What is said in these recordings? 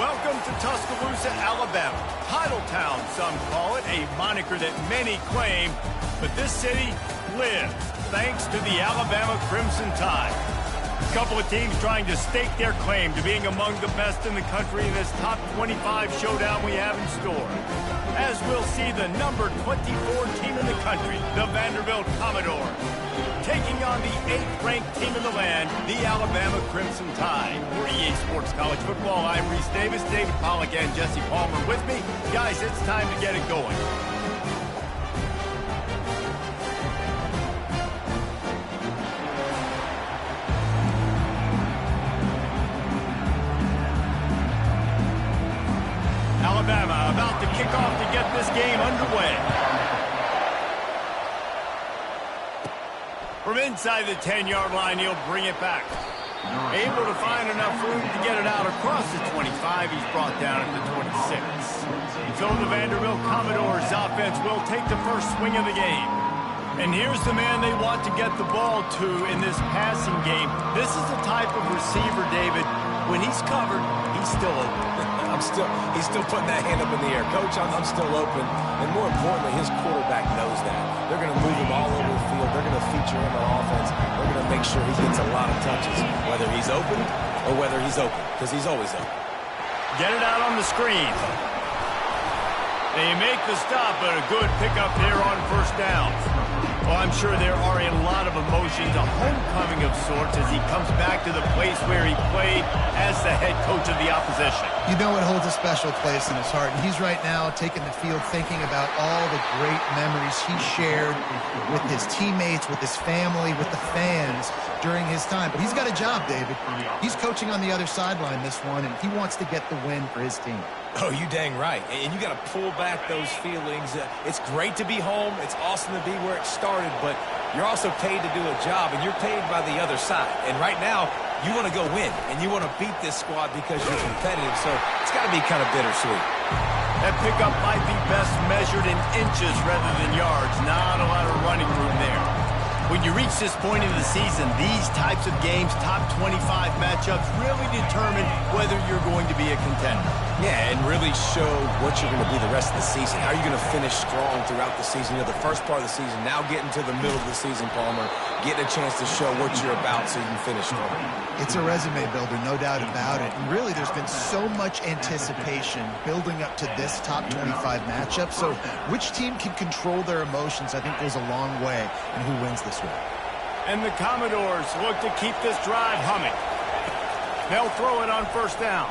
Welcome to Tuscaloosa, Alabama. Titletown, some call it, a moniker that many claim. But this city lives thanks to the Alabama Crimson Tide. A couple of teams trying to stake their claim to being among the best in the country in this top 25 showdown we have in store. As we'll see the number 24 team in the country, the Vanderbilt Commodores, taking on the 8th-ranked team in the land, the Alabama Crimson Tide. For EA Sports College Football, I'm Reese Davis, David Pollack, and Jesse Palmer with me. Guys, it's time to get it going. Alabama about to kick off to get this game underway. From inside the 10-yard line, he'll bring it back. Able to find enough room to get it out across the 25. He's brought down at the 26. So the Vanderbilt Commodores offense will take the first swing of the game. And here's the man they want to get the ball to in this passing game. This is the type of receiver, David, when he's covered, he's still open. He's still putting that hand up in the air. Coach, I'm still open. And more importantly, his quarterback knows that. They're going to move him all over the field. They're going to feature him on offense. They're going to make sure he gets a lot of touches, whether he's open or whether he's open, because he's always open. Get it out on the screen. They make the stop, but a good pickup there on first down. Well, I'm sure there are a lot of emotions, a homecoming of sorts as he comes back to the place where he played as the head coach of the opposition. You know it holds a special place in his heart, and he's right now taking the field thinking about all the great memories he shared with his teammates, with his family, with the fans during his time. But he's got a job, David. He's coaching on the other sideline this one, and he wants to get the win for his team. Oh, you dang right. And you got to pull back those feelings. It's great to be home. It's awesome to be where it started, but you're also paid to do a job, and you're paid by the other side. And right now, you want to go win, and you want to beat this squad because you're competitive, so it's got to be kind of bittersweet. That pickup might be best measured in inches rather than yards. Not a lot of running room there. When you reach this point in the season, these types of games, top 25 matchups, really determine whether you're going to be a contender. Yeah, and really show what you're going to be the rest of the season. How are you going to finish strong throughout the season? You know, the first part of the season, now getting to the middle of the season, Palmer, getting a chance to show what you're about so you can finish strong. It's a resume builder, no doubt about it. And really, there's been so much anticipation building up to this top 25 matchup. So which team can control their emotions, I think, goes a long way in who wins this one. And the Commodores look to keep this drive humming. They'll throw it on first down.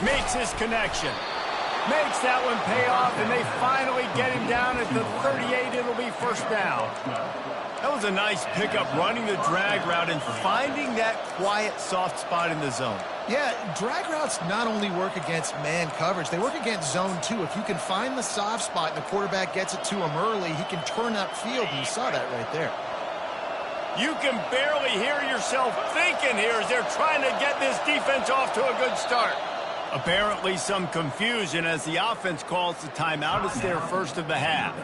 Makes his connection. Makes that one pay off, and they finally get him down at the 38. It'll be first down. That was a nice pickup, running the drag route and finding that quiet, soft spot in the zone. Yeah, drag routes not only work against man coverage, they work against zone too. If you can find the soft spot and the quarterback gets it to him early, he can turn upfield, and you saw that right there. You can barely hear yourself thinking here as they're trying to get this defense off to a good start. Apparently some confusion as the offense calls the timeout. It's their first of the half.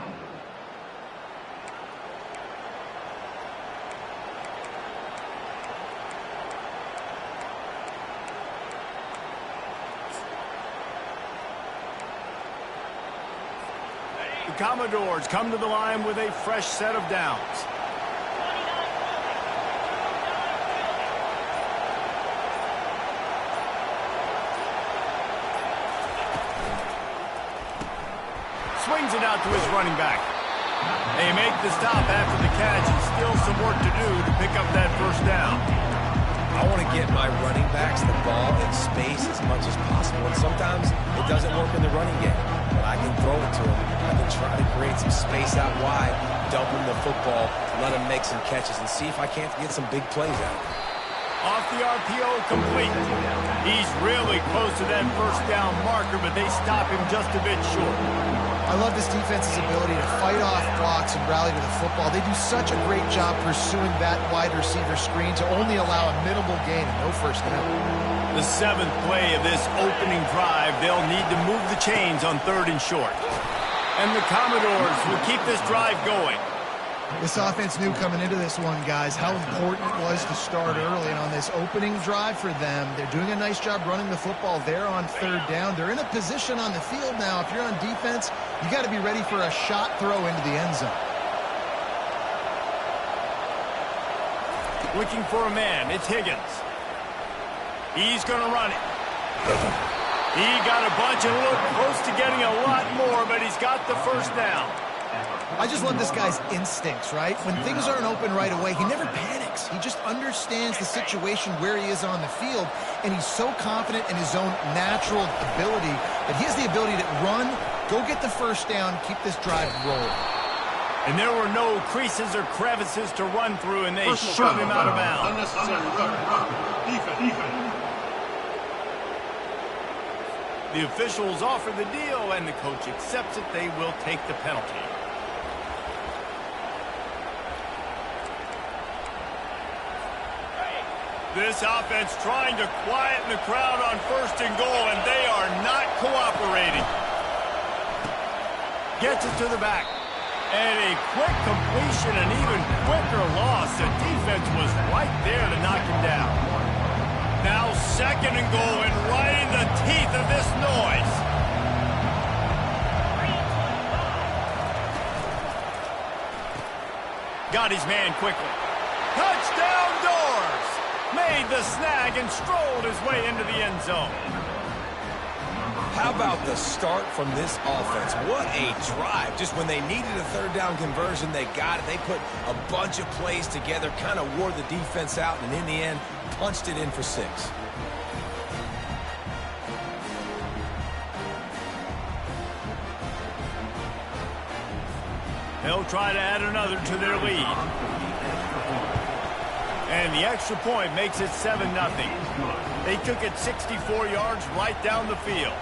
The Commodores come to the line with a fresh set of downs. Swings it out to his running back. They make the stop after the catch, and still some work to do to pick up that first down. I want to get my running backs the ball in space as much as possible, and sometimes it doesn't work in the running game. But I can throw it to him. I can try to create some space out wide, dump him the football, let him make some catches, and see if I can't get some big plays out. Off the RPO, complete. He's really close to that first down marker, but they stop him just a bit short. I love this defense's ability to fight off blocks and rally to the football. They do such a great job pursuing that wide receiver screen to only allow a minimal gain and no first down. The seventh play of this opening drive, they'll need to move the chains on 3rd and short. And the Commodores will keep this drive going. This offense knew coming into this one, guys, how important it was to start early. And on this opening drive for them, they're doing a nice job running the football there on third down. They're in a position on the field now. If you're on defense, you got to be ready for a shot throw into the end zone. Looking for a man. It's Higgins. He's going to run it. He got a bunch and looked close to getting a lot more, but he's got the first down. I just love this guy's instincts, right? When things aren't open right away, he never panics. He just understands the situation where he is on the field, and he's so confident in his own natural ability that he has the ability to run, go get the first down, keep this drive rolling. And there were no creases or crevices to run through, and they shoved him out of bounds. Unnecessary defense. The officials offer the deal, and the coach accepts it. They will take the penalty. This offense trying to quieten the crowd on first and goal, and they are not cooperating. Gets it to the back. And a quick completion, an even quicker loss. The defense was right there to knock him down. Now second and goal, and right in the teeth of this noise. Got his man quickly. Touchdown Doors! Made the snag and strolled his way into the end zone. How about the start from this offense? What a drive. Just when they needed a third down conversion, they got it. They put a bunch of plays together, kind of wore the defense out, and in the end, punched it in for 6. They'll try to add another to their lead. And the extra point makes it 7-0. They took it 64 yards right down the field.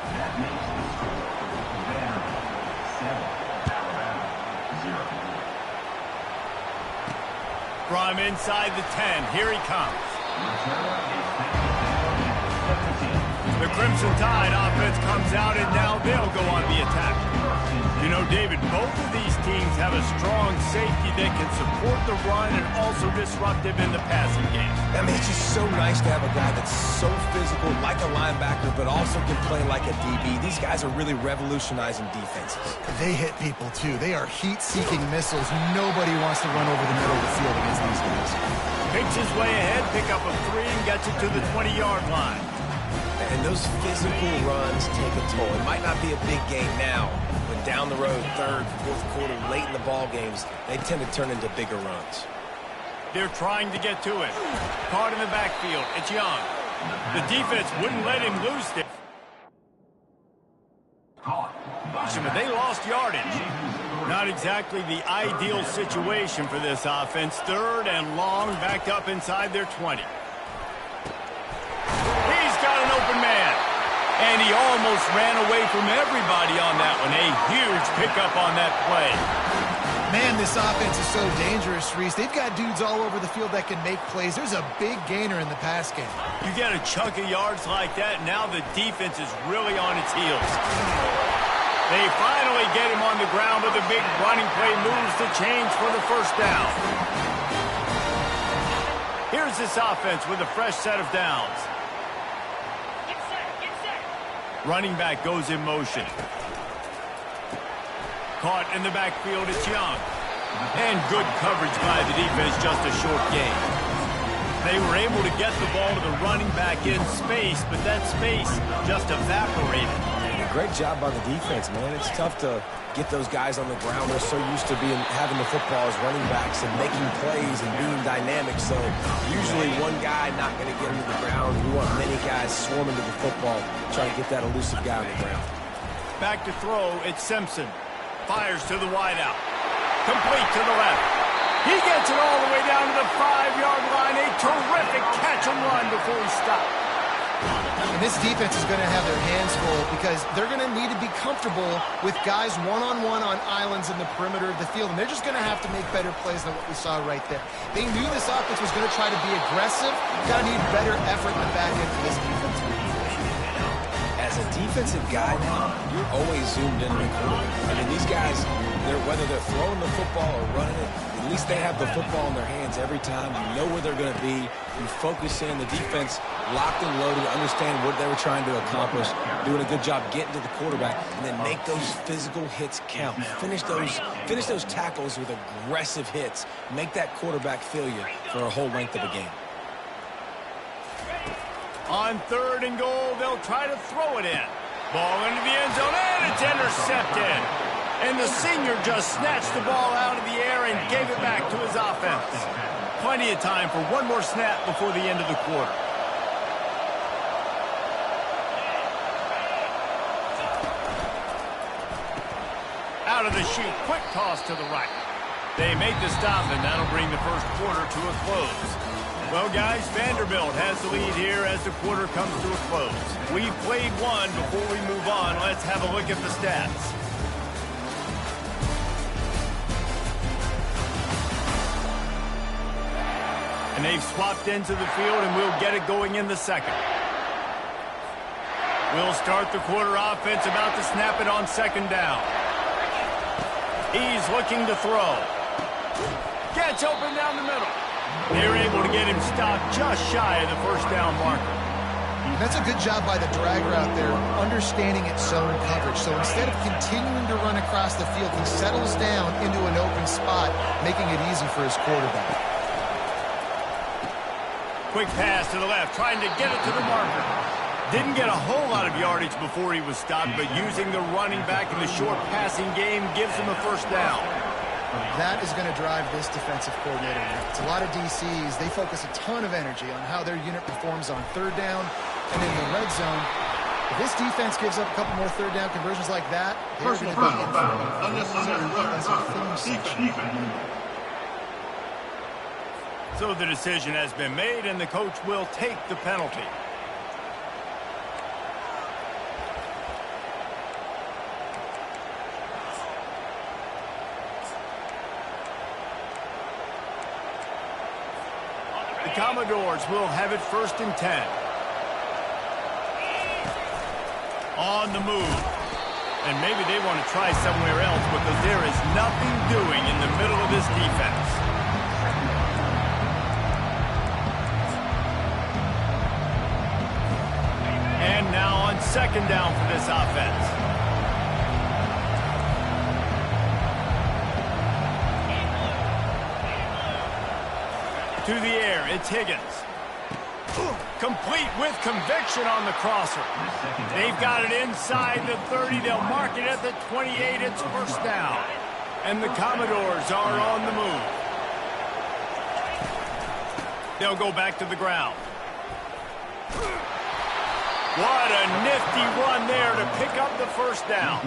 From inside the 10, here he comes. The Crimson Tide offense comes out, and now they'll go on the attack. You know, David, both of these teams have a strong safety that can support the run and also disruptive in the passing game. I mean, it's just so nice to have a guy that's so physical, like a linebacker, but also can play like a DB. These guys are really revolutionizing defenses. They hit people, too. They are heat-seeking missiles. Nobody wants to run over the middle of the field against these guys. Picks his way ahead, pick up a 3, and gets it to the 20-yard line. And those physical runs take a toll. It might not be a big game now, but down the road, third, fourth quarter, late in the ball games, they tend to turn into bigger runs. They're trying to get to it. Caught in the backfield. It's Young. The defense wouldn't let him lose it. But they lost yardage. Not exactly the ideal situation for this offense. Third and long, backed up inside their 20. He's got an open man. And he almost ran away from everybody on that one. A huge pickup on that play. Man, this offense is so dangerous, Reese. They've got dudes all over the field that can make plays. There's a big gainer in the pass game. You get a chunk of yards like that, now the defense is really on its heels. They finally get him on the ground with a big running play, moves the chains for the first down. Here's this offense with a fresh set of downs. Running back goes in motion. Caught in the backfield, it's Young. And good coverage by the defense, just a short gain. They were able to get the ball to the running back in space, but that space just evaporated. Great job by the defense, man. It's tough to get those guys on the ground. They're so used to having the football as running backs and making plays and being dynamic. So usually one guy not going to get him to the ground. We want many guys swarming to the football, trying to get that elusive guy on the ground. Back to throw, it's Simpson. Fires to the wideout. Complete to the left. He gets it all the way down to the 5-yard line. A terrific catch and run before he stopped. And this defense is going to have their hands full because they're going to need to be comfortable with guys one-on-one on islands in the perimeter of the field. And they're just going to have to make better plays than what we saw right there. They knew this offense was going to try to be aggressive. Got to need better effort in the back end for this defense. As a defensive guy now, you're always zoomed in on the quarterback. I mean, these guys, whether they're throwing the football or running it, you At least they have the football in their hands every time. You know where they're going to be. You focus in. The defense locked and loaded, understand what they were trying to accomplish, doing a good job getting to the quarterback, and then make those physical hits count. Finish those tackles with aggressive hits. Make that quarterback feel you for a whole length of a game. On 3rd and goal, they'll try to throw it in. Ball into the end zone, and it's intercepted. And the senior just snatched the ball out of the air and gave it back to his offense. Plenty of time for one more snap before the end of the quarter. Out of the chute, quick toss to the right. They make the stop, and that'll bring the first quarter to a close. Well, guys, Vanderbilt has the lead here as the quarter comes to a close. We've played one. Before we move on, let's have a look at the stats. And they've swapped into the field, and we'll get it going in the second. We'll start the quarter offense, about to snap it on 2nd down. He's looking to throw. Gets open down the middle. They're able to get him stopped just shy of the 1st down marker. That's a good job by the drag route there, understanding its zone coverage. So instead of continuing to run across the field, he settles down into an open spot, making it easy for his quarterback. Quick pass to the left, trying to get it to the marker. Didn't get a whole lot of yardage before he was stopped, but using the running back in the short passing game gives him a 1st down. That is going to drive this defensive coordinator. It's a lot of DCs. They focus a ton of energy on how their unit performs on 3rd down and in the red zone. If this defense gives up a couple more 3rd down conversions like that, they're going to be in for Unnecessary defense. So the decision has been made, and the coach will take the penalty. The Commodores will have it 1st and 10. On the move. And maybe they want to try somewhere else because there is nothing doing in the middle of this defense. And now on 2nd down for this offense. To the air, it's Higgins. Complete with conviction on the crosser. They've got it inside the 30. They'll mark it at the 28. It's 1st down. And the Commodores are on the move. They'll go back to the ground. What a nifty run there to pick up the 1st down.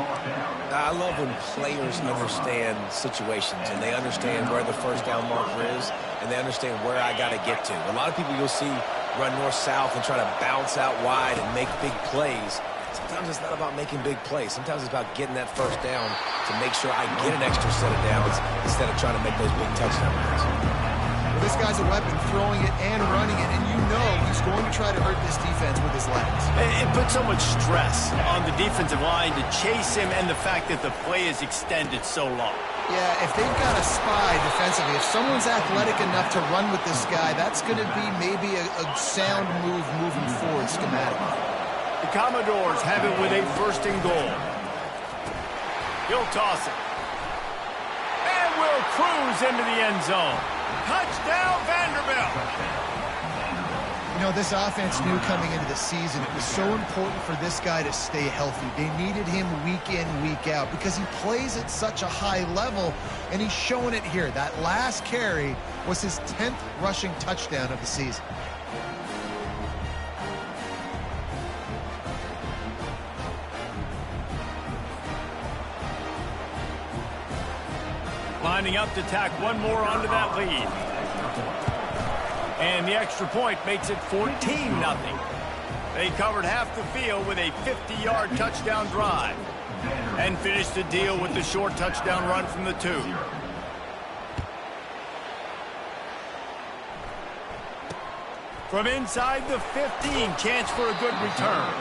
I love when players understand situations and they understand where the 1st down marker is and they understand where I got to get to. A lot of people you'll see run north-south and try to bounce out wide and make big plays. Sometimes it's not about making big plays. Sometimes it's about getting that 1st down to make sure I get an extra set of downs instead of trying to make those big touchdown runs. Well, this guy's a weapon, throwing it and running it, and you know he's going to try to hurt this defense with his legs. It puts so much stress on the defensive line to chase him, and the fact that the play is extended so long. Yeah, if they've got a spy defensively, if someone's athletic enough to run with this guy, that's going to be maybe a sound move moving forward schematically. The Commodores have it with a 1st and goal. He'll toss it. And will cruise into the end zone. Touchdown, Vanderbilt! You know, this offense knew coming into the season it was so important for this guy to stay healthy. They needed him week in, week out because he plays at such a high level, and he's showing it here. That last carry was his 10th rushing touchdown of the season. Lining up to tack one more onto that lead. And the extra point makes it 14-0. They covered half the field with a 50-yard touchdown drive and finished the deal with the short touchdown run from the 2. From inside the 15, chance for a good return.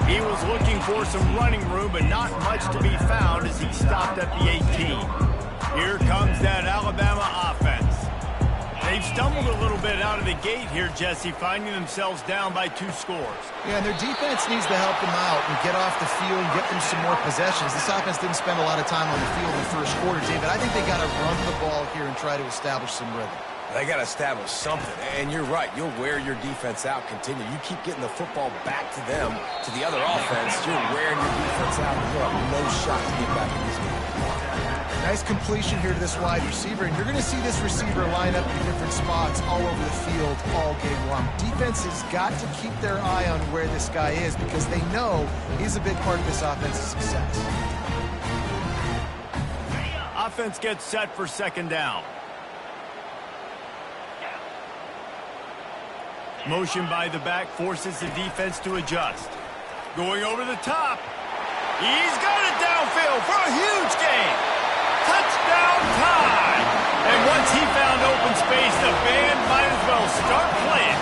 He was looking for some running room, but not much to be found as he stopped at the 18. Here comes that Alabama offense. out of the gate here, Jesse, finding themselves down by 2 scores. Yeah, and their defense needs to help them out and get off the field and get them some more possessions. This offense didn't spend a lot of time on the field in the first quarter, David. I think they got to run the ball here and try to establish some rhythm. They got to establish something, and you're right. You'll wear your defense out, continue. You keep getting the football back to them, to the other offense, you're wearing your defense out, and you'll have no shot to get back in this game. Nice completion here to this wide receiver, and you're going to see this receiver line up in different spots all over the field all game long. Defense has got to keep their eye on where this guy is because they know he's a big part of this offense's success. Offense gets set for second down. Motion by the back forces the defense to adjust. Going over the top. He's got it downfield for a huge gain. Touchdown time! And once he found open space, the band might as well start playing.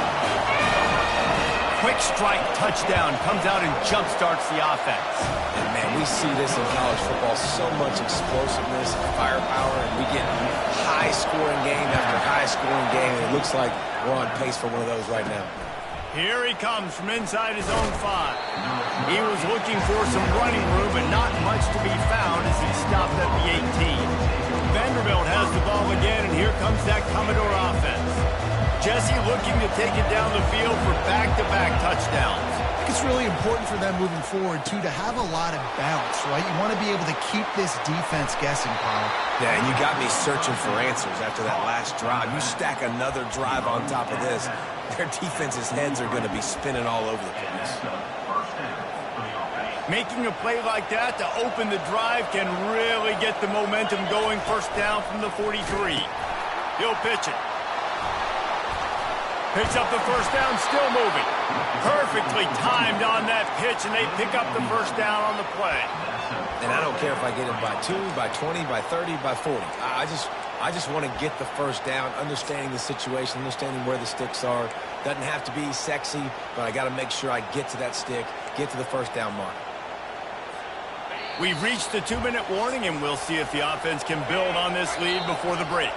Quick strike touchdown comes out and jump-starts the offense. And, man, we see this in college football, so much explosiveness and firepower, and we get high-scoring game after high-scoring game, and it looks like we're on pace for one of those right now. Here he comes from inside his own 5. He was looking for some running room, but not much to be found as he stopped at the 18. Vanderbilt has the ball again, and here comes that Commodore offense. Jesse looking to take it down the field for back-to-back touchdowns. I think it's really important for them moving forward, too, to have a lot of bounce, right? You want to be able to keep this defense guessing, Kyle. Yeah, and you got me searching for answers after that last drive. You stack another drive on top of this, their defense's heads are going to be spinning all over the place. Making a play like that to open the drive can really get the momentum going. First down from the 43. He'll pitch it. Picks up the first down, still moving. Perfectly timed on that pitch, and they pick up the first down on the play. And I don't care if I get it by 2, by 20, by 30, by 40. I just want to get the first down, understanding the situation, understanding where the sticks are. Doesn't have to be sexy, but I got to make sure I get to that stick, get to the first down mark. We've reached the 2-minute warning, and we'll see if the offense can build on this lead before the break.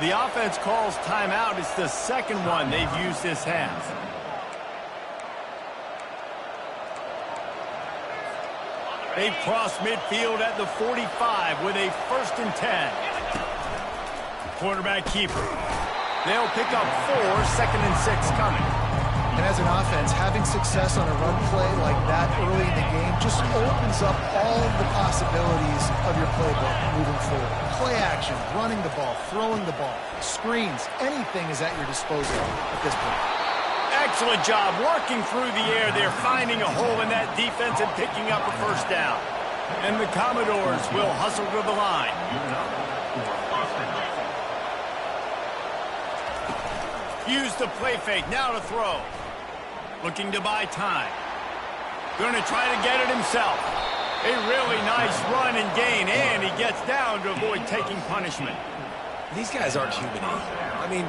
The offense calls timeout. It's the second one they've used this half. They've crossed midfield at the 45 with a 1st and 10. Quarterback keeper. They'll pick up 4, 2nd and 6 coming. And as an offense, having success on a run play like that early in the game just opens up all of the possibilities of your playbook moving forward. Play action, running the ball, throwing the ball, screens, anything is at your disposal at this point. Excellent job working through the air. They're finding a hole in that defense and picking up a first down. And the Commodores will hustle to the line. Use the play fake, now to throw. Looking to buy time. Going to try to get it himself. A really nice run and gain, and he gets down to avoid taking punishment. These guys aren't human either. I mean,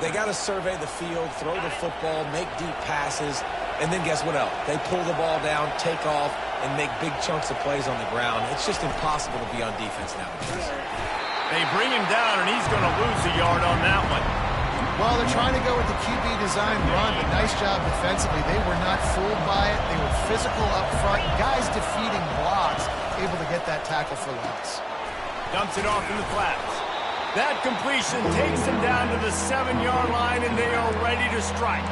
they got to survey the field, throw the football, make deep passes, and then guess what else? They pull the ball down, take off, and make big chunks of plays on the ground. It's just impossible to be on defense nowadays. They bring him down, and he's going to lose a yard on that one. Well, they're trying to go with the QB design run, but nice job defensively. They were not fooled by it. They were physical up front. Guys defeating blocks, able to get that tackle for loss. Dumps it off in the flats. That completion takes them down to the 7-yard line, and they are ready to strike.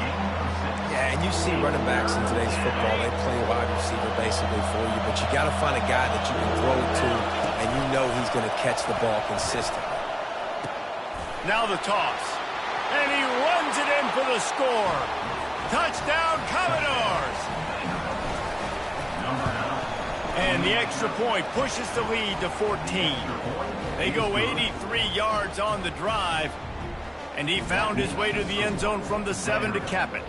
Yeah, and you see running backs in today's football, they play wide receiver basically for you, but you got to find a guy that you can throw it to, and you know he's going to catch the ball consistently. Now the toss. And he runs it in for the score. Touchdown, Commodores! And the extra point pushes the lead to 14. They go 83 yards on the drive, and he found his way to the end zone from the 7 to cap it.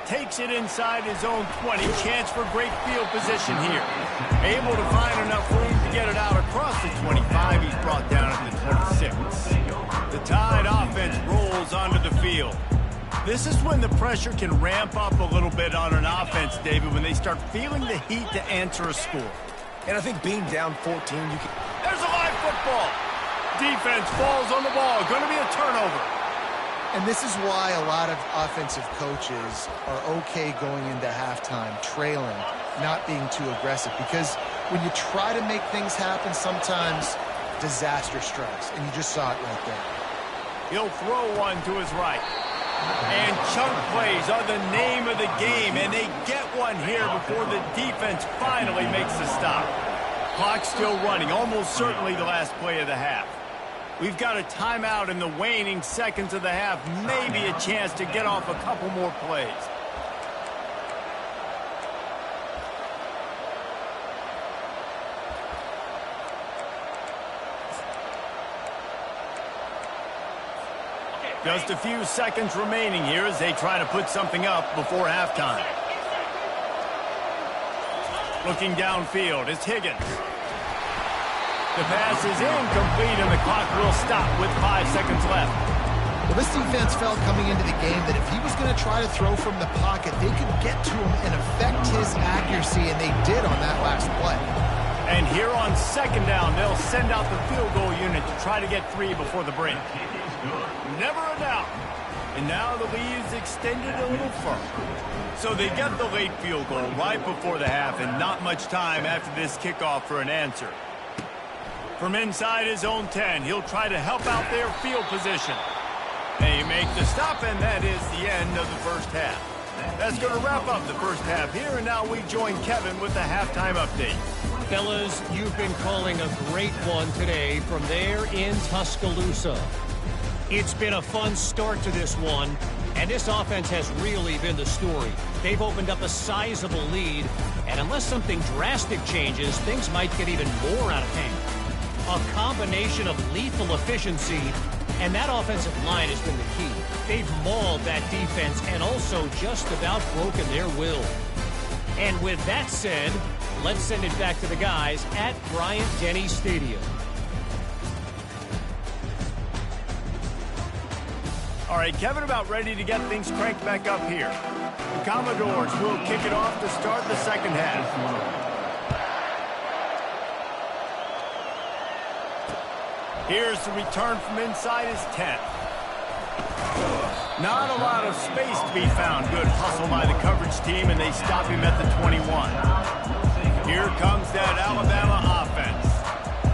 Takes it inside his own 20. Chance for great field position here. Able to find enough room to get it out across the 25. He's brought down at the 26. The Tide offense rolls onto the field. This is when the pressure can ramp up a little bit on an offense, David, when they start feeling the heat to answer a score. And I think being down 14, you can... There's a live football. Defense falls on the ball. Going to be a turnover. And this is why a lot of offensive coaches are okay going into halftime, trailing, not being too aggressive. Because when you try to make things happen, sometimes disaster strikes. And you just saw it right there. He'll throw one to his right. And chunk plays are the name of the game. And they get one here before the defense finally makes the stop. Clock's still running. Almost certainly the last play of the half. We've got a timeout in the waning seconds of the half. Maybe a chance to get off a couple more plays. Just a few seconds remaining here as they try to put something up before halftime. Looking downfield, it's Higgins. The pass is incomplete, and the clock will stop with 5 seconds left. Well, this defense felt coming into the game that if he was going to try to throw from the pocket, they could get to him and affect his accuracy, and they did on that last play. And here on second down, they'll send out the field goal unit to try to get 3 before the break. Never a doubt. And now the lead is extended a little further. So they get the late field goal right before the half, and not much time after this kickoff for an answer. From inside his own 10, he'll try to help out their field position. They make the stop, and that is the end of the first half. That's going to wrap up the first half here, and now we join Kevin with the halftime update. Fellas, you've been calling a great one today from there in Tuscaloosa. It's been a fun start to this one, and this offense has really been the story. They've opened up a sizable lead, and unless something drastic changes, things might get even more out of hand. A combination of lethal efficiency, and that offensive line has been the key. They've mauled that defense and also just about broken their will. And with that said, let's send it back to the guys at Bryant-Denny Stadium. All right, Kevin, about ready to get things cranked back up here. The Commodores will kick it off to start the second half. Here's the return from inside his 10. Not a lot of space to be found. Good hustle by the coverage team, and they stop him at the 21. Here comes that Alabama offense.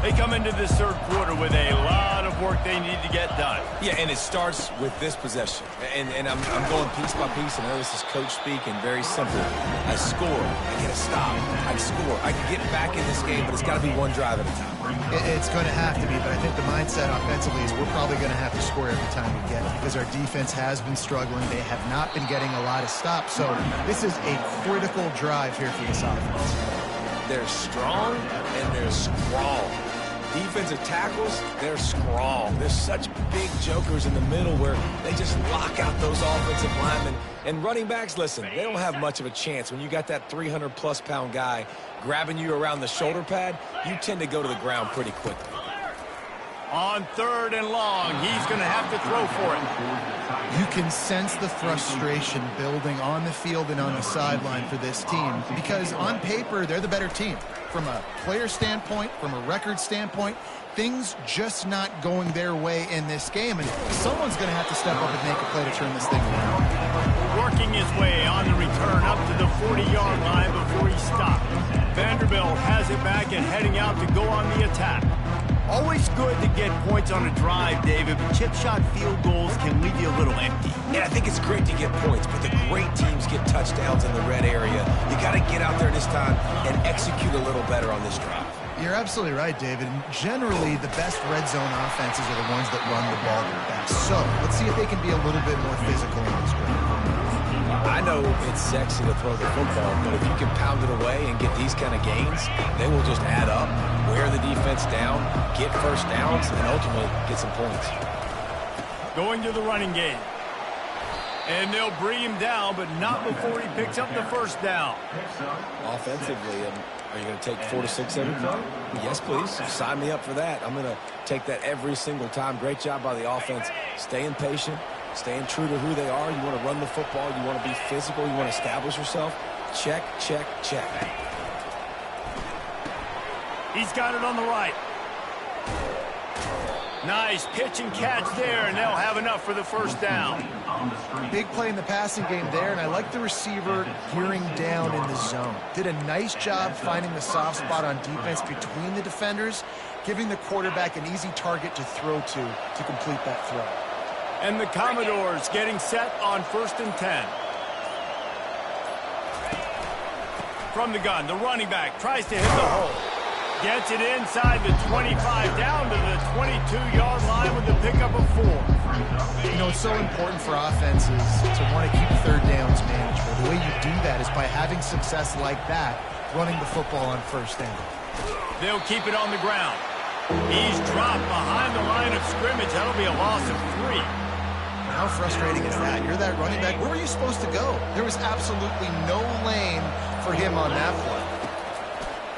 They come into this third quarter with a lot of work they need to get done. Yeah, and it starts with this possession. And I'm going piece by piece. I know this is coach speak and very simple. I score. I get a stop. I score. I can get back in this game, but it's got to be one drive at a time. It's going to have to be, but I think the mindset offensively is we're probably going to have to score every time we get it because our defense has been struggling. They have not been getting a lot of stops. So this is a critical drive here for this offense. They're strong and they're scrawl. Defensive tackles, they're scrawl. There's such big jokers in the middle where they just lock out those offensive linemen. And running backs, listen, they don't have much of a chance. When you got that 300-plus-pound guy grabbing you around the shoulder pad, you tend to go to the ground pretty quickly. On third and long, he's going to have to throw for it. You can sense the frustration building on the field and on the sideline for this team because on paper, they're the better team. From a player standpoint, from a record standpoint, things just not going their way in this game. And someone's going to have to step up and make a play to turn this thing around. Working his way on the return up to the 40-yard line before he stopped. Vanderbilt has it back and heading out to go on the attack. Always good to get points on a drive, David, but chip shot field goals can leave you a little empty. Yeah, I think it's great to get points, but the great teams get touchdowns in the red area. You got to get out there this time and execute a little better on this drive. You're absolutely right, David. And generally, the best red zone offenses are the ones that run the ball the best. So let's see if they can be a little bit more physical in this drive. I know it's sexy to throw the football, but if you can pound it away and get these kind of gains, they will just add up, wear the defense down, get first downs, and ultimately get some points. Going to the running game. And they'll bring him down, but not before he picks up the first down. Offensively, are you going to take 4 to 6 every play? Yes, please. Sign me up for that. I'm going to take that every single time. Great job by the offense. Staying patient. Staying true to who they are. You want to run the football. You want to be physical. You want to establish yourself. Check, check, check. He's got it on the right. Nice pitch and catch there, and they'll have enough for the first down. Big play in the passing game there, and I like the receiver gearing down in the zone. Did a nice job finding the soft spot on defense between the defenders, giving the quarterback an easy target to throw to complete that throw. And the Commodores getting set on 1st and 10. From the gun, the running back tries to hit the hole. Gets it inside the 25, down to the 22-yard line with the pickup of 4. You know, it's so important for offenses to want to keep third downs manageable. The way you do that is by having success like that, running the football on 1st down. They'll keep it on the ground. He's dropped behind the line of scrimmage. That'll be a loss of 3. How frustrating is that? You're that running back. Where were you supposed to go? There was absolutely no lane for him on that play.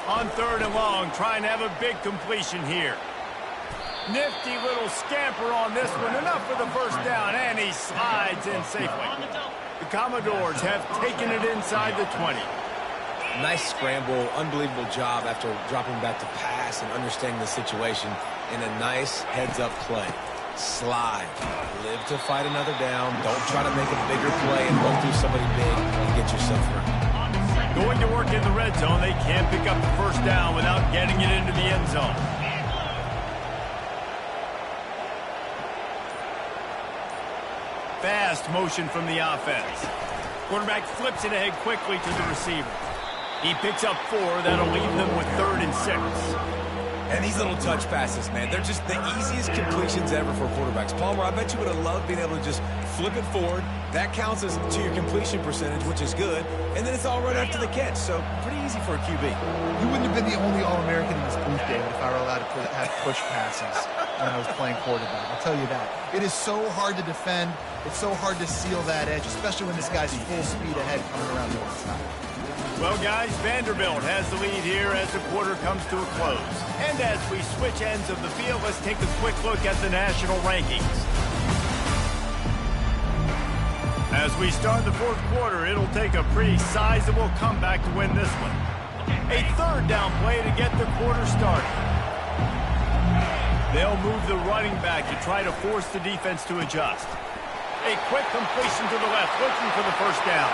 On 3rd and long, trying to have a big completion here. Nifty little scamper on this one. Enough for the first down, and he slides in safely. The Commodores have taken it inside the 20. Nice scramble, unbelievable job after dropping back to pass and understanding the situation, and a nice heads-up play. Slide. Live to fight another down. Don't try to make a bigger play and run through somebody big and get yourself through. Going to work in the red zone. They can't pick up the first down without getting it into the end zone. Fast motion from the offense. Quarterback flips it ahead quickly to the receiver. He picks up 4. That'll leave them with 3rd and 6. And these little touch passes, man, they're just the easiest completions ever for quarterbacks. Palmer, I bet you would have loved being able to just flip it forward. That counts as to your completion percentage, which is good. And then it's all right after the catch, so pretty easy for a QB. You wouldn't have been the only All-American in this booth, David, if I were allowed to have push passes when I was playing quarterback. I'll tell you that. It is so hard to defend. It's so hard to seal that edge, especially when this guy's full speed ahead coming around the outside. Well, guys, Vanderbilt has the lead here as the quarter comes to a close. And as we switch ends of the field, let's take a quick look at the national rankings. As we start the 4th quarter, it'll take a pretty sizable comeback to win this one. A 3rd down play to get the quarter started. They'll move the running back to try to force the defense to adjust. A quick completion to the left, looking for the first down.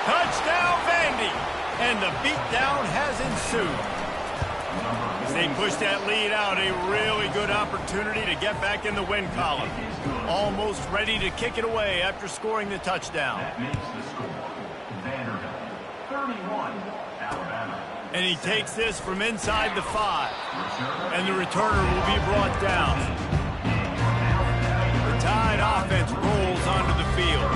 Touchdown, Vandy! And the beatdown has ensued. As they push that lead out, a really good opportunity to get back in the win column. Almost ready to kick it away after scoring the touchdown. That makes the score. Vanderbilt, 31, Alabama. And he takes this from inside the 5. And the returner will be brought down. The Tide offense rolls onto the field.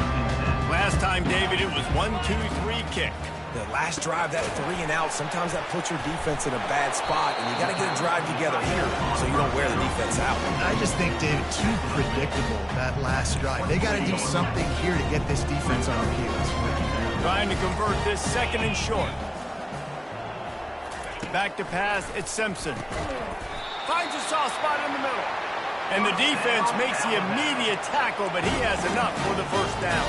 Last time, David, it was 1-2-3 kick. The last drive, that 3 and out, sometimes that puts your defense in a bad spot, and you got to get a drive together here so you don't wear the defense out. I just think, David, too predictable, that last drive. They got to do something here to get this defense on their heels. Trying to convert this 2nd and short. Back to pass, it's Simpson. Finds a soft spot in the middle. And the defense makes the immediate tackle, but he has enough for the first down.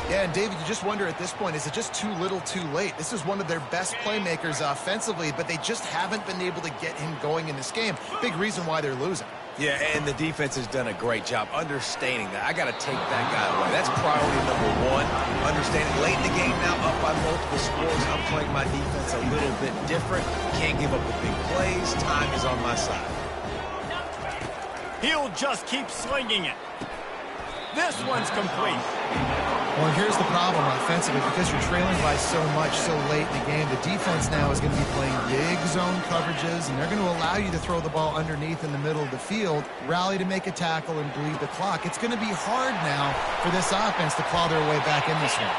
Yeah, and David, you just wonder at this point, is it just too little too late? This is one of their best playmakers offensively, but they just haven't been able to get him going in this game. Big reason why they're losing. Yeah, and the defense has done a great job understanding that. I got to take that guy away. That's priority number 1. Understanding late in the game now, up by multiple scores. I'm playing my defense a little bit different. Can't give up the big plays. Time is on my side. He'll just keep slinging it. This one's complete. Well, here's the problem offensively. Because you're trailing by so much so late in the game, the defense now is going to be playing big zone coverages, and they're going to allow you to throw the ball underneath in the middle of the field, rally to make a tackle, and bleed the clock. It's going to be hard now for this offense to claw their way back in this one.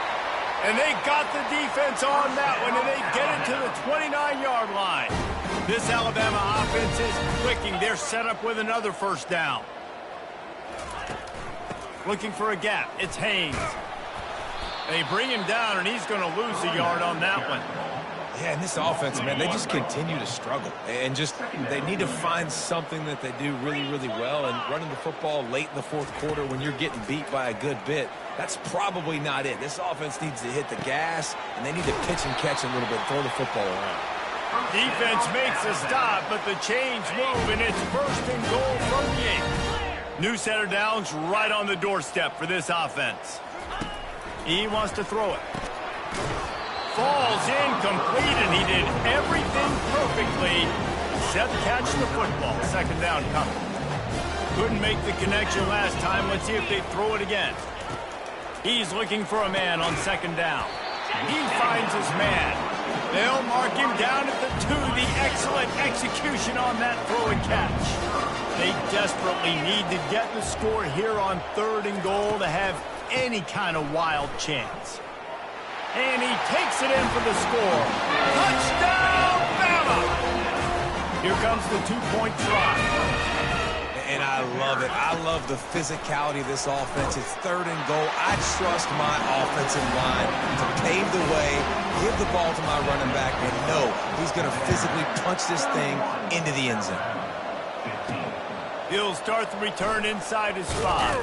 And they got the defense on that one, and they get it to the 29-yard line. This Alabama offense is clicking. They're set up with another first down. Looking for a gap. It's Haynes. They bring him down, and he's going to lose a yard on that one. Yeah, and this offense, man, they just continue to struggle. And just, they need to find something that they do really, really well. And running the football late in the 4th quarter when you're getting beat by a good bit, that's probably not it. This offense needs to hit the gas, and they need to pitch and catch a little bit, throw the football around. Defense makes a stop, but the chains move, and it's first and goal from the 8. New set of downs right on the doorstep for this offense. He wants to throw it. Falls incomplete, and he did everything perfectly except catch the football. Second down coming. Couldn't make the connection last time. Let's see if they throw it again. He's looking for a man on second down. He finds his man. They'll mark him down at the 2. The excellent execution on that throw and catch. They desperately need to get the score here on 3rd and goal to have any kind of wild chance. And he takes it in for the score. Touchdown, Bama! Here comes the 2-point try. And I love it. I love the physicality of this offense. It's 3rd and goal. I trust my offensive line to pave the way, give the ball to my running back, and know he's going to physically punch this thing into the end zone. He'll start the return inside his 5.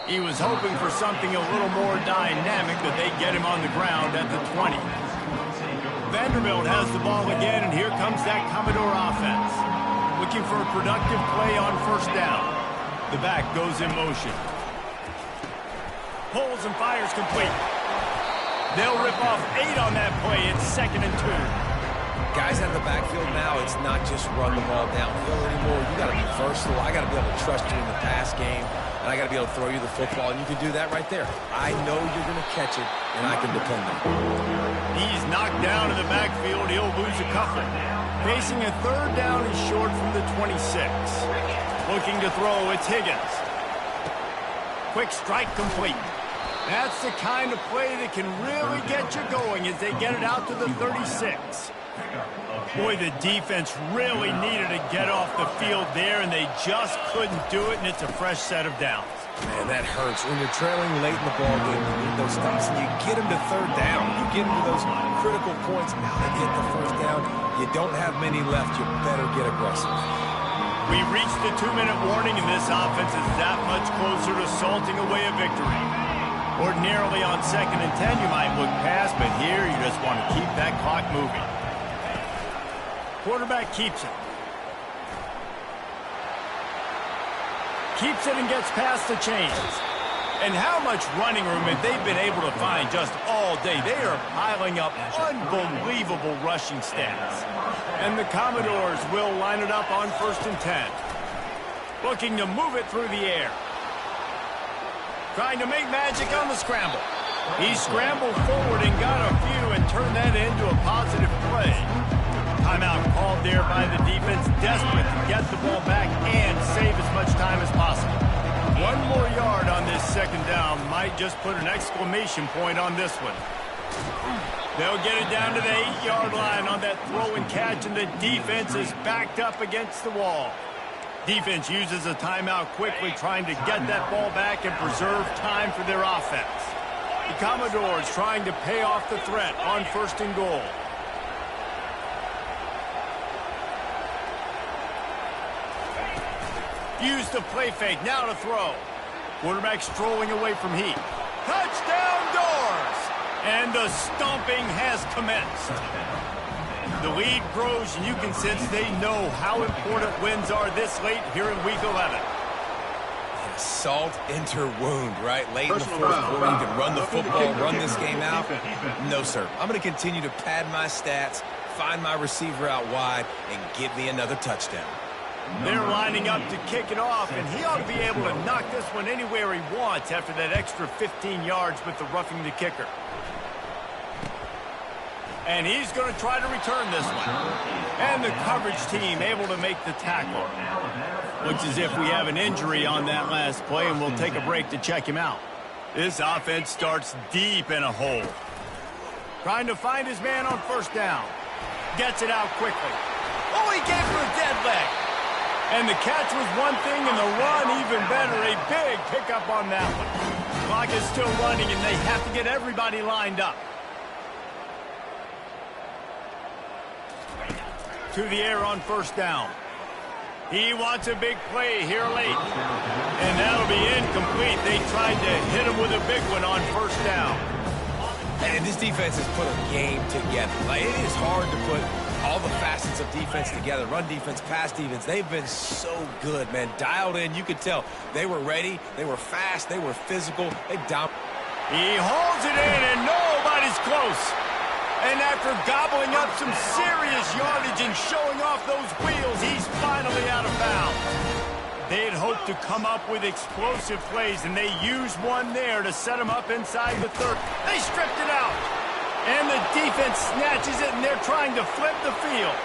He was hoping for something a little more dynamic, but they get him on the ground at the 20. Vanderbilt has the ball again, and here comes that Commodore offense. Looking for a productive play on first down. The back goes in motion. Pulls and fires complete. They'll rip off 8 on that play. It's 2nd and 2. Guys out of the backfield now, it's not just run the ball downhill anymore. You got to be versatile. I got to be able to trust you in the pass game, and I got to be able to throw you the football, and you can do that right there. I know you're going to catch it, and I can depend on it. He's knocked down in the backfield. He'll lose a couple. Facing a 3rd down and short from the 26. Looking to throw, it's Higgins. Quick strike complete. That's the kind of play that can really get you going as they get it out to the 36. Boy, the defense really needed to get off the field there, and they just couldn't do it, and it's a fresh set of downs. Man, that hurts. When you're trailing late in the ballgame, you need those stops, and you get them to 3rd down. You get them to those critical points. Now they get the 1st down. You don't have many left. You better get aggressive. We reached the 2-minute warning, and this offense is that much closer to salting away a victory. Ordinarily on 2nd and 10, you might look past, but here you just want to keep that clock moving. Quarterback keeps it. Keeps it and gets past the chains. And how much running room have they been able to find just all day? They are piling up unbelievable rushing stats. And the Commodores will line it up on 1st and 10. Looking to move it through the air. Trying to make magic on the scramble. He scrambled forward and got a few and turned that into a positive play. Timeout called there by the defense, desperate to get the ball back and save as much time as possible. 1 more yard on this 2nd down might just put an exclamation point on this one. They'll get it down to the 8-yard line on that throw and catch, and the defense is backed up against the wall. Defense uses a timeout quickly, trying to get that ball back and preserve time for their offense. The Commodores trying to pay off the threat on 1st and goal. Use the play fake, now to throw. Quarterback strolling away from Heat. Touchdown Doors! And the stomping has commenced. The lead grows, and you can sense they know how important wins are this late here in Week 11. Salt into wound, right? Late in the 4th quarter, you can run the football, run this game out. No, sir. I'm going to continue to pad my stats, find my receiver out wide, and give me another touchdown. They're lining up to kick it off, and he ought to be able to knock this one anywhere he wants after that extra 15 yards with the roughing the kicker. And he's going to try to return this one. And the coverage team able to make the tackle. Looks as if we have an injury on that last play, and we'll take a break to check him out. This offense starts deep in a hole. Trying to find his man on 1st down. Gets it out quickly. Oh, he gave her a dead leg. And the catch was one thing, and the run even better. A big pickup on that one. Clock is still running, and they have to get everybody lined up. To the air on 1st down. He wants a big play here late. And that'll be incomplete. They tried to hit him with a big one on 1st down. And this defense has put a game together. Like, it is hard to put all the facets of defense together, run defense, pass defense. They've been so good, man. Dialed in, you could tell. They were ready, they were fast, they were physical. They dominated. He holds it in, and nobody's close. And after gobbling up some serious yardage and showing off those wheels, he's finally out of bounds. They had hoped to come up with explosive plays, and they used one there to set him up inside the 30. They stripped it out. And the defense snatches it, and they're trying to flip the field.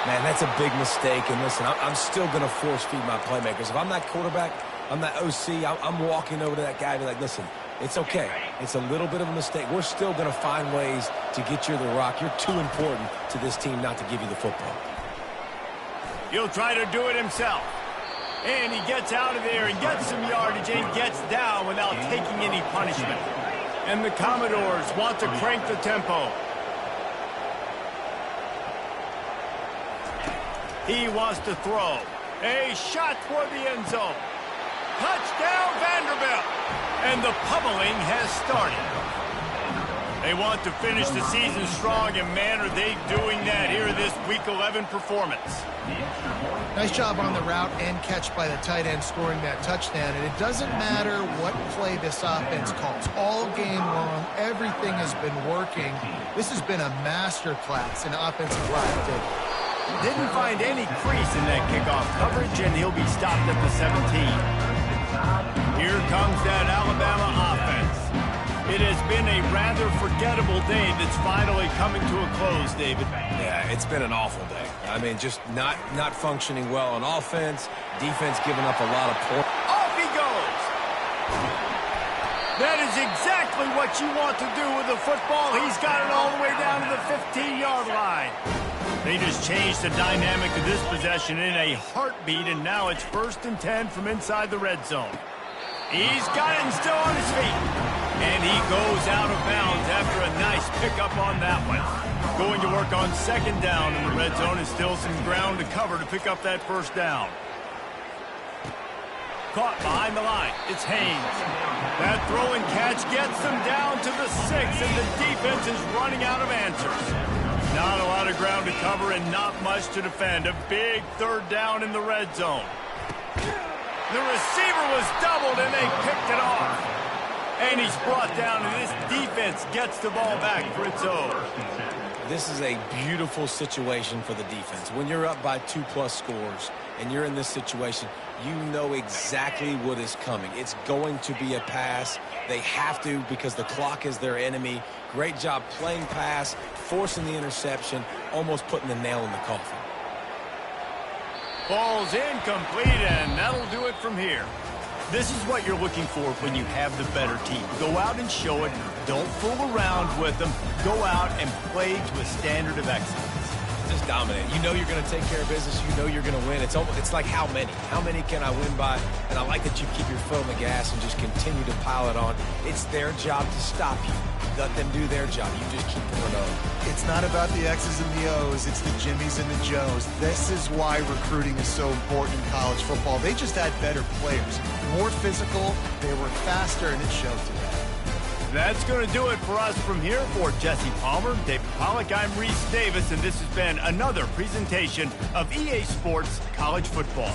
Man, that's a big mistake. And listen, I'm still going to force feed my playmakers. If I'm that quarterback, I'm that OC, I'm walking over to that guy and be like, listen, it's okay. It's a little bit of a mistake. We're still going to find ways to get you the rock. You're too important to this team not to give you the football. He'll try to do it himself. And he gets out of there and gets some yardage and gets down without taking any punishment. And the Commodores want to crank the tempo. He wants to throw. A shot toward the end zone. Touchdown, Vanderbilt. And the pummeling has started. They want to finish the season strong, and man, are they doing that here in this Week 11 performance. Nice job on the route and catch by the tight end scoring that touchdown. And it doesn't matter what play this offense calls. All game long, everything has been working. This has been a master class in offensive productivity. Didn't find any crease in that kickoff coverage, and he'll be stopped at the 17. Here comes that Alabama offense. It has been a rather forgettable day that's finally coming to a close, David. Yeah, it's been an awful day. I mean, just not functioning well on offense. Defense giving up a lot of points. Off he goes. That is exactly what you want to do with the football. He's got it all the way down to the 15-yard line. They just changed the dynamic of this possession in a heartbeat, and now it's 1st and 10 from inside the red zone. He's got it and still on his feet. And he goes out of bounds after a nice pickup on that one. Going to work on 2nd down in the red zone, and still some ground to cover to pick up that 1st down. Caught behind the line. It's Haynes. That throw and catch gets them down to the 6, and the defense is running out of answers. Not a lot of ground to cover and not much to defend. A big 3rd down in the red zone. The receiver was doubled, and they picked it off. And he's brought down, and this defense gets the ball back for its own. This is a beautiful situation for the defense. When you're up by 2+ scores and you're in this situation, you know exactly what is coming. It's going to be a pass. They have to because the clock is their enemy. Great job playing pass, forcing the interception, almost putting the nail in the coffin. Ball's incomplete, and that'll do it from here. This is what you're looking for when you have the better team. Go out and show it. Don't fool around with them. Go out and play to a standard of excellence. Just dominate. You know you're going to take care of business. You know you're going to win. It's like how many? How many can I win by? And I like that you keep your foot on the gas and just continue to pile it on. It's their job to stop you. Let them do their job. You just keep going on. It's not about the X's and the O's. It's the Jimmies and the Joes. This is why recruiting is so important in college football. They just had better players. More physical, they were faster, and it showed today. That's going to do it for us from here. For Jesse Palmer, David Pollack, I'm Reese Davis, and this has been another presentation of EA Sports College Football.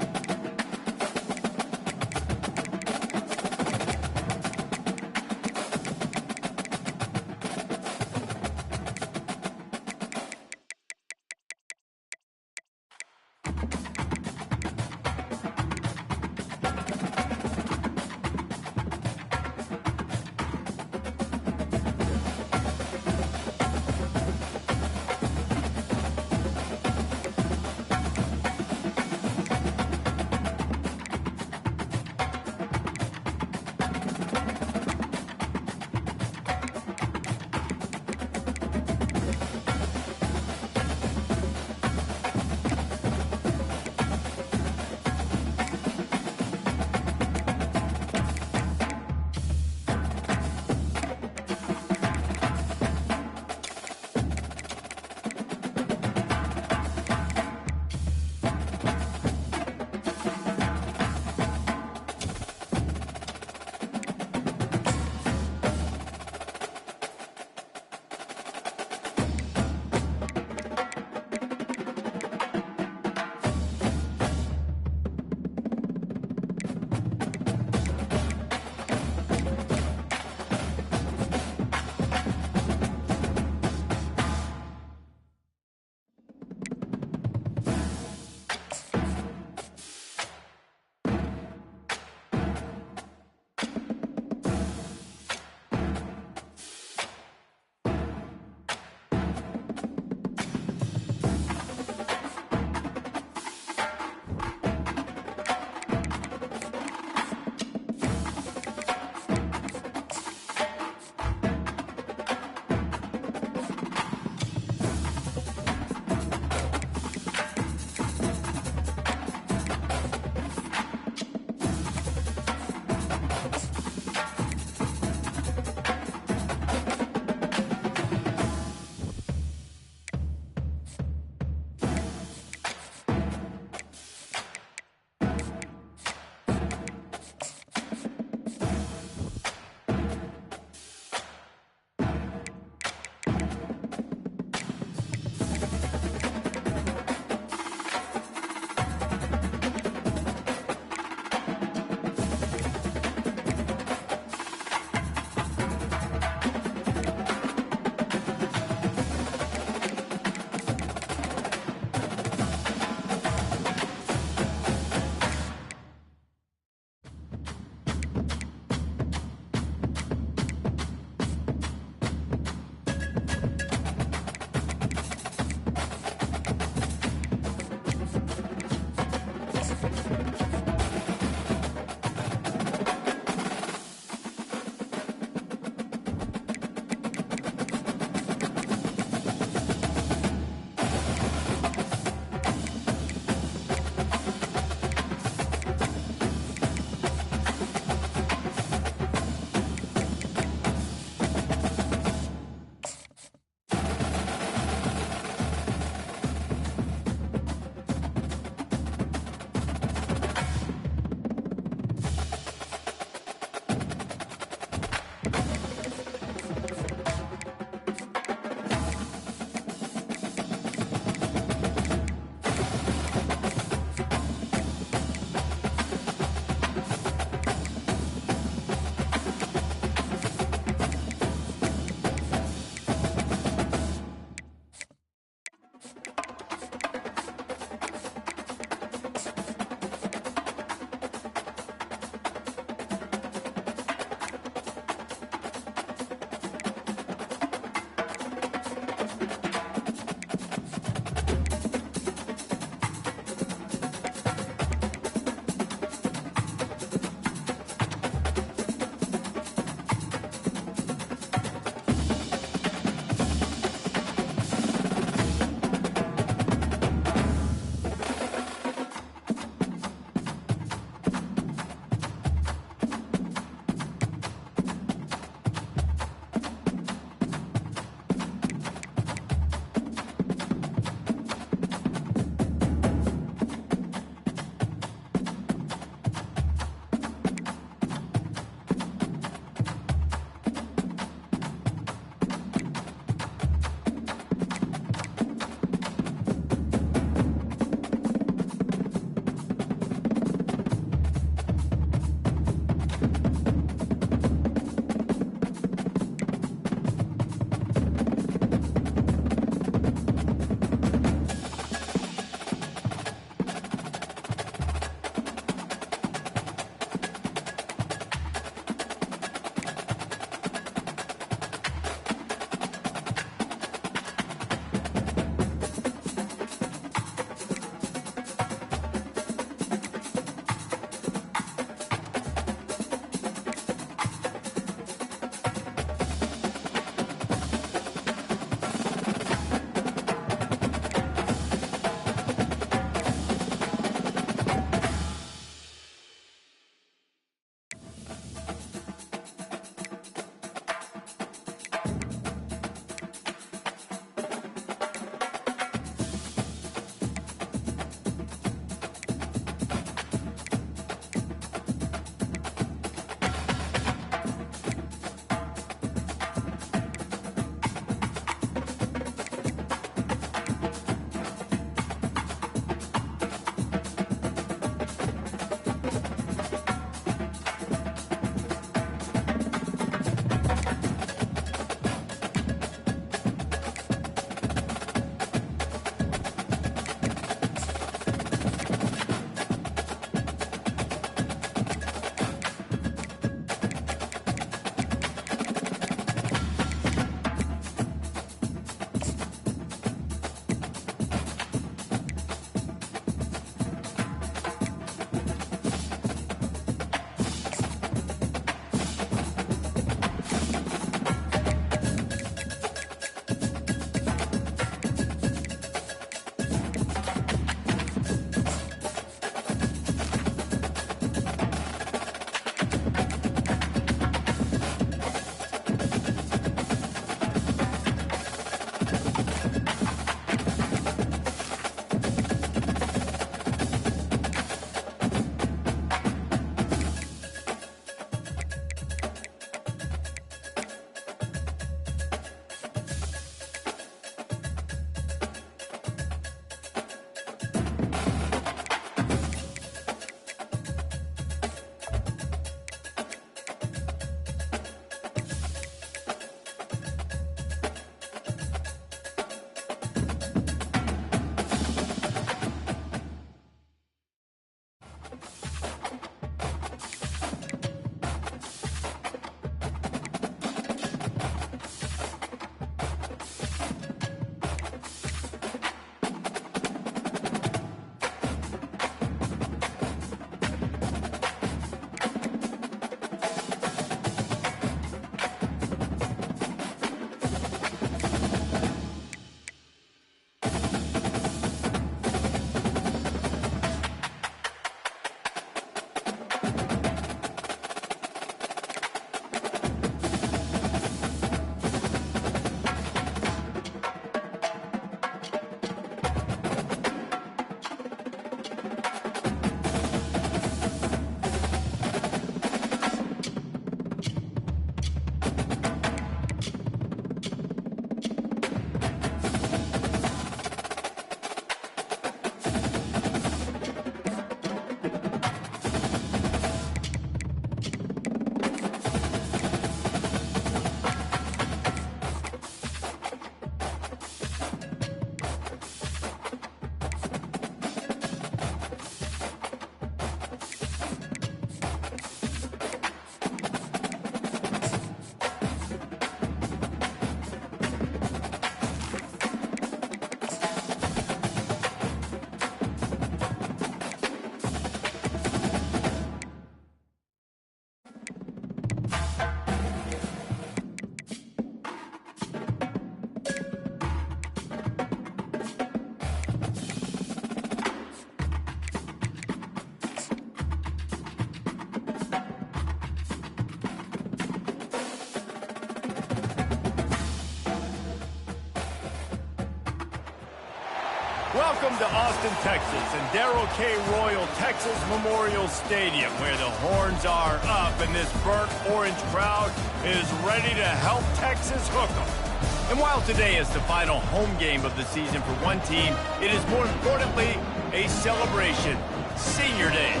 Welcome to Austin, Texas, and Darrell K. Royal Texas Memorial Stadium, where the horns are up and this burnt orange crowd is ready to help Texas hook them. And while today is the final home game of the season for one team, it is more importantly a celebration, Senior Day,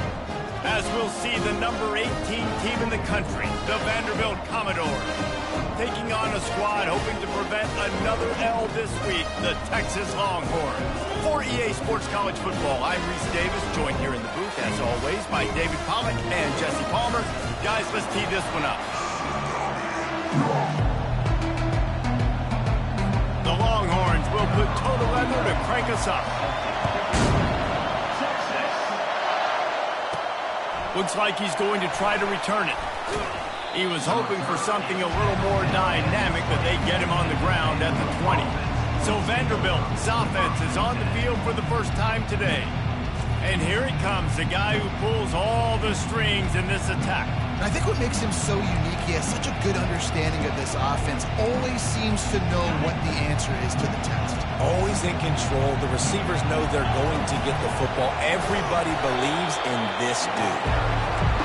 as we'll see the number 18 team in the country, the Vanderbilt Commodores, taking on a squad hoping to prevent another L this week, the Texas Longhorns. For EA Sports College Football, I'm Reese Davis, joined here in the booth, as always, by David Pollack and Jesse Palmer. Guys, let's tee this one up. The Longhorns will put total leather to crank us up. Looks like he's going to try to return it. He was hoping for something a little more dynamic, but they get him on the ground at the 20. So Vanderbilt's offense is on the field for the first time today. And here he comes, the guy who pulls all the strings in this attack. I think what makes him so unique, he has such a good understanding of this offense, always seems to know what the answer is to the test. Always in control. The receivers know they're going to get the football. Everybody believes in this dude.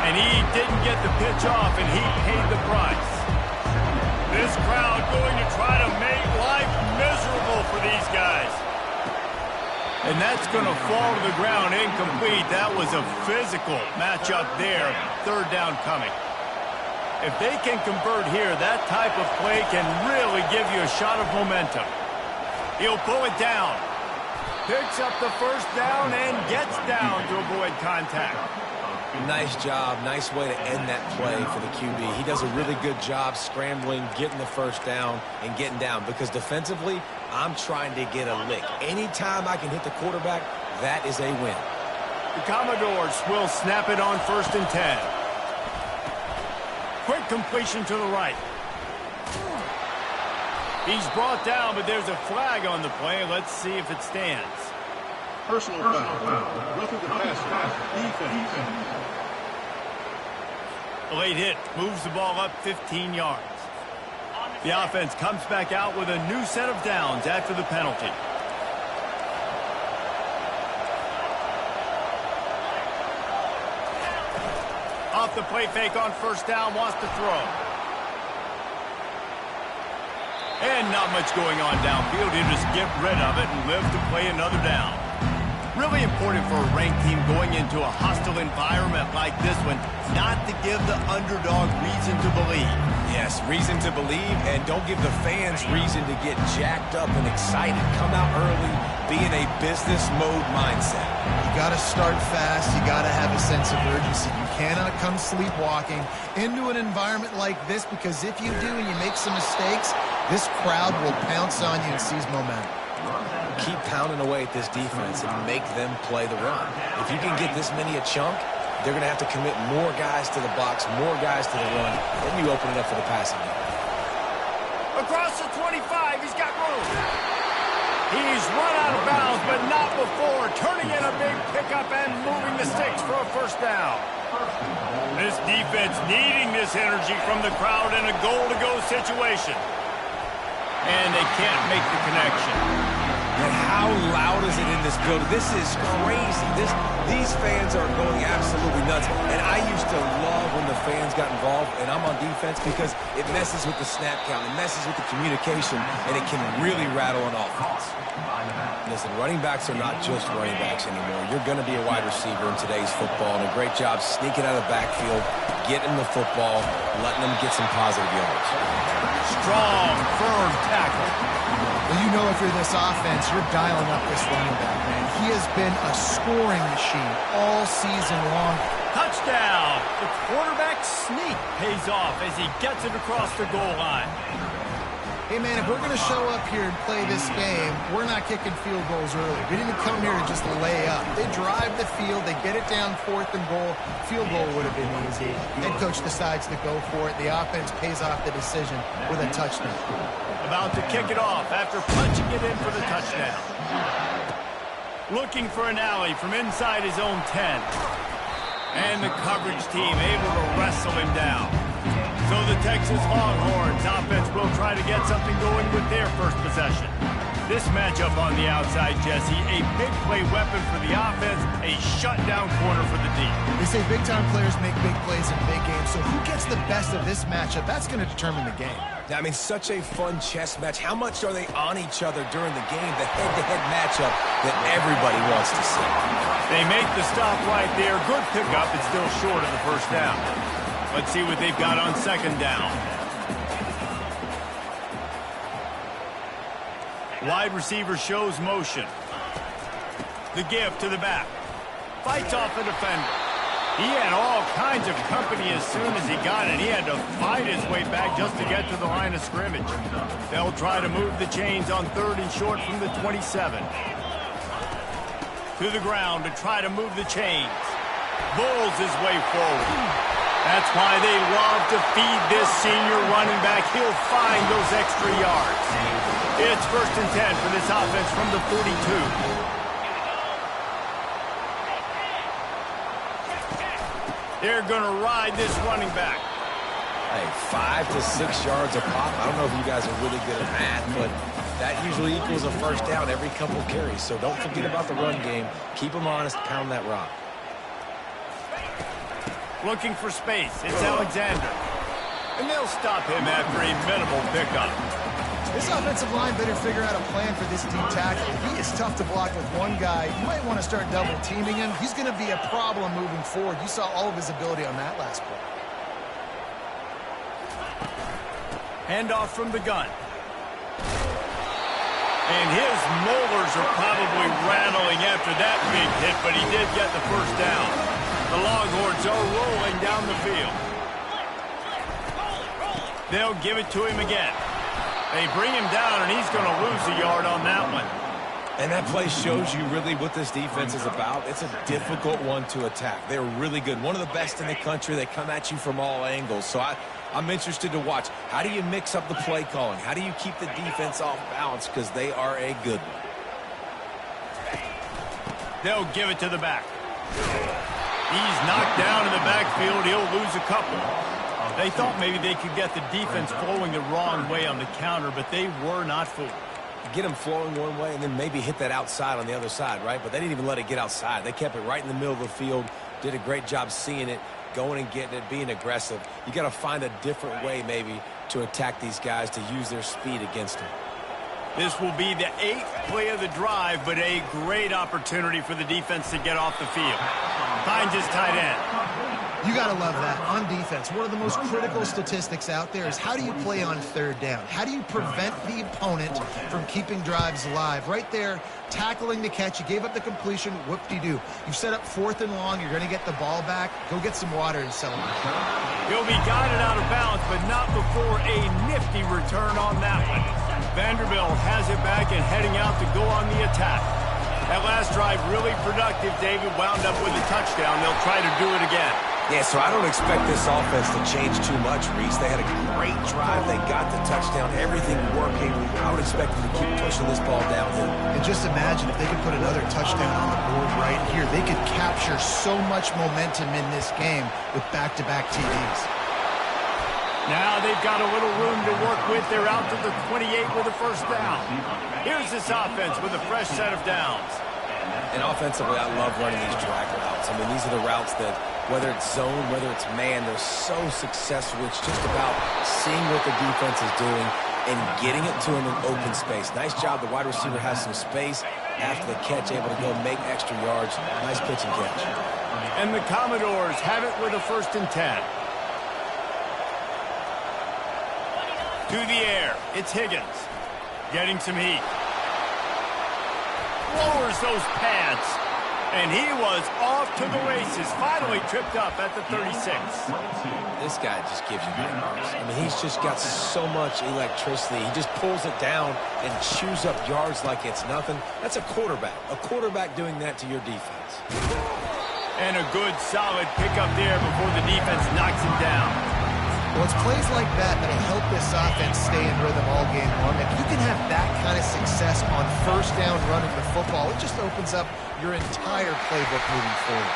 And he didn't get the pitch off, and he paid the price. This crowd going to try to make life miserable for these guys. And that's going to fall to the ground incomplete. That was a physical matchup there. Third down coming. If they can convert here, that type of play can really give you a shot of momentum. He'll pull it down. Picks up the first down and gets down to avoid contact. Nice job. Nice way to end that play for the QB. He does a really good job scrambling, getting the first down, and getting down. Because defensively, I'm trying to get a lick. Anytime I can hit the quarterback, that is a win. The Commodores will snap it on 1st and 10. Quick completion to the right. He's brought down, but there's a flag on the play. Let's see if it stands. Personal foul. Roughing the passer. Defense. A late hit moves the ball up 15 yards. The offense comes back out with a new set of downs after the penalty. Off the play fake on 1st down, wants to throw. And not much going on downfield. He'll just get rid of it and live to play another down. Really important for a ranked team going into a hostile environment like this one, not to give the underdog reason to believe. Yes, reason to believe, and don't give the fans reason to get jacked up and excited. Come out early, be in a business mode mindset. You got to start fast. You got to have a sense of urgency. You cannot come sleepwalking into an environment like this, because if you do and you make some mistakes, this crowd will pounce on you and seize momentum. Keep pounding away at this defense and make them play the run. If you can get this many a chunk, they're going to have to commit more guys to the box, more guys to the run. Then you open it up for the passing game. Across the 25, he's got room. He's run out of bounds, but not before turning in a big pickup and moving the sticks for a 1st down. This defense needing this energy from the crowd in a goal-to-go situation. And they can't make the connection. And how loud is it in this building? This is crazy. These fans are going absolutely nuts. And I used to love when the fans got involved, and I'm on defense, because it messes with the snap count, it messes with the communication, and it can really rattle an offense. Listen, running backs are not just running backs anymore. You're going to be a wide receiver in today's football, and a great job sneaking out of the backfield, getting the football, letting them get some positive yards. Strong, firm tackle. Well, you know, if you're this offense, you're dialing up this running back, man. He has been a scoring machine all season long. Touchdown! The quarterback sneak pays off as he gets it across the goal line. Hey, man, if we're going to show up here and play this game, we're not kicking field goals early. We didn't come here to just lay up. They drive the field. They get it down 4th and goal. Field goal would have been easy. Head coach decides to go for it. The offense pays off the decision with a touchdown. About to kick it off after punching it in for the touchdown. Looking for an alley from inside his own 10. And the coverage team able to wrestle him down. So the Texas Longhorns offense will try to get something going with their first possession. This matchup on the outside, Jesse, a big play weapon for the offense, a shutdown corner for the D. They say big-time players make big plays in big games, so who gets the best of this matchup? That's going to determine the game. I mean, such a fun chess match. How much are they on each other during the game? The head-to-head matchup that everybody wants to see. They make the stop right there. Good pickup. It's still short of the first down. Let's see what they've got on second down. Wide receiver shows motion. The give to the back. Fights off a defender. He had all kinds of company as soon as he got it. He had to fight his way back just to get to the line of scrimmage. They'll try to move the chains on 3rd and short from the 27. To the ground to try to move the chains. Bulls his way forward. That's why they love to feed this senior running back. He'll find those extra yards. It's 1st and 10 for this offense from the 42. They're going to ride this running back. Hey, 5 to 6 yards a pop. I don't know if you guys are really good at math, but that usually equals a first down every couple of carries. So don't forget about the run game. Keep them honest. Pound that rock. Looking for space. It's Alexander. And they'll stop him after a minimal pickup. This offensive line better figure out a plan for this deep tackle. He is tough to block with one guy. You might want to start double teaming him. He's going to be a problem moving forward. You saw all of his ability on that last play. Handoff from the gun. And his molars are probably rattling after that big hit, but he did get the first down. The Longhorns are rolling down the field. They'll give it to him again. They bring him down, and he's going to lose a yard on that one. And that play shows you really what this defense is about. It's a difficult one to attack. They're really good. One of the best in the country. They come at you from all angles. So I'm interested to watch. How do you mix up the play calling? How do you keep the defense off balance? Because they are a good one. They'll give it to the back. He's knocked down in the backfield. He'll lose a couple. They thought maybe they could get the defense flowing the wrong way on the counter, but they were not fooled. Get them flowing one way and then maybe hit that outside on the other side, right? But they didn't even let it get outside. They kept it right in the middle of the field, did a great job seeing it, going and getting it, being aggressive. You got to find a different way maybe to attack these guys, to use their speed against them. This will be the 8th play of the drive, but a great opportunity for the defense to get off the field. Finds his tight end. You got to love that. On defense, one of the most critical statistics out there is how do you play on 3rd down? How do you prevent the opponent from keeping drives alive? Right there, tackling the catch. You gave up the completion. Whoop-de-doo. You've set up 4th and long. You're going to get the ball back. Go get some water and celebrate. He'll be guided out of bounds, but not before a nifty return on that one. Vanderbilt has it back and heading out to go on the attack. That last drive really productive. David wound up with a touchdown. They'll try to do it again. Yeah, so I don't expect this offense to change too much, Reese. They had a great drive. They got the touchdown, everything working. I would expect them to keep pushing this ball downhill. And just imagine if they could put another touchdown on the board right here. They could capture so much momentum in this game with back-to-back TDs. Now they've got a little room to work with. They're out to the 28 with a first down. Here's this offense with a fresh set of downs. And offensively, I love running these drag routes. I mean, these are the routes that, whether it's zone, whether it's man, they're so successful. It's just about seeing what the defense is doing and getting it to him in open space. Nice job. The wide receiver has some space after the catch, able to go make extra yards. Nice pitch and catch. And the Commodores have it with a 1st and 10. To the air, it's Higgins. Getting some heat. Lowers those pads. And he was off to the races. Finally tripped up at the 36. This guy just gives you nightmares. I mean, he's just got so much electricity. He just pulls it down and chews up yards like it's nothing. That's a quarterback. A quarterback doing that to your defense. And a good, solid pickup there before the defense knocks him down. Well, it's plays like that that'll help this offense stay in rhythm all game long. If you can have that kind of success on 1st down running the football, it just opens up your entire playbook moving forward.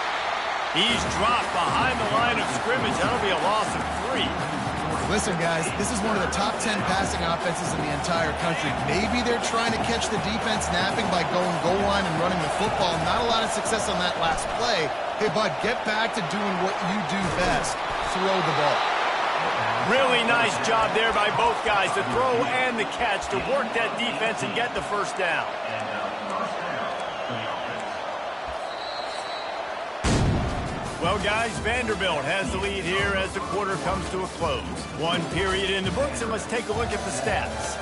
He's dropped behind the line of scrimmage. That'll be a loss of 3. Listen, guys, this is one of the top 10 passing offenses in the entire country. Maybe they're trying to catch the defense napping by going goal line and running the football. Not a lot of success on that last play. Hey, bud, get back to doing what you do best. Throw the ball. Really nice job there by both guys, the throw and the catch, to work that defense and get the first down. Well, guys, Vanderbilt has the lead here as the quarter comes to a close. One period in the books, and let's take a look at the stats.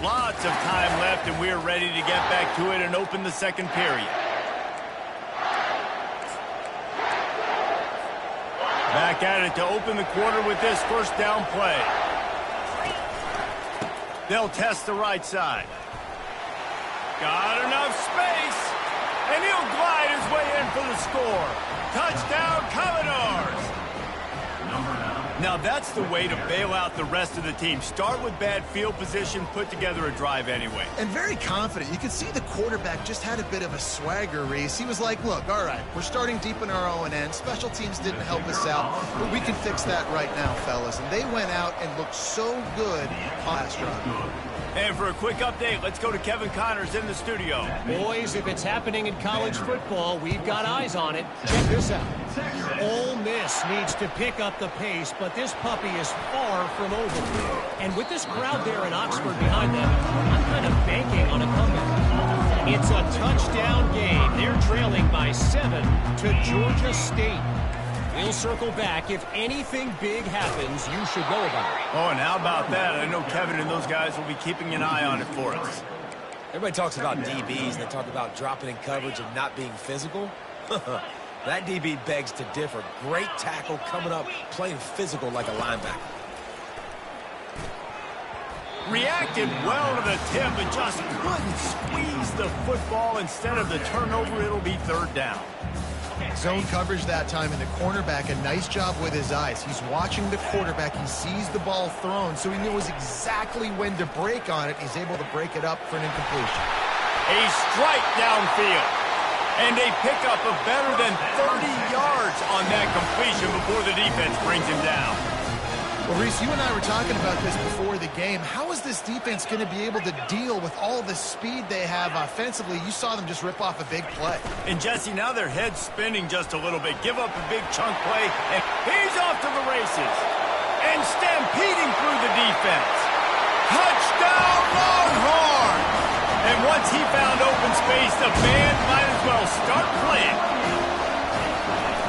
Lots of time left, and we're ready to get back to it and open the second period. Back at it to open the quarter with this first down play. They'll test the right side. Got enough space, and he'll glide his way in for the score. Touchdown, Commodores! Now that's the way to bail out the rest of the team. Start with bad field position, put together a drive anyway. And very confident. You can see the quarterback just had a bit of a swagger, Reese. He was like, look, all right, we're starting deep in our own end. Special teams didn't help us out, but we can fix that right now, fellas. And they went out and looked so good on last drive. And for a quick update, let's go to Kevin Connors in the studio. Boys, if it's happening in college football, we've got eyes on it. Check this out. Ole Miss needs to pick up the pace, but this puppy is far from over. And with this crowd there in Oxford behind them, I'm kind of banking on a comeback. It's a touchdown game. They're trailing by 7 to Georgia State. We'll circle back. If anything big happens, you should know about it. Oh, and how about that? I know Kevin and those guys will be keeping an eye on it for us. Everybody talks about DBs, and they talk about dropping in coverage and not being physical. That DB begs to differ. Great tackle coming up, playing physical like a linebacker. Reacted well to the tip and just couldn't squeeze the football. Instead of the turnover, it'll be third down. Zone coverage that time, and the cornerback, a nice job with his eyes. He's watching the quarterback. He sees the ball thrown, so he knows exactly when to break on it. He's able to break it up for an incompletion. A strike downfield. And a pickup of better than 30 yards on that completion before the defense brings him down. Well, Reese, you and I were talking about this before the game. How is this defense going to be able to deal with all the speed they have offensively? You saw them just rip off a big play. And, Jesse, now their head's spinning just a little bit. Give up a big chunk play, and he's off to the races. And stampeding through the defense. Touchdown, Longhorns! And once he found open space, the band might as well start playing.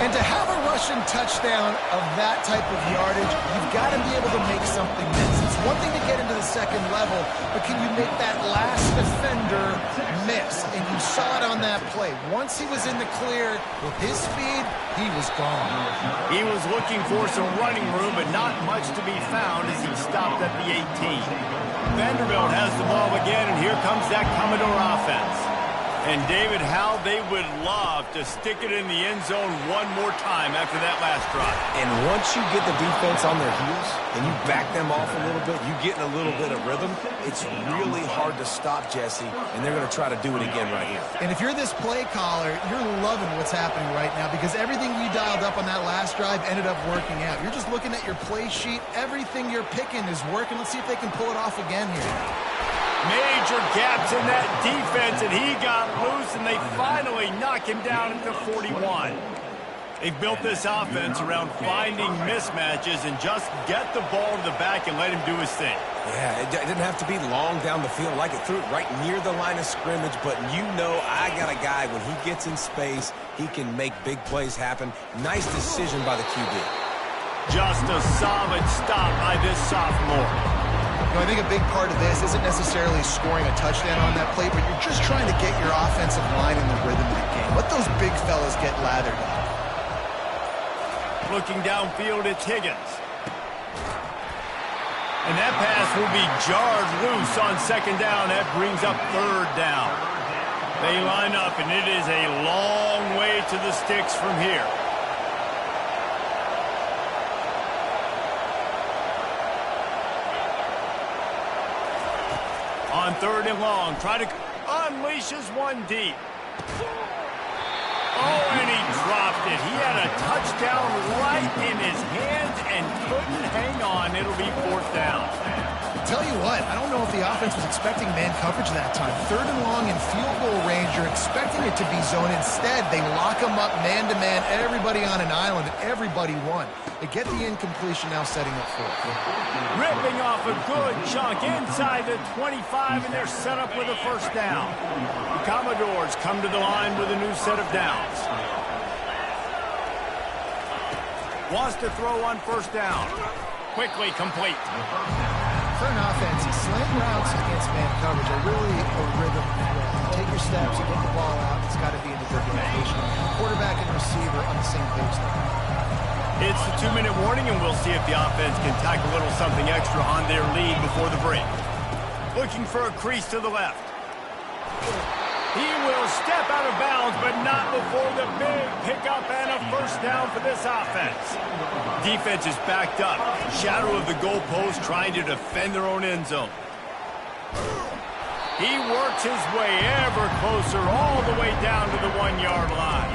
And to have a rushing touchdown of that type of yardage, you've got to be able to make something miss. It's one thing to get into the second level, but can you make that last defender miss? And you saw it on that play. Once he was in the clear, with his speed, he was gone. He was looking for some running room, but not much to be found as he stopped at the 18. Vanderbilt has the ball again, and here comes that Commodore offense. And, David, how they would love to stick it in the end zone one more time after that last drive. And once you get the defense on their heels and you back them off a little bit, you get in a little bit of rhythm, it's really hard to stop, Jesse, and they're going to try to do it again right here. And if you're this play caller, you're loving what's happening right now because everything you dialed up on that last drive ended up working out. You're just looking at your play sheet. Everything you're picking is working. Let's see if they can pull it off again here. Major gaps in that defense, and he got loose, and they finally knock him down at the 41. They've built this offense around finding mismatches and just get the ball to the back and let him do his thing. Yeah, it didn't have to be long down the field. Like it threw it right near the line of scrimmage, but you know I got a guy, when he gets in space, he can make big plays happen. Nice decision by the QB. Just a solid stop by this sophomore. You know, I think a big part of this isn't necessarily scoring a touchdown on that play, but you're just trying to get your offensive line in the rhythm of the game. Let those big fellas get lathered up. Looking downfield, it's Higgins. And that pass will be jarred loose on second down. That brings up third down. They line up, and it is a long way to the sticks from here. On 3rd and long, try to unleashes one deep. Oh, and he dropped it. He had a touchdown right in his hands and couldn't hang on. It'll be 4th down. Tell you what, I don't know if the offense was expecting man coverage that time. 3rd and long in field goal range, you're expecting it to be zone. Instead, they lock them up man-to-man, everybody on an island, and everybody won. They get the incompletion, now setting up 4th. Ripping off a good chunk inside the 25, and they're set up with a 1st down. The Commodores come to the line with a new set of downs. Wants to throw on 1st down. Quickly complete. For an offense, slant routes against man coverage are really a rhythm. You take your steps, you get the ball out, it's got to be in a good location. Quarterback and receiver on the same page there. It's the 2-minute warning, and we'll see if the offense can tack a little something extra on their lead before the break. Looking for a crease to the left. He will step out of bounds, but not before the big pickup and a 1st down for this offense. Defense is backed up. Shadow of the goalpost trying to defend their own end zone. He works his way ever closer all the way down to the 1-yard line.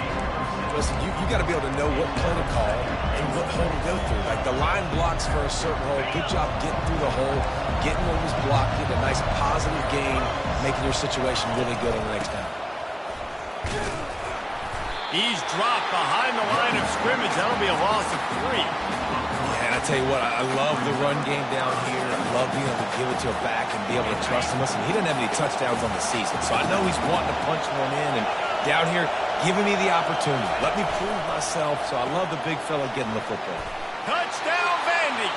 Listen, you got to be able to know what play to call and what hole to go through. Like the line blocks for a certain hole. Good job getting through the hole, getting what was blocked, getting a nice positive gain, making your situation really good on the next down. He's dropped behind the line of scrimmage. That'll be a loss of 3. Yeah, and I tell you what, I love the run game down here. I love being able to give it to a back and be able to trust him. Listen, he didn't have any touchdowns on the season, so I know he's wanting to punch one in. And down here, giving me the opportunity. Let me prove myself, so I love the big fella getting the football. Touchdown, Vandy.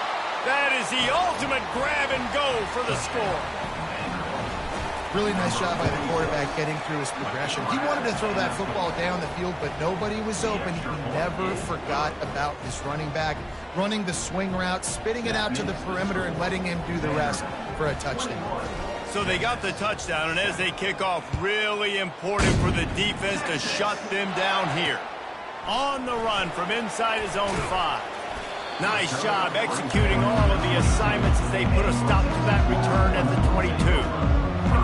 That is the ultimate grab and go for the score. Really nice job by the quarterback getting through his progression. He wanted to throw that football down the field, but nobody was open. He never forgot about his running back, running the swing route, spitting it out to the perimeter, and letting him do the rest for a touchdown. So they got the touchdown, and as they kick off, really important for the defense to shut them down here. On the run from inside his own 5. Nice job executing all of the assignments as they put a stop to that return at the 22.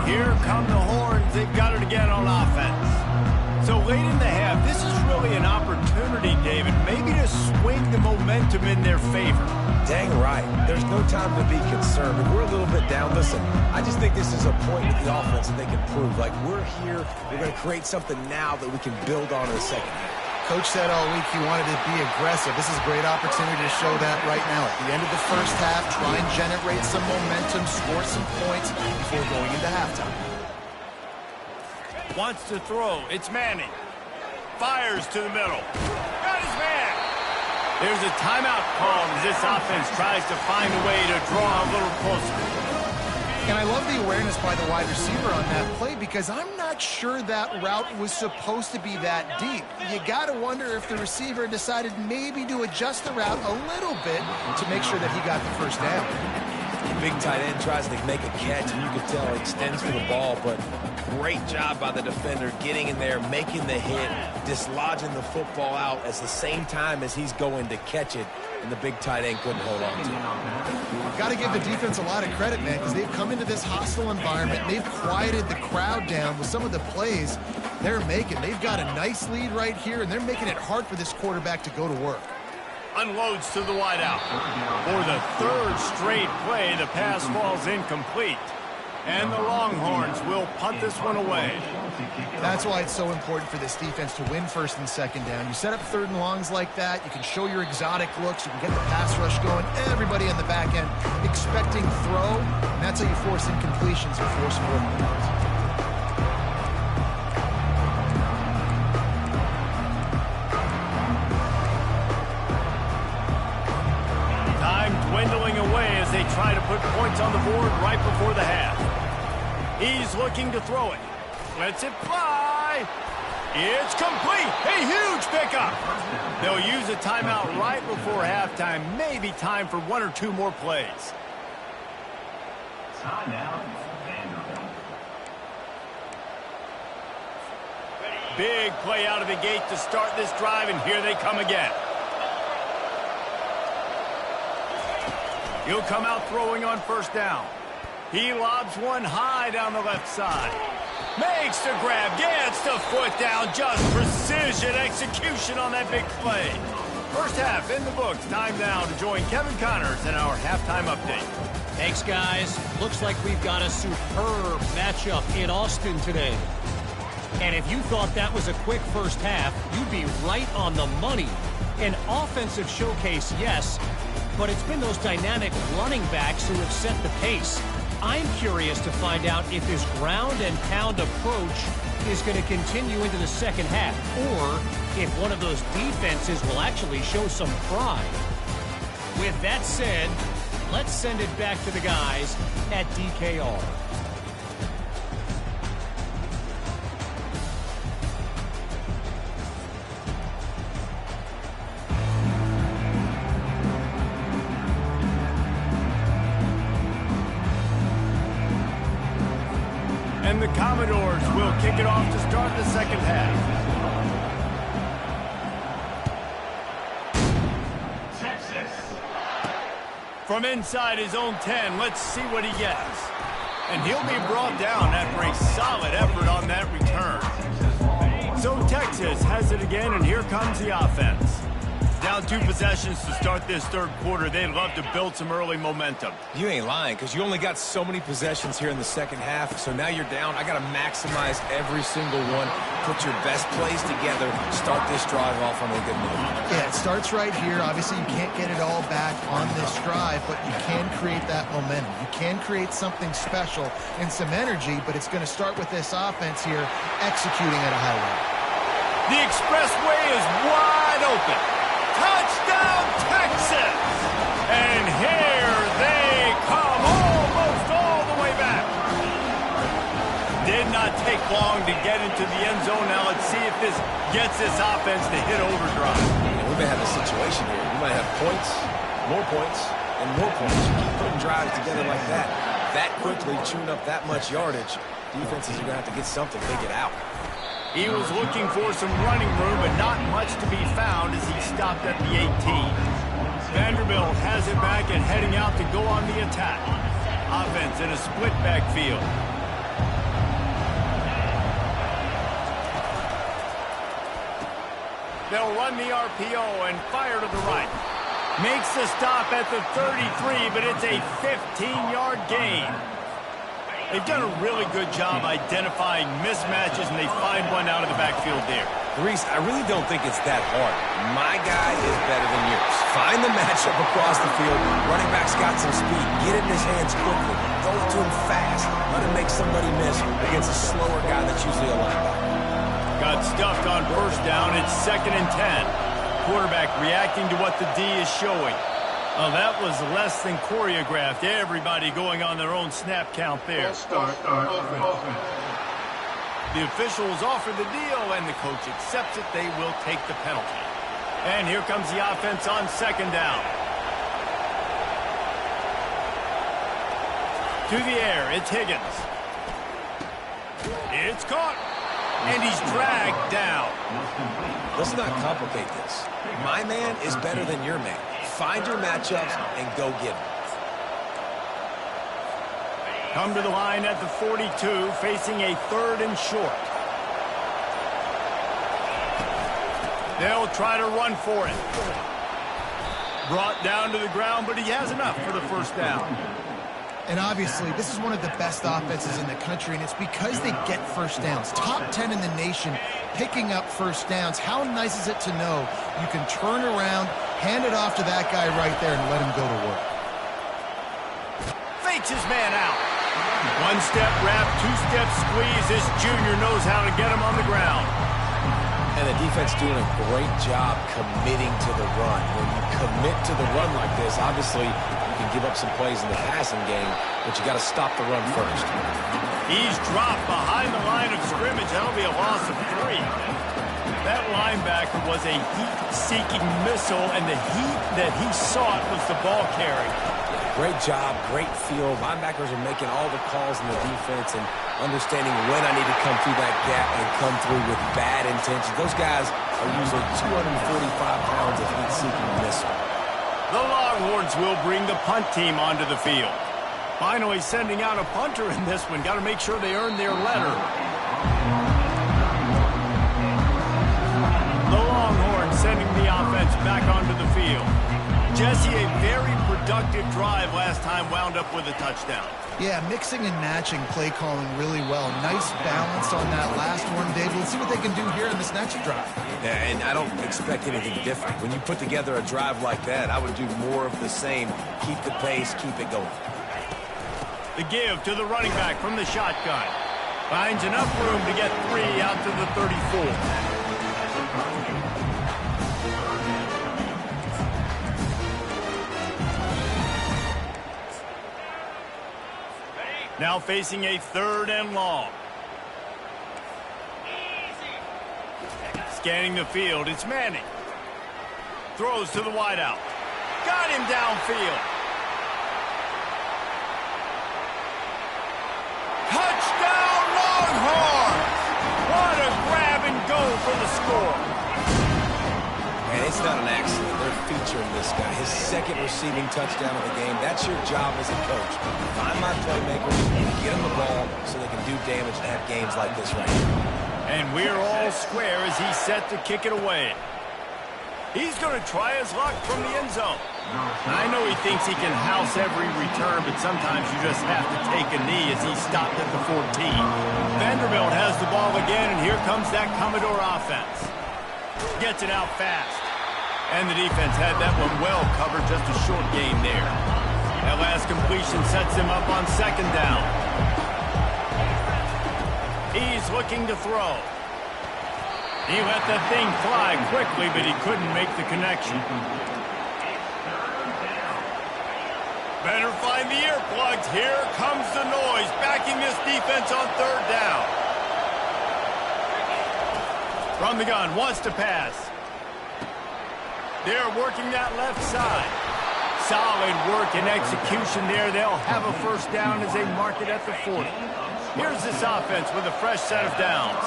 Here come the horns. They've got it again on offense. So late in the half, this is really an opportunity, David, maybe to swing the momentum in their favor. Dang right. There's no time to be concerned. If we're a little bit down, listen, I just think this is a point with the offense that they can prove. Like, we're here, we're going to create something now that we can build on in the second half. Coach said all week he wanted to be aggressive. This is a great opportunity to show that right now. At the end of the 1st half, try and generate some momentum, score some points before going into halftime. Wants to throw. It's Manning. Fires to the middle. Got his man. There's a timeout called as this offense tries to find a way to draw a little closer. And I love the awareness by the wide receiver on that play because I'm not sure that route was supposed to be that deep. You got to wonder if the receiver decided maybe to adjust the route a little bit to make sure that he got the 1st down. The big tight end tries to make a catch, and you can tell he extends for the ball, but great job by the defender getting in there, making the hit, dislodging the football out at the same time as he's going to catch it, and the big tight end couldn't hold on to it. Got to give the defense a lot of credit, man, because they've come into this hostile environment. They've quieted the crowd down with some of the plays they're making. They've got a nice lead right here, and they're making it hard for this quarterback to go to work. Unloads to the wideout. For the 3rd straight play, the pass falls incomplete. And the Longhorns will punt this one away. That's why it's so important for this defense to win 1st and 2nd down. You set up 3rd and longs like that, you can show your exotic looks, you can get the pass rush going, everybody on the back end expecting throw, and that's how you force incompletions and force 4th downs. Dwindling away as they try to put points on the board right before the half. He's looking to throw it. Lets it fly. It's complete. A huge pickup. They'll use a timeout right before halftime. Maybe time for 1 or 2 more plays. Timeout, Vanderbilt. Big play out of the gate to start this drive, and here they come again. He'll come out throwing on 1st down. He lobs one high down the left side. Makes the grab, gets the foot down, just precision execution on that big play. First half in the books. Time now to join Kevin Connors in our halftime update. Thanks, guys. Looks like we've got a superb matchup in Austin today. And if you thought that was a quick first half, you'd be right on the money. An offensive showcase, yes, but it's been those dynamic running backs who have set the pace. I'm curious to find out if this ground and pound approach is going to continue into the second half, or if one of those defenses will actually show some pride. With that said, let's send it back to the guys at DKR. And the Commodores will kick it off to start the second half. Texas. From inside his own 10, let's see what he gets. And he'll be brought down after a solid effort on that return. So Texas has it again, and here comes the offense. Down 2 possessions to start this third quarter. They'd love to build some early momentum. You ain't lying, because you only got so many possessions here in the second half, so now you're down. I got to maximize every single one, put your best plays together, start this drive off on a good note. Yeah, it starts right here. Obviously, you can't get it all back on this drive, but you can create that momentum. You can create something special and some energy, but it's going to start with this offense here executing at a high level. The expressway is wide open. Touchdown, Texas! And here they come, almost all the way back. Did not take long to get into the end zone. Now let's see if this gets this offense to hit overdrive. Yeah, we may have a situation here. You might have points, and more points. You keep putting drives together like that quickly, chewing up that much yardage, defenses are going to have to get something to get out. He was looking for some running room, but not much to be found as he stopped at the 18. Vanderbilt has it back and heading out to go on the attack. Offense in a split backfield. They'll run the RPO and fire to the right. Makes the stop at the 33, but it's a 15-yard gain. They've done a really good job identifying mismatches, and they find one out of the backfield there. Reese, I really don't think it's that hard. My guy is better than yours. Find the matchup across the field. Running back's got some speed. Get it in his hands quickly. Throw it to him fast. Let him make somebody miss against a slower guy that's usually a linebacker. Got stuffed on first down. It's 2nd and 10. Quarterback reacting to what the D is showing. Oh, that was less than choreographed. Everybody going on their own snap count there. Start offense. The officials offer the deal, and the coach accepts it. They will take the penalty. And here comes the offense on 2nd down. To the air, it's Higgins. It's caught. And he's dragged down. Let's not complicate this. My man is better than your man. Find your matchups and go get them. Come to the line at the 42, facing a 3rd and short. They'll try to run for it. Brought down to the ground, but he has enough for the first down. And obviously, this is one of the best offenses in the country, and it's because they get first downs. Top 10 in the nation picking up first downs. How nice is it to know you can turn around, hand it off to that guy right there, and let him go to work. Fakes his man out. 1-step wrap, 2-step squeeze. This junior knows how to get him on the ground. And the defense doing a great job committing to the run. When you commit to the run like this, obviously you can give up some plays in the passing game, but you got to stop the run first. He's dropped behind the line of scrimmage. That'll be a loss of 3. That linebacker was a heat-seeking missile, and the heat that he sought was the ball carry. Great job, great feel. Linebackers are making all the calls in the defense and understanding when I need to come through that gap and come through with bad intentions. Those guys are usually 245 pounds of heat-seeking missile. The Longhorns will bring the punt team onto the field. Finally sending out a punter in this one. Got to make sure they earn their letter. The Longhorns sending the offense back onto the field. Jesse, a very productive drive last time wound up with a touchdown. Yeah, mixing and matching play calling really well. Nice balance on that last one, Dave. Let's see what they can do here in this next drive. Yeah, and I don't expect anything different. When you put together a drive like that, I would do more of the same. Keep the pace, keep it going. The give to the running back from the shotgun. Finds enough room to get 3 out to the 34. Now facing a 3rd and long. Scanning the field, it's Manning. Throws to the wideout. Got him downfield. Touchdown Longhorns! What a grab and go for the score. And it's not an accident. They're featuring this guy. His 2nd receiving touchdown of the game. That's your job as a coach. Find my playmakers and get them the ball so they can do damage and have games like this right here. And we're all square as he's set to kick it away. He's going to try his luck from the end zone. I know he thinks he can house every return, but sometimes you just have to take a knee as he stopped at the 14. Vanderbilt has the ball again, and here comes that Commodore offense. Gets it out fast. And the defense had that one well covered, just a short gain there. That last completion sets him up on 2nd down. He's looking to throw. He let the thing fly quickly, but he couldn't make the connection. Better find the earplugs. Here comes the noise, backing this defense on 3rd down. From the gun, wants to pass. They're working that left side. Solid work and execution there. They'll have a 1st down as they mark it at the 40. Here's this offense with a fresh set of downs.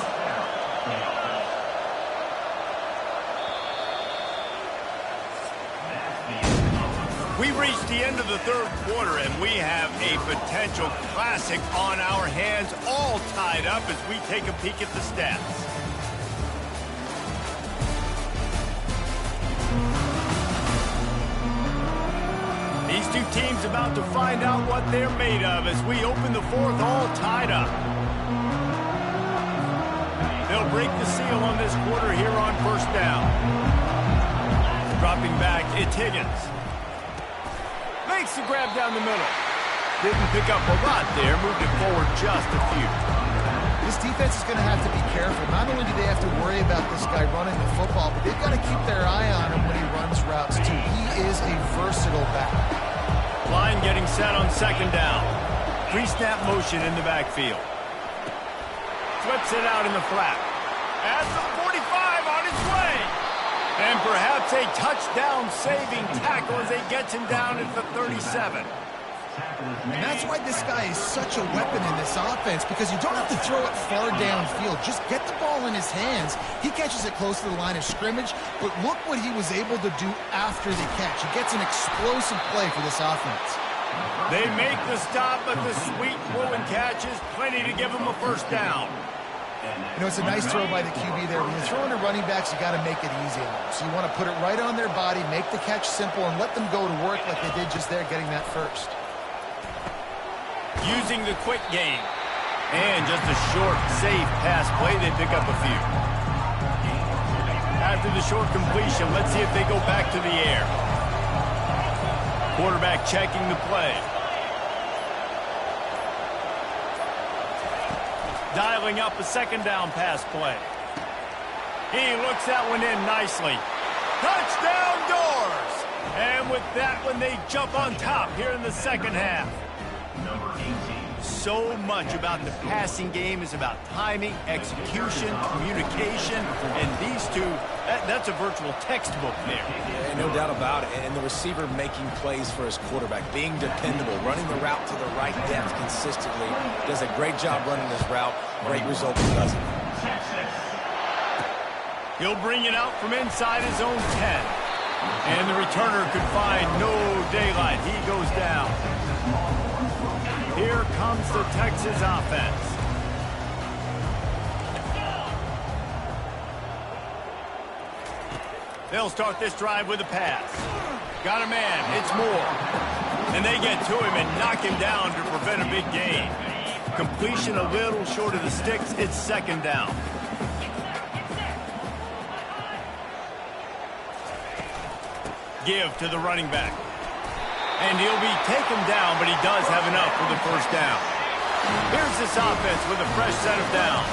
We reached the end of the 3rd quarter, and we have a potential classic on our hands, all tied up as we take a peek at the stats. These two teams about to find out what they're made of as we open the 4th all tied up. They'll break the seal on this quarter here on 1st down. Dropping back, it's Higgins. Makes the grab down the middle. Didn't pick up a lot there, moved it forward just a few. This defense is going to have to be careful. Not only do they have to worry about this guy running the football, but they've got to keep their eye on him when he runs routes too. He is a versatile back. Line getting set on 2nd down. 3-snap motion in the backfield. Flips it out in the flat. At the 45 on his way. And perhaps a touchdown-saving tackle as they gets him down at the 37. And that's why this guy is such a weapon in this offense, because you don't have to throw it far downfield. Just get the ball in his hands. He catches it close to the line of scrimmage, but look what he was able to do after the catch. He gets an explosive play for this offense. They make the stop, but the sweet throwing catch is plenty to give him a 1st down. You know, it's a nice throw by the QB there. When you're throwing to running backs, you got to make it easy on them. So you want to put it right on their body, make the catch simple, and let them go to work like they did just there, getting that 1st. Using the quick game. And just a short, safe pass play, they pick up a few. After the short completion, let's see if they go back to the air. Quarterback checking the play. Dialing up a 2nd down pass play. He looks that one in nicely. Touchdown Doors! And with that one, they jump on top here in the 2nd half. So much about the passing game is about timing, execution, communication, and these two, that's a virtual textbook there. Yeah, no doubt about it. And the receiver making plays for his quarterback, being dependable, running the route to the right depth consistently. Does a great job running this route. Great result because of it. He'll bring it out from inside his own 10. And the returner could find no daylight. He goes down. here comes the Texas offense. They'll start this drive with a pass. Got a man, it's Moore. And they get to him and knock him down to prevent a big gain. Completion a little short of the sticks, it's second down. Give to the running back. And he'll be taken down, but he does have enough for the first down. Here's this offense with a fresh set of downs.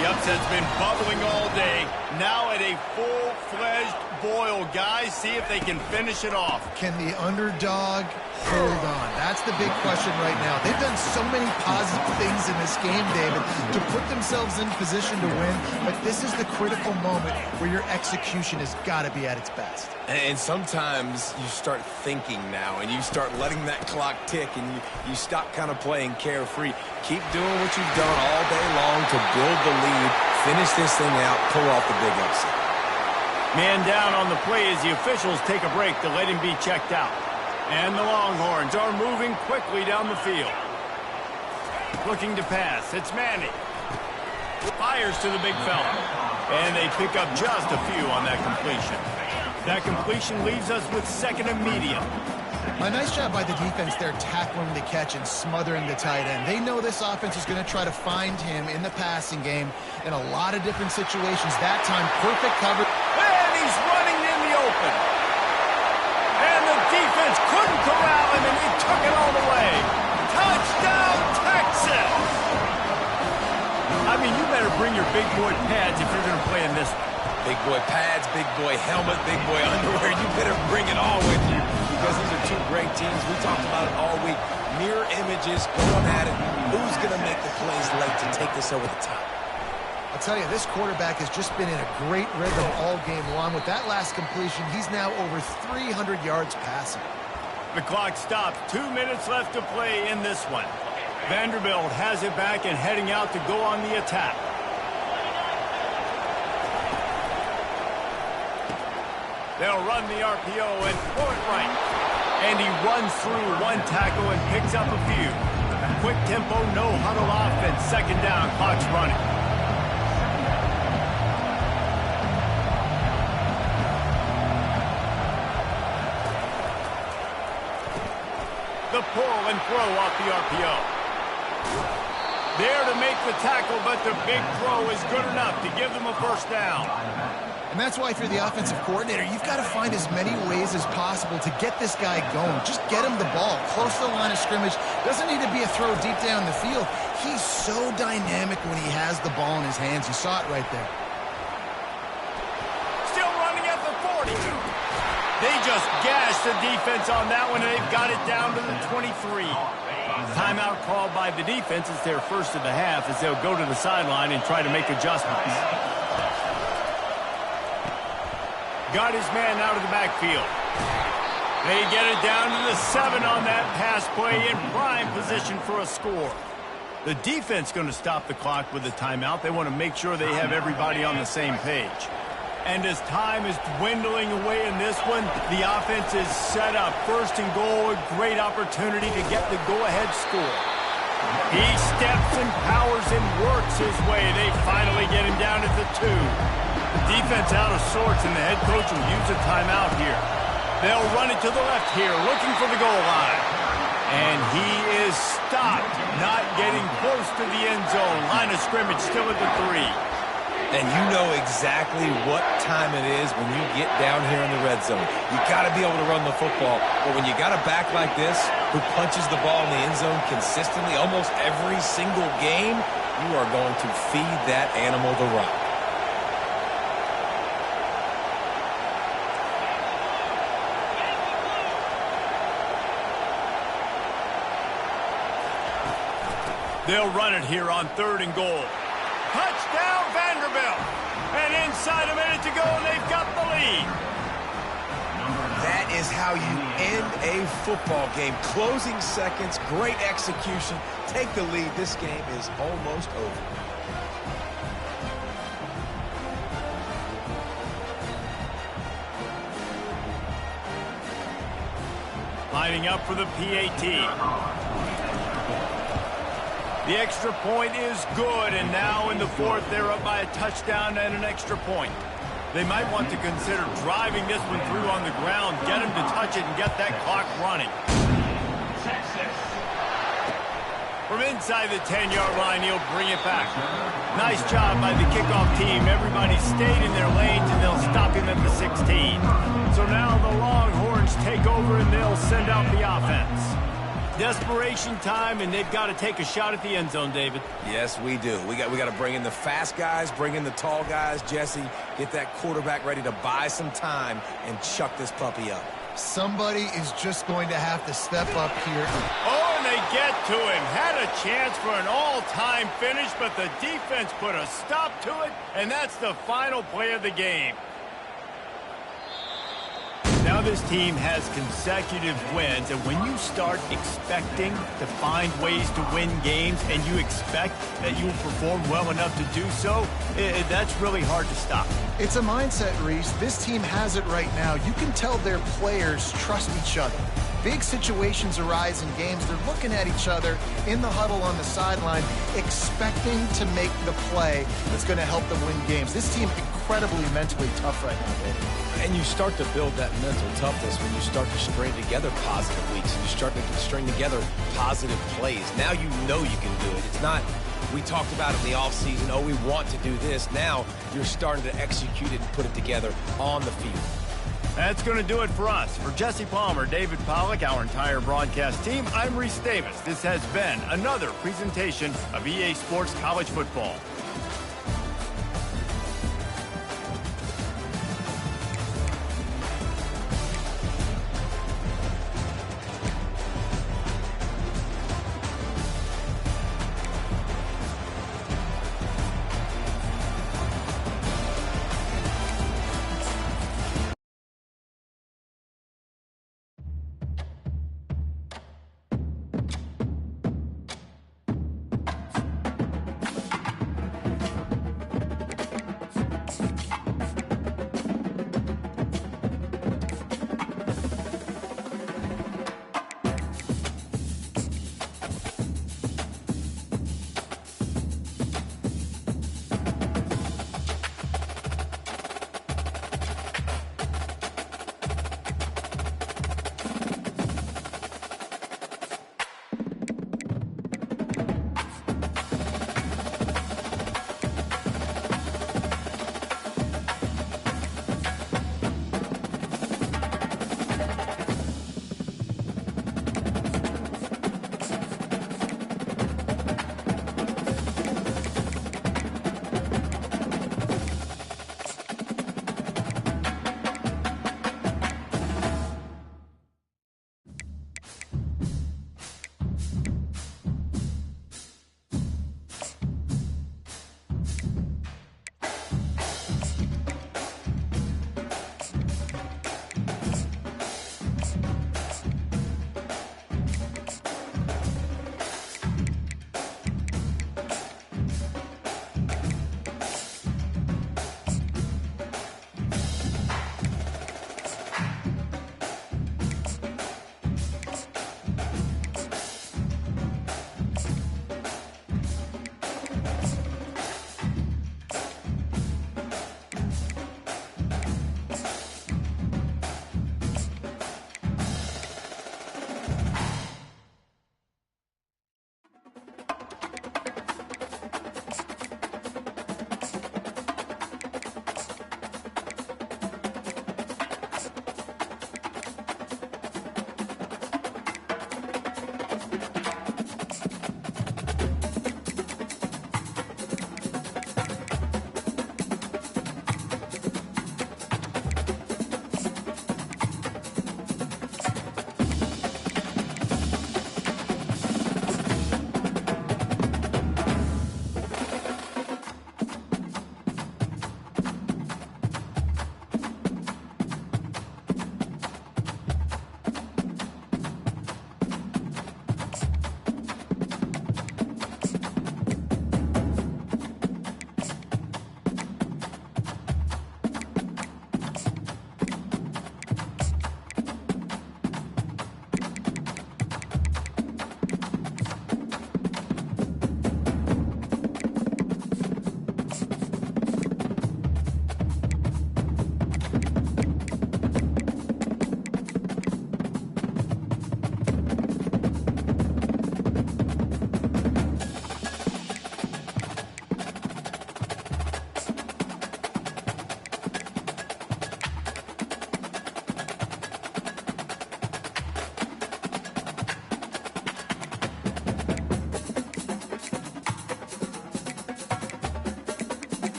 The upset's been bubbling all day. Now at a full-fledged boil. Guys, see if they can finish it off. Can the underdog hold on? That's the big question right now. They've done so many positive things in this game, David, to put themselves in position to win, but this is the critical moment where your execution has got to be at its best. And sometimes you start thinking now, and you start letting that clock tick, and you stop kind of playing carefree. Keep doing what you've done all day long to build the lead, finish this thing out, pull off the big upset. Man down on the play as the officials take a break to let him be checked out. And the Longhorns are moving quickly down the field. Looking to pass, it's Manning. Fires to the big fella. And they pick up just a few on that completion. That completion leaves us with second and medium. A nice job by the defense there tackling the catch and smothering the tight end. They know this offense is going to try to find him in the passing game in a lot of different situations. That time, perfect cover. And he's running in the open. And the defense couldn't corral him, and he took it all the way. Touchdown, Texas! I mean, you better bring your big boy pads if you're going to play in this one. Big boy pads, big boy helmet, big boy underwear. You better bring it all with you because these are two great teams. We talked about it all week. Mirror images, going at it. Who's going to make the plays late to take this over the top? I'll tell you, this quarterback has just been in a great rhythm all game long. With that last completion, he's now over 300 yards passing. The clock stops. 2 minutes left to play in this one. Vanderbilt has it back and heading out to go on the attack. They'll run the RPO and throw it right. And he runs through one tackle and picks up a few. Quick tempo, no huddle offense. Second down, clock's running. The pull and throw off the RPO. There to make the tackle, but the big throw is good enough to give them a first down. And that's why if you're the offensive coordinator, you've got to find as many ways as possible to get this guy going. Just get him the ball close to the line of scrimmage. Doesn't need to be a throw deep down the field. He's so dynamic when he has the ball in his hands. You saw it right there. Still running at the 40. They just gashed the defense on that one, and they've got it down to the 23. Timeout called by the defense. It's their first of the half as they'll go to the sideline and try to make adjustments. Got his man out of the backfield. They get it down to the 7 on that pass play in prime position for a score. The defense going to stop the clock with the timeout. They want to make sure they have everybody on the same page. And as time is dwindling away in this one, the offense is set up. First and goal, a great opportunity to get the go-ahead score. He steps and powers and works his way. They finally get him down at the 2. The defense out of sorts, and the head coach will use a timeout here. They'll run it to the left here, looking for the goal line. And he is stopped, not getting close to the end zone. Line of scrimmage still at the 3. And you know exactly what time it is when you get down here in the red zone. You got to be able to run the football. But when you got a back like this who punches the ball in the end zone consistently almost every single game, you are going to feed that animal the rock. They'll run it here on 3rd and goal. Touchdown, Vanderbilt. And inside a minute to go, and they've got the lead. That is how you end a football game. Closing seconds, great execution. Take the lead. This game is almost over. Lining up for the PAT. The extra point is good, and now in the fourth, they're up by a touchdown and an extra point. They might want to consider driving this one through on the ground, get him to touch it, and get that clock running. From inside the 10-yard line, he'll bring it back. Nice job by the kickoff team. Everybody stayed in their lanes, and they'll stop him at the 16. So now the Longhorns take over, and they'll send out the offense. Desperation time, and they've got to take a shot at the end zone, David. Yes, we do. We got to bring in the fast guys, bring in the tall guys, Jesse. Get that quarterback ready to buy some time and chuck this puppy up. Somebody is just going to have to step up here. Oh, and they get to him. Had a chance for an all-time finish, but the defense put a stop to it, and that's the final play of the game. Now this team has consecutive wins, and when you start expecting to find ways to win games and you expect that you'll perform well enough to do so, that's really hard to stop. It's a mindset, Reese. This team has it right now. You can tell their players trust each other. Big situations arise in games. They're looking at each other in the huddle on the sideline, expecting to make the play that's going to help them win games. This team incredibly mentally tough right now, David. And you start to build that mental toughness when you start to string together positive weeks and you start to string together positive plays. Now you know you can do it. It's not, we talked about it in the offseason, oh, we want to do this. Now you're starting to execute it and put it together on the field. That's going to do it for us. For Jesse Palmer, David Pollack, our entire broadcast team, I'm Reese Davis. This has been another presentation of EA Sports College Football.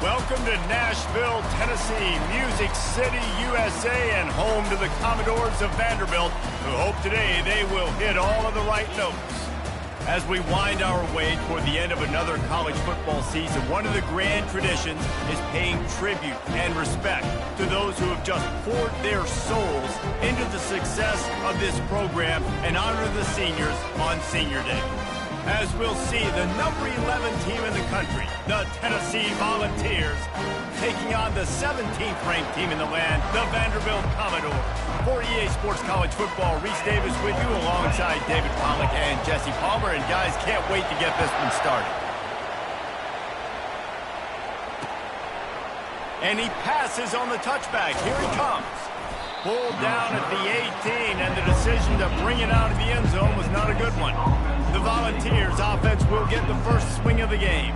Welcome to Nashville, Tennessee, Music City, USA, and home to the Commodores of Vanderbilt, who hope today they will hit all of the right notes. As we wind our way toward the end of another college football season, one of the grand traditions is paying tribute and respect to those who have just poured their souls into the success of this program and honor the seniors on Senior Day. As we'll see, the number 11 team in the country, the Tennessee Volunteers, taking on the 17th ranked team in the land, the Vanderbilt Commodores. For EA Sports College Football, Reese Davis with you alongside David Pollack and Jesse Palmer. And guys, can't wait to get this one started. And he passes on the touchback. Here he comes. Pulled down at the 18, and the decision to bring it out of the end zone was not a good one. The Volunteers offense will get the first swing of the game.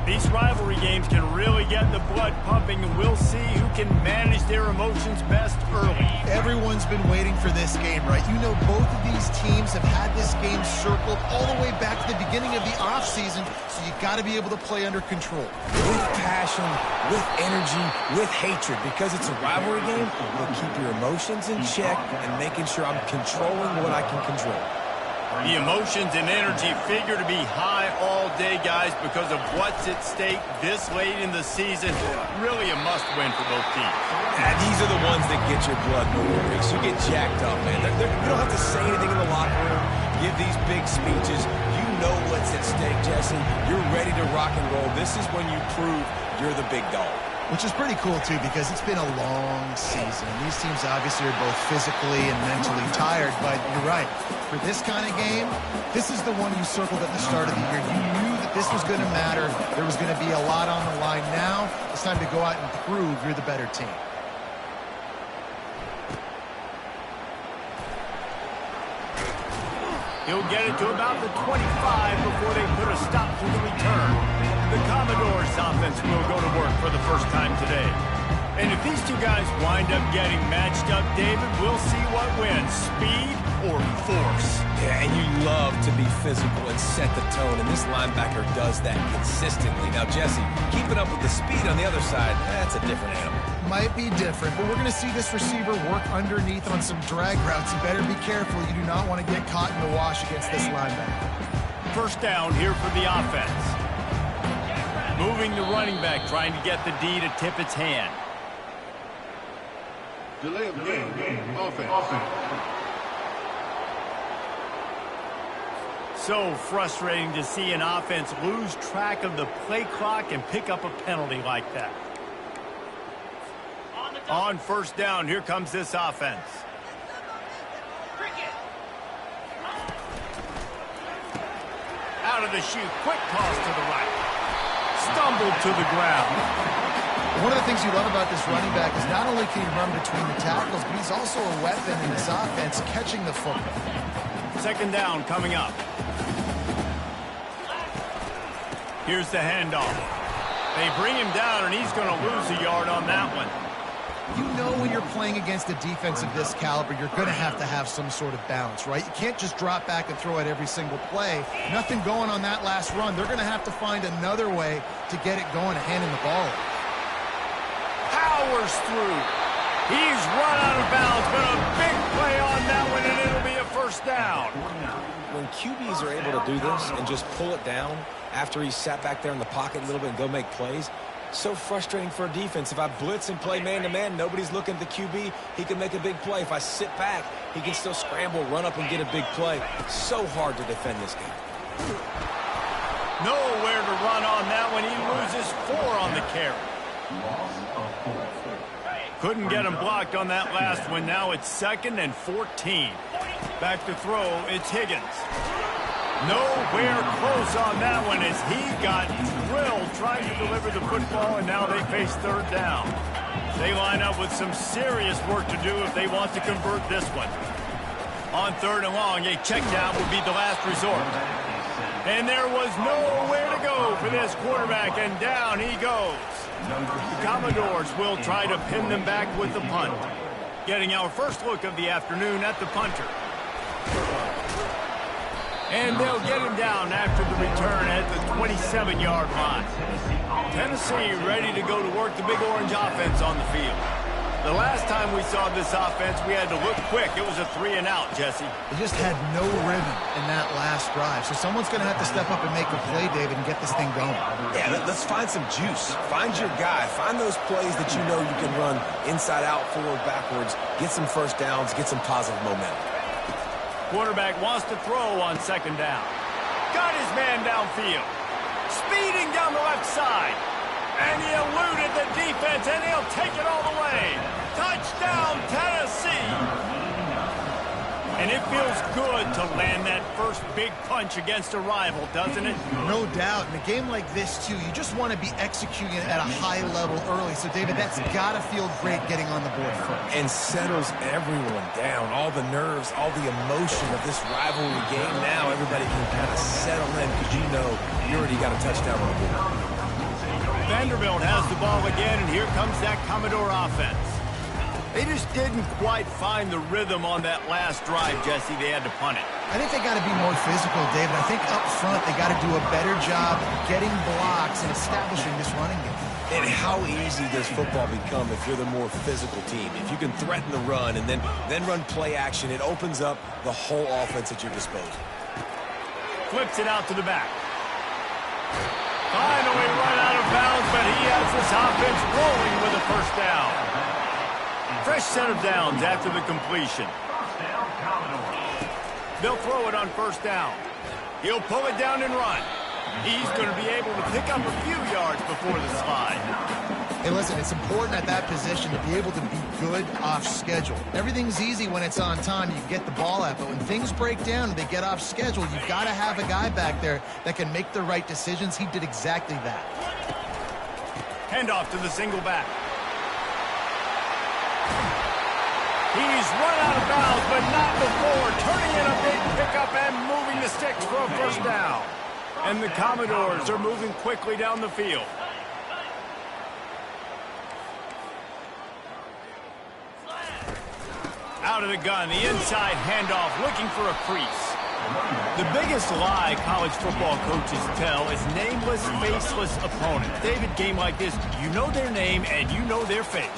These rivalry games can really get the blood pumping, and we'll see who can manage their emotions best early. Everyone's been waiting for this game, right? You know, both of these teams have had this game circled all the way back to the beginning of the offseason, so you got to be able to play under control. With passion, with energy, with hatred, because it's a rivalry game, you'll keep your emotions in check and making sure I'm controlling what I can control. The emotions and energy figure to be high all day, guys, because of what's at stake this late in the season. Really a must-win for both teams. And these are the ones that get your blood moving, Reese. You get jacked up, man. You don't have to say anything in the locker room, give these big speeches. You know what's at stake, Jesse. You're ready to rock and roll. This is when you prove you're the big dog. Which is pretty cool, too, because it's been a long season. These teams obviously are both physically and mentally tired, but you're right. For this kind of game, this is the one you circled at the start of the year. You knew that this was going to matter. There was going to be a lot on the line. Now it's time to go out and prove you're the better team. He'll get it to about the 25 before they put a stop to the return. The Commodores offense will go to work for the first time today. And if these two guys wind up getting matched up, David, we'll see what wins, speed or force. Yeah, and you love to be physical and set the tone, and this linebacker does that consistently. Now, Jesse, keeping up with the speed on the other side, that's a different animal. Might be different, but we're going to see this receiver work underneath on some drag routes. You better be careful. You do not want to get caught in the wash against this linebacker. First down here for the offense. Moving the running back, trying to get the D to tip its hand. Delay of game. Offense. So frustrating to see an offense lose track of the play clock and pick up a penalty like that. On first down, here comes this offense. Out of the chute, quick toss to the right. Stumbled to the ground. One of the things you love about this running back is not only can he run between the tackles, but he's also a weapon in this offense, catching the football. Second down coming up. Here's the handoff. They bring him down, and he's going to lose a yard on that one. You know when you're playing against a defense of this caliber, you're going to have some sort of balance, right? You can't just drop back and throw it every single play. Nothing going on that last run. They're going to have to find another way to get it going and handing the ball. Powers through. He's run out of bounds, but a big play on that one, and it'll be a first down. When QBs are able to do this and just pull it down after he's sat back there in the pocket a little bit and go make plays, so frustrating for a defense. If I blitz and play man-to-man, nobody's looking at the QB, he can make a big play. If I sit back, he can still scramble, run up, and get a big play. So hard to defend this guy. Nowhere to run on that one. He loses 4 on the carry. Couldn't get him blocked on that last one. Now it's 2nd and 14. Back to throw, it's Higgins. Nowhere close on that one as he got drilled trying to deliver the football, and now they face third down. They line up with some serious work to do if they want to convert this one. On third and long, a check down would be the last resort. And there was nowhere to go for this quarterback, and down he goes. The Commodores will try to pin them back with the punt. Getting our first look of the afternoon at the punter. And they'll get him down after the return at the 26 47-yard line. Tennessee ready to go to work the Big Orange offense on the field. The last time we saw this offense, we had to look quick. It was a 3-and-out, Jesse. They just had no rhythm in that last drive. So someone's going to have to step up and make a play, David, and get this thing going. Yeah, let's find some juice. Find your guy. Find those plays that you know you can run inside out, forward, backwards. Get some first downs. Get some positive momentum. Quarterback wants to throw on 2nd down. Got his man downfield. Speeding down the left side. And he eluded the defense, and he'll take it all the way. Touchdown, Tennessee! And it feels good to land that first big punch against a rival, doesn't it? No doubt. In a game like this, too, you just want to be executing it at a high level early. So, David, that's got to feel great getting on the board first. And settles everyone down. All the nerves, all the emotion of this rivalry game. Now everybody can kind of settle in because you know you already got a touchdown on the board. Vanderbilt has the ball again, and here comes that Commodore offense. They just didn't quite find the rhythm on that last drive, Jesse. They had to punt it. I think they got to be more physical, David. I think up front they got to do a better job getting blocks and establishing this running game. And how easy does football become if you're the more physical team? If you can threaten the run and then run play action, it opens up the whole offense at your disposal. Flips it out to the back. Finally run out of bounds, but he has this offense rolling with a first down. Fresh set of downs after the completion. They'll throw it on 1st down. He'll pull it down and run. He's going to be able to pick up a few yards before the slide. Hey, listen, it's important at that position to be able to be good off schedule. Everything's easy when it's on time. You get the ball out, but when things break down and they get off schedule, you've got to have a guy back there that can make the right decisions. He did exactly that. Handoff to the single back. He's run out of bounds, but not before turning in a big pickup and moving the sticks for a first down. And the Commodores are moving quickly down the field. Out of the gun, the inside handoff, looking for a crease. The biggest lie college football coaches tell is nameless, faceless opponents. David, game like this, you know their name and you know their face.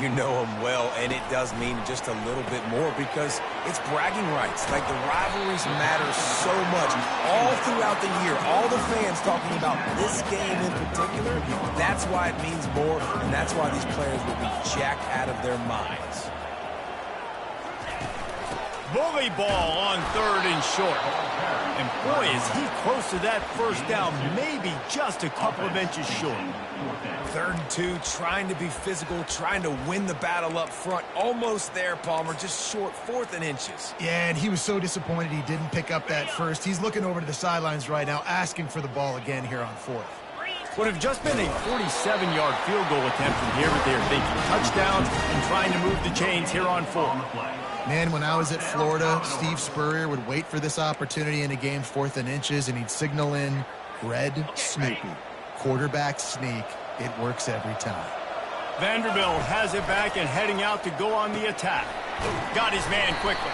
You know them well, and it does mean just a little bit more because it's bragging rights. Like, the rivalries matter so much all throughout the year. All the fans talking about this game in particular, that's why it means more, and that's why these players will be jacked out of their minds. Bully ball on 3rd and short. And boy, is he close to that first down, maybe just a couple of inches short. 3rd and 2, trying to be physical, trying to win the battle up front. Almost there, Palmer, just short, 4th and inches. Yeah, and he was so disappointed he didn't pick up that first. He's looking over to the sidelines right now, asking for the ball again here on 4th. Would have just been a 47-yard field goal attempt from here, but they're thinking touchdowns and trying to move the chains here on 4th. Man, when I was at Florida, Steve Spurrier would wait for this opportunity in a game, 4th and inches, and he'd signal in red Snoopy. Quarterback sneak. It works every time. Vanderbilt has it back and heading out to go on the attack. Got his man quickly.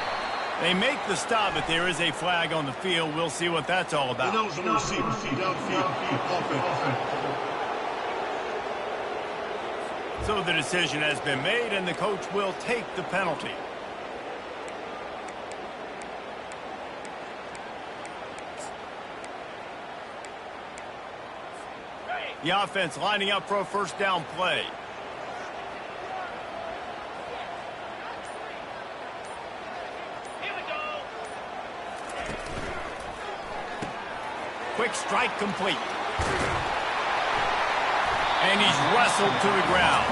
They make the stop, but there is a flag on the field. We'll see what that's all about. So the decision has been made, and the coach will take the penalty. The offense lining up for a first down play. Quick strike complete. And he's wrestled to the ground.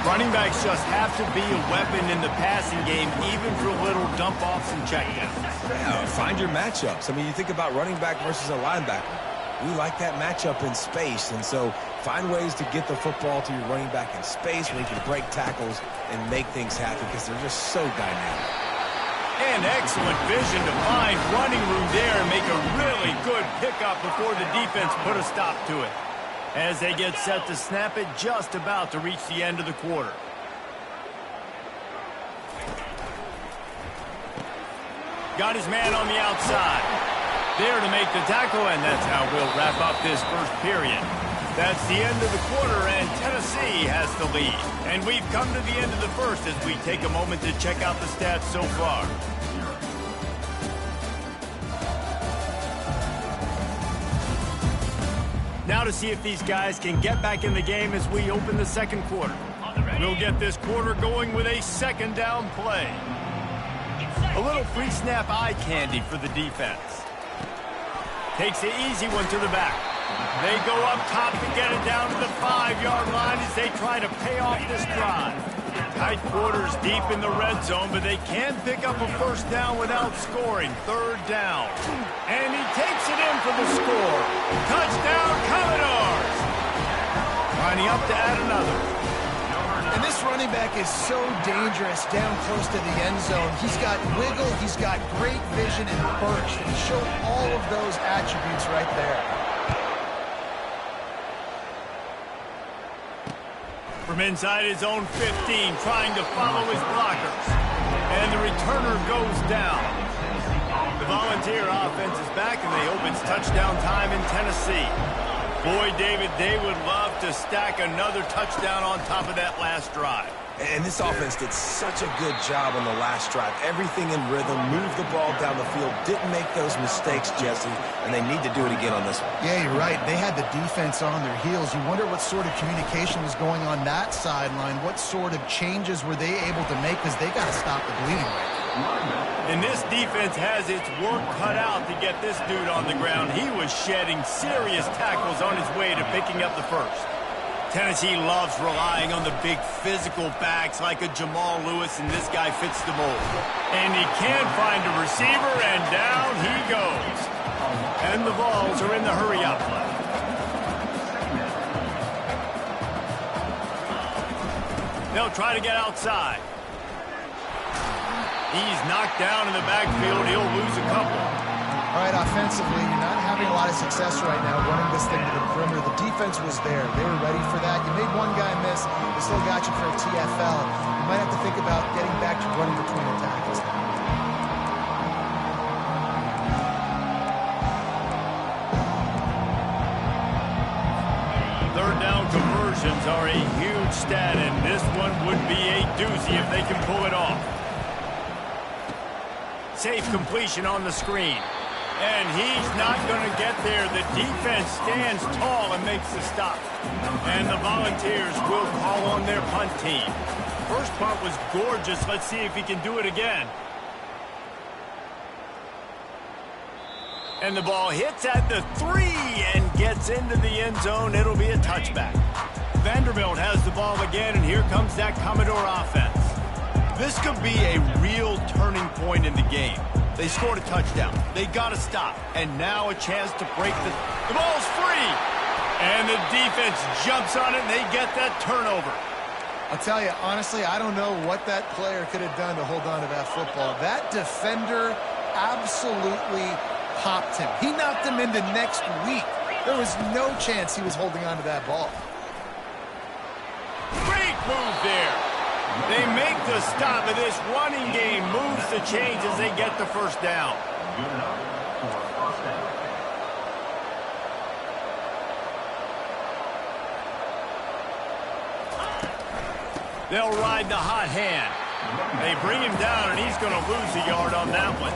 Running backs just have to be a weapon in the passing game, even for little dump-offs and checkdowns. Yeah, find your matchups. I mean, you think about running back versus a linebacker. We like that matchup in space, and so find ways to get the football to your running back in space where you can break tackles and make things happen because they're just so dynamic. And excellent vision to find running room there and make a really good pickup before the defense put a stop to it. As they get set to snap it, just about to reach the end of the quarter. Got his man on the outside. There to make the tackle, and that's how we'll wrap up this first period. That's the end of the quarter, and Tennessee has the lead. And we've come to the end of the first as we take a moment to check out the stats so far. Now to see if these guys can get back in the game as we open the second quarter. We'll get this quarter going with a second down play. A little pre-snap eye candy for the defense. Takes the easy one to the back. They go up top to get it down to the 5-yard line as they try to pay off this drive. Tight quarters deep in the red zone, but they can't pick up a first down without scoring. Third down. And he takes it in for the score. Touchdown, Commodores! Lining up to add another. And this running back is so dangerous down close to the end zone. He's got wiggle, he's got great vision and burst, and he showed all of those attributes right there. From inside his own 15, trying to follow his blockers. And the returner goes down. The Volunteer offense is back, and they open touchdown time in Tennessee. Boy, David, they would love to stack another touchdown on top of that last drive. And this offense did such a good job on the last drive. Everything in rhythm, moved the ball down the field, didn't make those mistakes, Jesse, and they need to do it again on this one. Yeah, you're right. They had the defense on their heels. You wonder what sort of communication was going on that sideline. What sort of changes were they able to make, because they got to stop the bleeding right now. And this defense has its work cut out to get this dude on the ground. He was shedding serious tackles on his way to picking up the first. Tennessee loves relying on the big physical backs like a Jamal Lewis, and this guy fits the mold. And he can't find a receiver, and down he goes. And the Vols are in the hurry-up. They'll try to get outside. He's knocked down in the backfield. He'll lose a couple. All right, offensively, you're not having a lot of success right now running this thing to the perimeter. The defense was there. They were ready for that. You made one guy miss. They still got you for a TFL. You might have to think about getting back to running between the tackles now. Third down conversions are a huge stat, and this one would be a doozy if they can pull it off. Safe completion on the screen. And he's not going to get there. The defense stands tall and makes the stop. And the Volunteers will call on their punt team. First punt was gorgeous. Let's see if he can do it again. And the ball hits at the 3 and gets into the end zone. It'll be a touchback. Vanderbilt has the ball again, and here comes that Commodore offense. This could be a real turning point in the game. They scored a touchdown. They got to stop. And now a chance to break the ball's free. And the defense jumps on it, and they get that turnover. I'll tell you, honestly, I don't know what that player could have done to hold on to that football. That defender absolutely popped him. He knocked him into next week. There was no chance he was holding on to that ball. Great move there. They make the stop, and this running game moves the chains as they get the first down. Good enough for a first down. They'll ride the hot hand. They bring him down, and he's going to lose a yard on that one.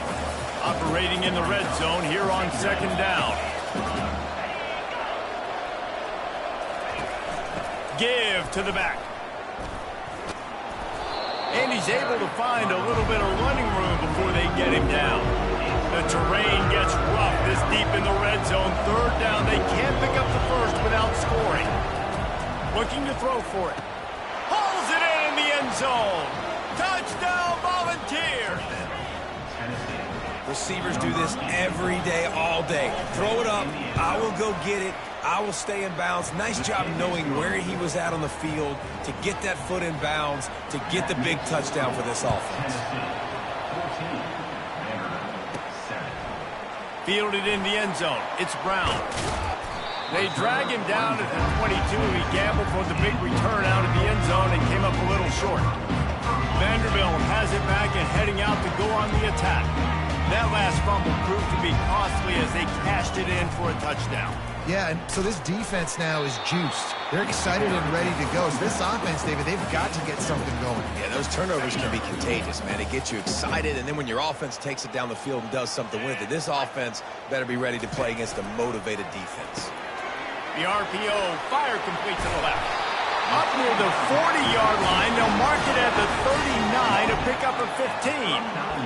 Operating in the red zone here on second down. Give to the back. And he's able to find a little bit of running room before they get him down. The terrain gets rough this deep in the red zone. Third down, they can't pick up the first without scoring. Looking to throw for it. Pulls it in the end zone. Touchdown, Volunteers. Receivers do this every day, all day. Throw it up, I will go get it, I will stay in bounds. Nice job knowing where he was at on the field to get that foot in bounds, to get the big touchdown for this offense. Fielded in the end zone. It's Brown. They drag him down at the 22. He gambled for the big return out of the end zone and came up a little short. Vanderbilt has it back and heading out to go on the attack. That last fumble proved to be costly as they cashed it in for a touchdown. Yeah, and so this defense now is juiced. They're excited and ready to go. So this offense, David, they've got to get something going. Yeah, those turnovers can be contagious, man. It gets you excited, and then when your offense takes it down the field and does something with it, this offense better be ready to play against a motivated defense. The RPO, fire complete to the left. Up near the 40-yard line, they'll mark it at the 39, a pickup of 15.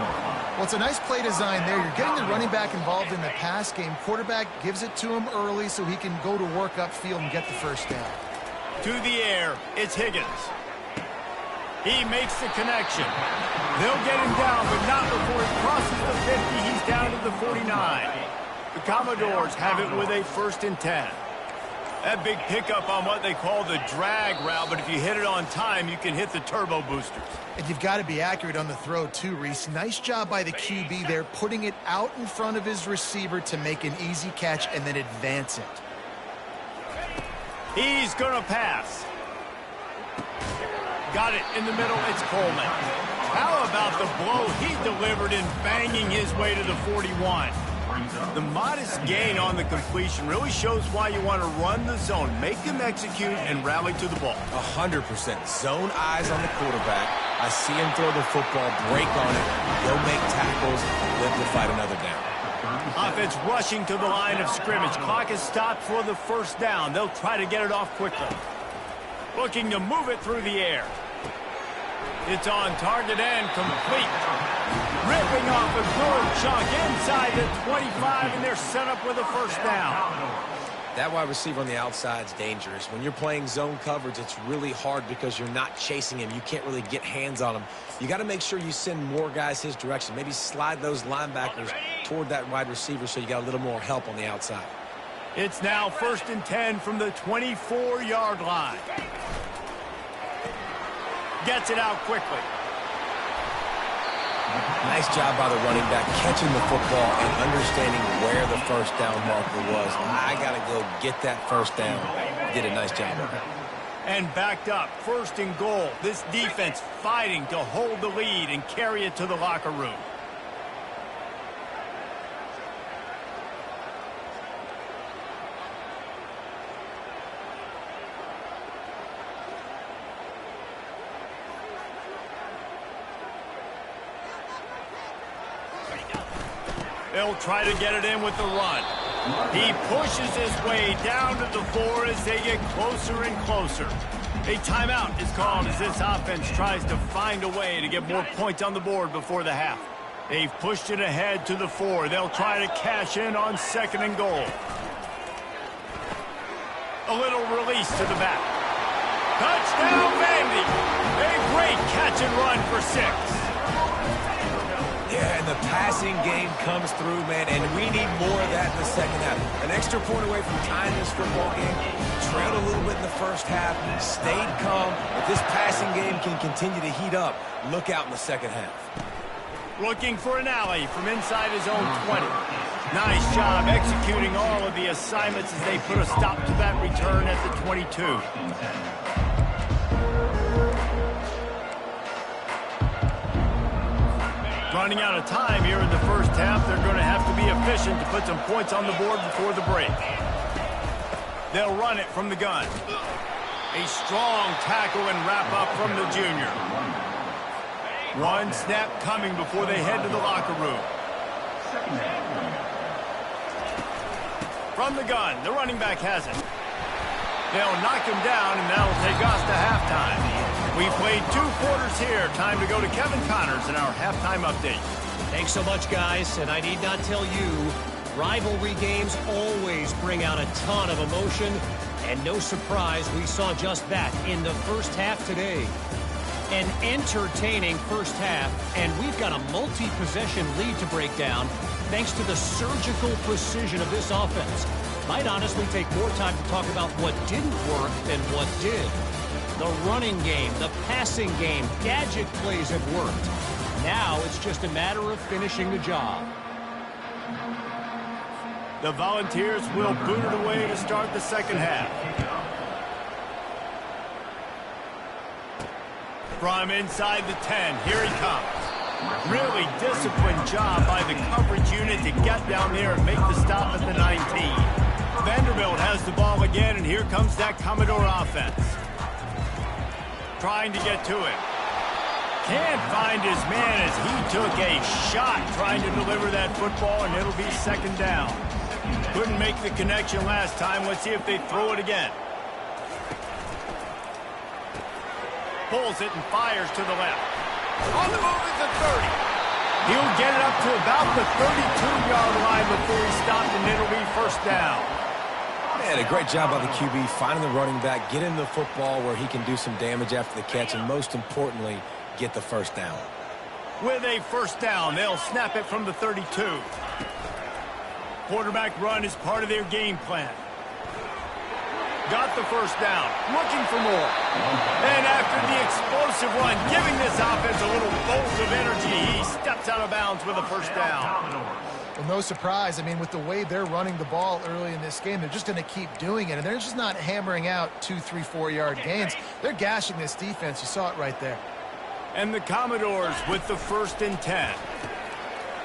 Well, it's a nice play design there. You're getting the running back involved in the pass game. Quarterback gives it to him early so he can go to work upfield and get the first down. To the air, it's Higgins. He makes the connection. They'll get him down, but not before he crosses the 50. He's down to the 49. The Commodores have it with a 1st and 10. That big pickup on what they call the drag route, but if you hit it on time, you can hit the turbo boosters. And you've got to be accurate on the throw, too, Reese. Nice job by the QB there, putting it out in front of his receiver to make an easy catch and then advance it. He's going to pass. Got it in the middle. It's Coleman. How about the blow he delivered in banging his way to the 41? The modest gain on the completion really shows why you want to run the zone, make them execute, and rally to the ball. 100%. Zone eyes on the quarterback. I see him throw the football, break on it. They'll make tackles, live to fight another down. Offense rushing to the line of scrimmage. Clock is stopped for the 1st down. They'll try to get it off quickly. Looking to move it through the air. It's on target and complete. Ripping off a good chunk inside the 25, and they're set up with a 1st down. That wide receiver on the outside is dangerous. When you're playing zone coverage, it's really hard because you're not chasing him. You can't really get hands on him. You got to make sure you send more guys his direction. Maybe slide those linebackers toward that wide receiver so you got a little more help on the outside. It's now 1st and 10 from the 24-yard line. Gets it out quickly. Nice job by the running back catching the football and understanding where the 1st down marker was. I got to go get that 1st down. Did a nice job of it. And backed up, 1st and goal. This defense fighting to hold the lead and carry it to the locker room. They'll try to get it in with the run. He pushes his way down to the 4 as they get closer and closer. A timeout is called as this offense tries to find a way to get more points on the board before the half. They've pushed it ahead to the 4. They'll try to cash in on 2nd and goal. A little release to the back. Touchdown, Vandy! A great catch and run for 6. Yeah, and the passing game comes through, man, and we need more of that in the 2nd half. An extra point away from tying this football game. Trailed a little bit in the 1st half, stayed calm. If this passing game can continue to heat up, look out in the 2nd half. Looking for an alley from inside his own 20. Nice job executing all of the assignments as they put a stop to that return at the 22. Running out of time here in the 1st half. They're going to have to be efficient to put some points on the board before the break. They'll run it from the gun. A strong tackle and wrap up from the junior. One snap coming before they head to the locker room. From the gun, the running back has it. They'll knock him down, and that'll take us to halftime. We played 2 quarters here. Time to go to Kevin Connors in our halftime update. Thanks so much, guys. And I need not tell you, rivalry games always bring out a ton of emotion. And no surprise, we saw just that in the 1st half today. An entertaining 1st half, and we've got a multi-possession lead to break down thanks to the surgical precision of this offense. Might honestly take more time to talk about what didn't work than what did. The running game, the passing game, gadget plays have worked. Now it's just a matter of finishing the job. The Volunteers will boot it away to start the 2nd half. From inside the 10, here he comes. Really disciplined job by the coverage unit to get down there and make the stop at the 19. Vanderbilt has the ball again, and here comes that Commodore offense. Trying to get to it. Can't find his man as he took a shot trying to deliver that football, and it'll be second down. Couldn't make the connection last time. Let's see if they throw it again. Pulls it and fires to the left. On the move at the 30. He'll get it up to about the 32-yard line before he stopped, and it'll be first down. Man, a great job by the QB, finding the running back, getting the football where he can do some damage after the catch, and most importantly, get the first down. With a first down, they'll snap it from the 32. Quarterback run is part of their game plan. Got the first down, looking for more. And after the explosive run, giving this offense a little bolt of energy, he steps out of bounds with a first down. Well, no surprise. I mean, with the way they're running the ball early in this game, they're just going to keep doing it. And they're just not hammering out 2, 3, 4-yard gains. They're gashing this defense. You saw it right there. And the Commodores with the 1st and 10.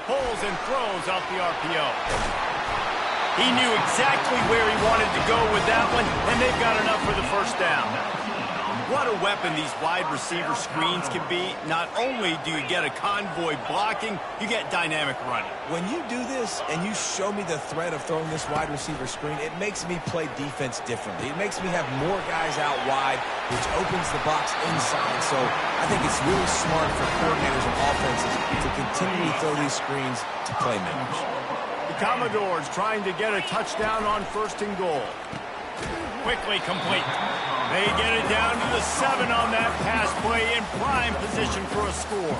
Pulls and throws off the RPO. He knew exactly where he wanted to go with that one, and they've got enough for the first down. What a weapon these wide receiver screens can be. Not only do you get a convoy blocking, you get dynamic running. When you do this and you show me the threat of throwing this wide receiver screen, it makes me play defense differently. It makes me have more guys out wide, which opens the box inside. So I think it's really smart for coordinators and offenses to continually throw these screens to playmakers. The Commodores trying to get a touchdown on 1st and goal. Quickly complete. They get it down to the 7 on that pass play, in prime position for a score.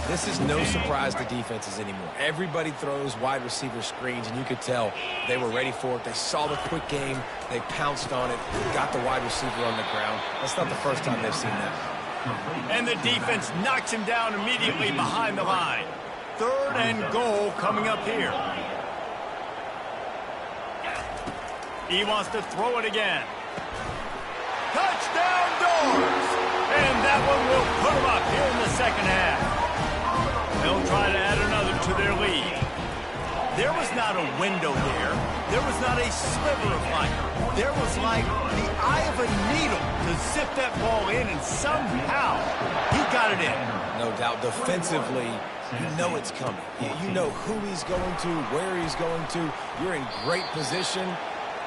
This is no surprise to defenses anymore. Everybody throws wide receiver screens, and you could tell they were ready for it. They saw the quick game. They pounced on it, got the wide receiver on the ground. That's not the first time they've seen that. And the defense knocks him down immediately behind the line. 3rd and goal coming up here. He wants to throw it again. Touchdown Doors! And that one will put them up here in the second half. They'll try to add another to their lead. There was not a window there. There was not a sliver of light. There was like the eye of a needle to zip that ball in, and somehow he got it in. No doubt defensively, you know it's coming. You know who he's going to, where he's going to. You're in great position.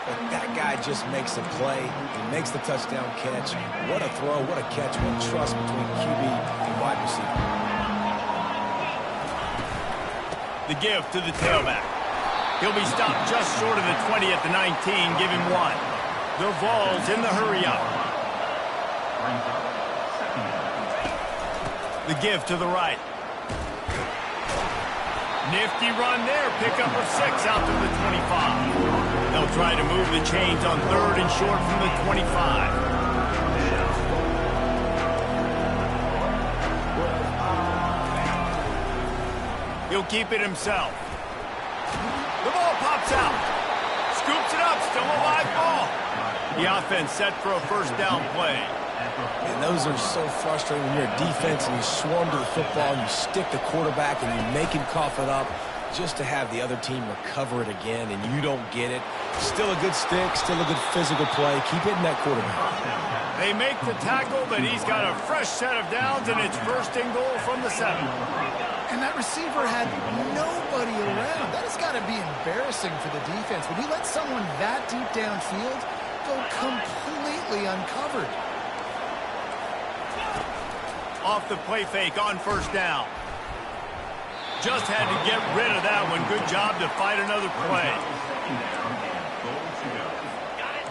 But that guy just makes a play. He makes the touchdown catch. What a throw, what a catch, what trust between QB and wide receiver. The give to the tailback. He'll be stopped just short of the 20 at the 19. Give him 1. The Vols in the hurry up. The give to the right. Nifty run there. Pickup of 6 out to the 25. They'll try to move the chains on 3rd and short from the 25. He'll keep it himself. The ball pops out. Scoops it up. Still a live ball. The offense set for a first down play. And those are so frustrating when you're a defense and you swarm to the football and you stick the quarterback and you make him cough it up just to have the other team recover it again and you don't get it. Still a good stick, still a good physical play. Keep hitting that quarterback. They make the tackle, but he's got a fresh set of downs, and it's 1st and goal from the 7. And that receiver had nobody around. That has got to be embarrassing for the defense. When you let someone that deep downfield go completely uncovered. Off the play fake on 1st down. Just had to get rid of that one. Good job to fight another play.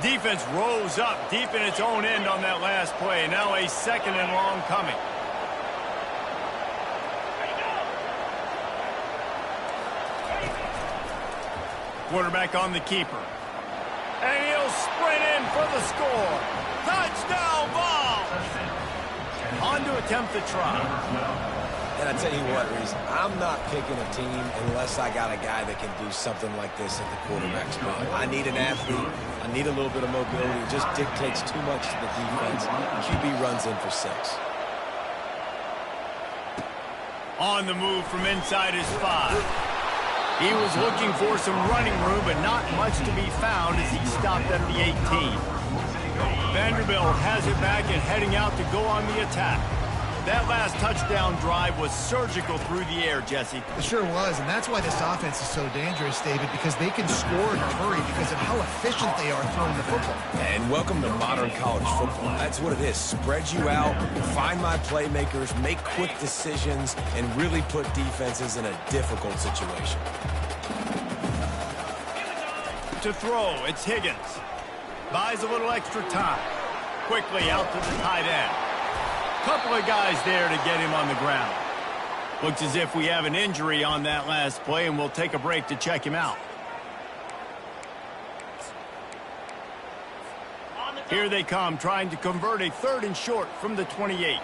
Defense rose up deep in its own end on that last play. Now a 2nd and long coming. Quarterback on the keeper. And he'll sprint in for the score. Touchdown ball! On to attempt the try. And I tell you what, Reese, I'm not picking a team unless I got a guy that can do something like this at the quarterback spot. I need an athlete. I need a little bit of mobility. It just dictates too much to the defense. QB runs in for 6. On the move from inside his 5. He was looking for some running room, but not much to be found as he stopped at the 18. Vanderbilt has it back and heading out to go on the attack. That last touchdown drive was surgical through the air, Jesse. It sure was, and that's why this offense is so dangerous, David, because they can score in a hurry because of how efficient they are throwing the football. And welcome to modern college football. That's what it is. Spread you out, find my playmakers, make quick decisions, and really put defenses in a difficult situation. To throw, it's Higgins. Buys a little extra time. Quickly out to the tight end. Couple of guys there to get him on the ground. Looks as if we have an injury on that last play, and we'll take a break to check him out. Here they come, trying to convert a 3rd and short from the 28.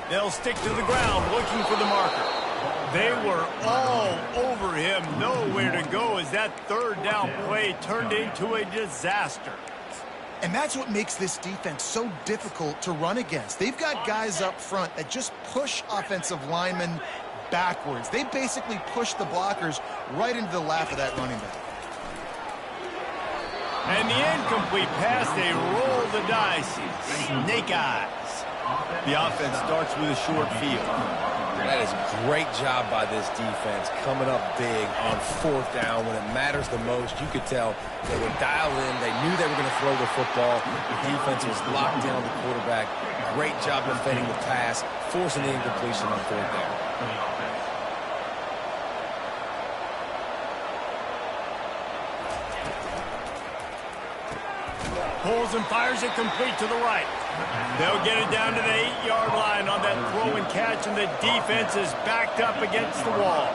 They'll stick to the ground, looking for the marker. They were all over him, nowhere to go as that 3rd down play turned into a disaster. And that's what makes this defense so difficult to run against. They've got guys up front that just push offensive linemen backwards. They basically push the blockers right into the lap of that running back. And the incomplete pass, they roll the dice. Snake eyes. The offense starts with a short field. That is a great job by this defense, coming up big on 4th down when it matters the most. You could tell they were dialed in. They knew they were going to throw the football. The defense was locked down the quarterback. Great job defending the pass, forcing the incompletion on 4th down. Pulls and fires it complete to the right. They'll get it down to the 8-yard line on that throw and catch, and the defense is backed up against the wall.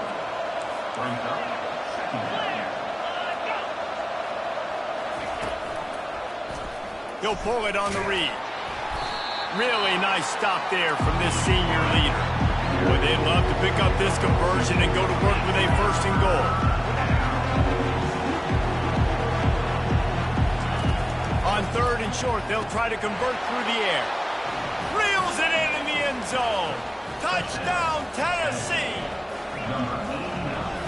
He'll pull it on the read. Really nice stop there from this senior leader. Boy, they'd love to pick up this conversion and go to work with a 1st and goal. On 3rd and short, they'll try to convert through the air. Reels it in the end zone. Touchdown, Tennessee.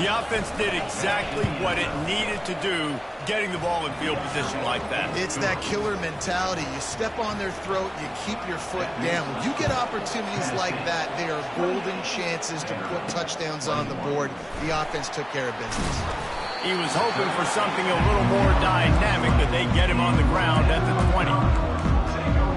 The offense did exactly what it needed to do, getting the ball in field position like that. It's that killer mentality. You step on their throat, you keep your foot down. When you get opportunities like that, they are golden chances to put touchdowns on the board. The offense took care of business. He was hoping for something a little more dynamic, but they get him on the ground at the 20.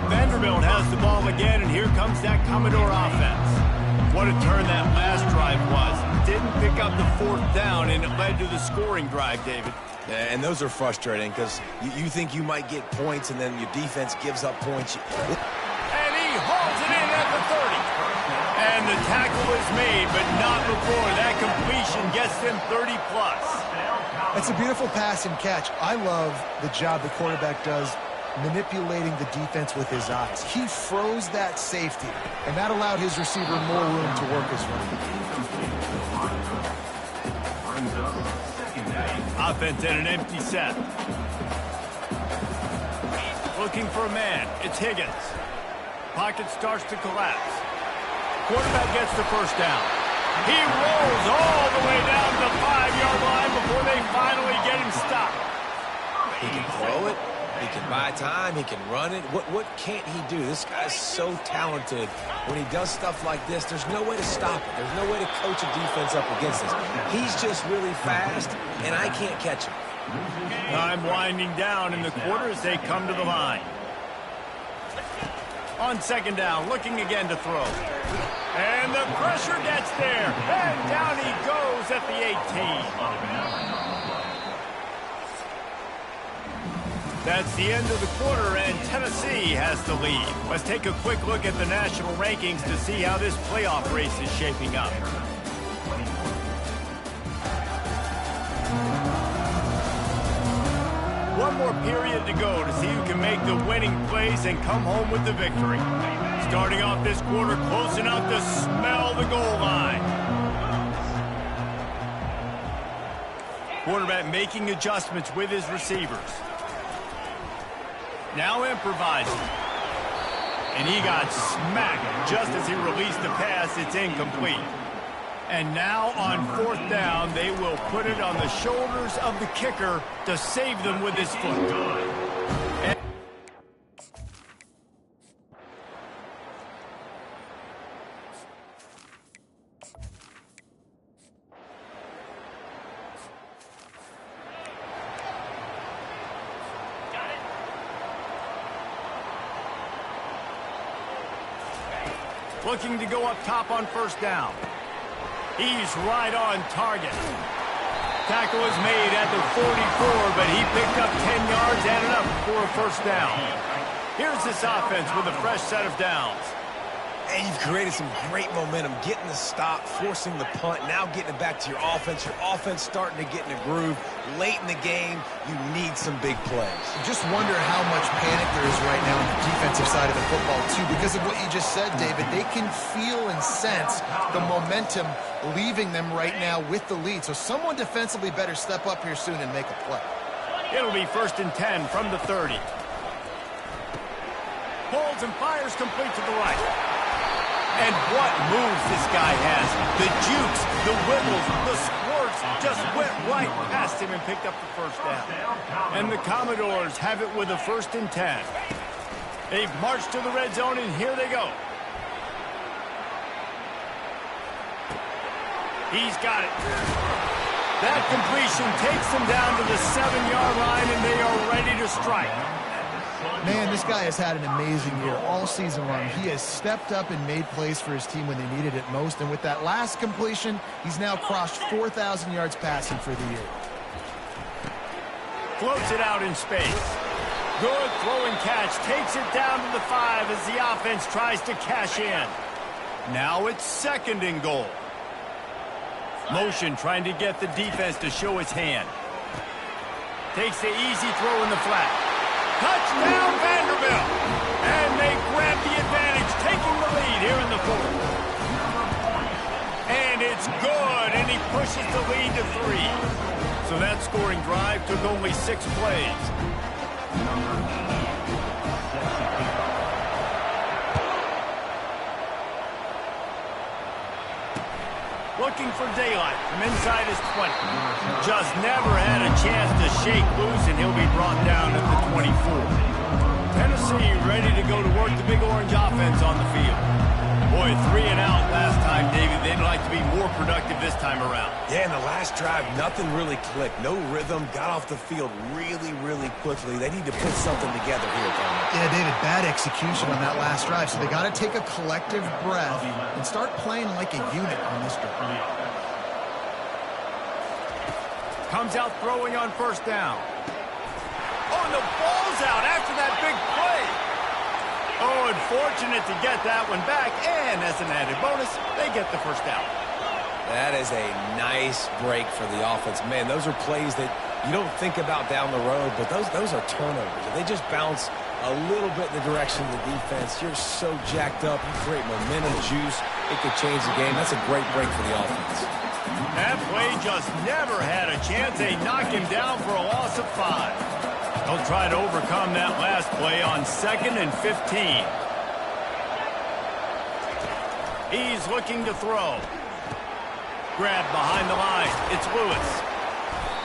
Vanderbilt has the ball again, and here comes that Commodore offense. What a turn that last drive was. Didn't pick up the 4th down, and it led to the scoring drive, David. Yeah, and those are frustrating because you think you might get points, and then your defense gives up points. And he hauls it in at the 30. And the tackle is made, but not before that completion gets them 30-plus. That's a beautiful pass and catch. I love the job the quarterback does manipulating the defense with his eyes. He froze that safety, and that allowed his receiver more room to work his run. Offense in an empty set. Looking for a man. It's Higgins. Pocket starts to collapse. Quarterback gets the 1st down. He rolls all the way down to the 5-yard line before they finally get him stopped. He can throw it. He can buy time. He can run it. What can't he do? This guy's so talented. When he does stuff like this, there's no way to stop it. There's no way to coach a defense up against this. He's just really fast, and I can't catch him. Time winding down in the quarter as they come to the line. On 2nd down, looking again to throw. And the pressure gets there. And down he goes at the 18. That's the end of the quarter, and Tennessee has the lead. Let's take a quick look at the national rankings to see how this playoff race is shaping up. One more period to go to see who can make the winning plays and come home with the victory. Starting off this quarter close enough to smell the goal line. Quarterback making adjustments with his receivers. Now improvising. And he got smacked just as he released the pass. It's incomplete. And now on 4th down, they will put it on the shoulders of the kicker to save them with his foot. Looking to go up top on 1st down. He's right on target. Tackle is made at the 44, but he picked up 10 yards, added up for a 1st down. Here's this offense with a fresh set of downs. And you've created some great momentum, getting the stop, forcing the punt, now getting it back to your offense. Your offense starting to get in a groove. Late in the game, you need some big plays. Just wonder how much panic there is right now on the defensive side of the football, too, because of what you just said, David. They can feel and sense the momentum leaving them right now with the lead. So someone defensively better step up here soon and make a play. It'll be 1st and 10 from the 30. Pulls and fires complete to the right. And what moves this guy has. The jukes, the wibbles, the squirts just went right past him and picked up the 1st down. And the Commodores have it with a 1st and 10. They've marched to the red zone, and here they go. He's got it. That completion takes them down to the 7-yard line, and they are ready to strike. Man, this guy has had an amazing year all season long. He has stepped up and made plays for his team when they needed it most. And with that last completion, he's now crossed 4,000 yards passing for the year. Floats it out in space. Good throwing catch. Takes it down to the 5 as the offense tries to cash in. Now it's 2nd and goal. Motion trying to get the defense to show its hand. Takes the easy throw in the flat. Touchdown Vanderbilt! And they grab the advantage, taking the lead here in the 4th. And it's good, and he pushes the lead to 3. So that scoring drive took only 6 plays. Looking for daylight from inside his 20. Just never had a chance to shake loose, and he'll be brought down at the 24. Tennessee ready to go to work the Big Orange offense on the field. Boy, 3 and out last time, David. They'd like to be more productive this time around. Yeah, in the last drive, nothing really clicked. No rhythm, got off the field really, really quickly. They need to put something together here, Tony. Yeah, David, bad execution on that last drive. So they got to take a collective breath and start playing like a unit on this drive. Comes out throwing on 1st down. Oh, and the ball's out after that big play. Oh, unfortunate to get that one back, and as an added bonus, they get the 1st down. That is a nice break for the offense. Man, those are plays that you don't think about down the road, but those are turnovers. If they just bounce a little bit in the direction of the defense, you're so jacked up. You create momentum, juice. It could change the game. That's a great break for the offense. That play just never had a chance. They knock him down for a loss of 5. They'll try to overcome that last play on 2nd and 15. He's looking to throw. Grabbed behind the line. It's Lewis.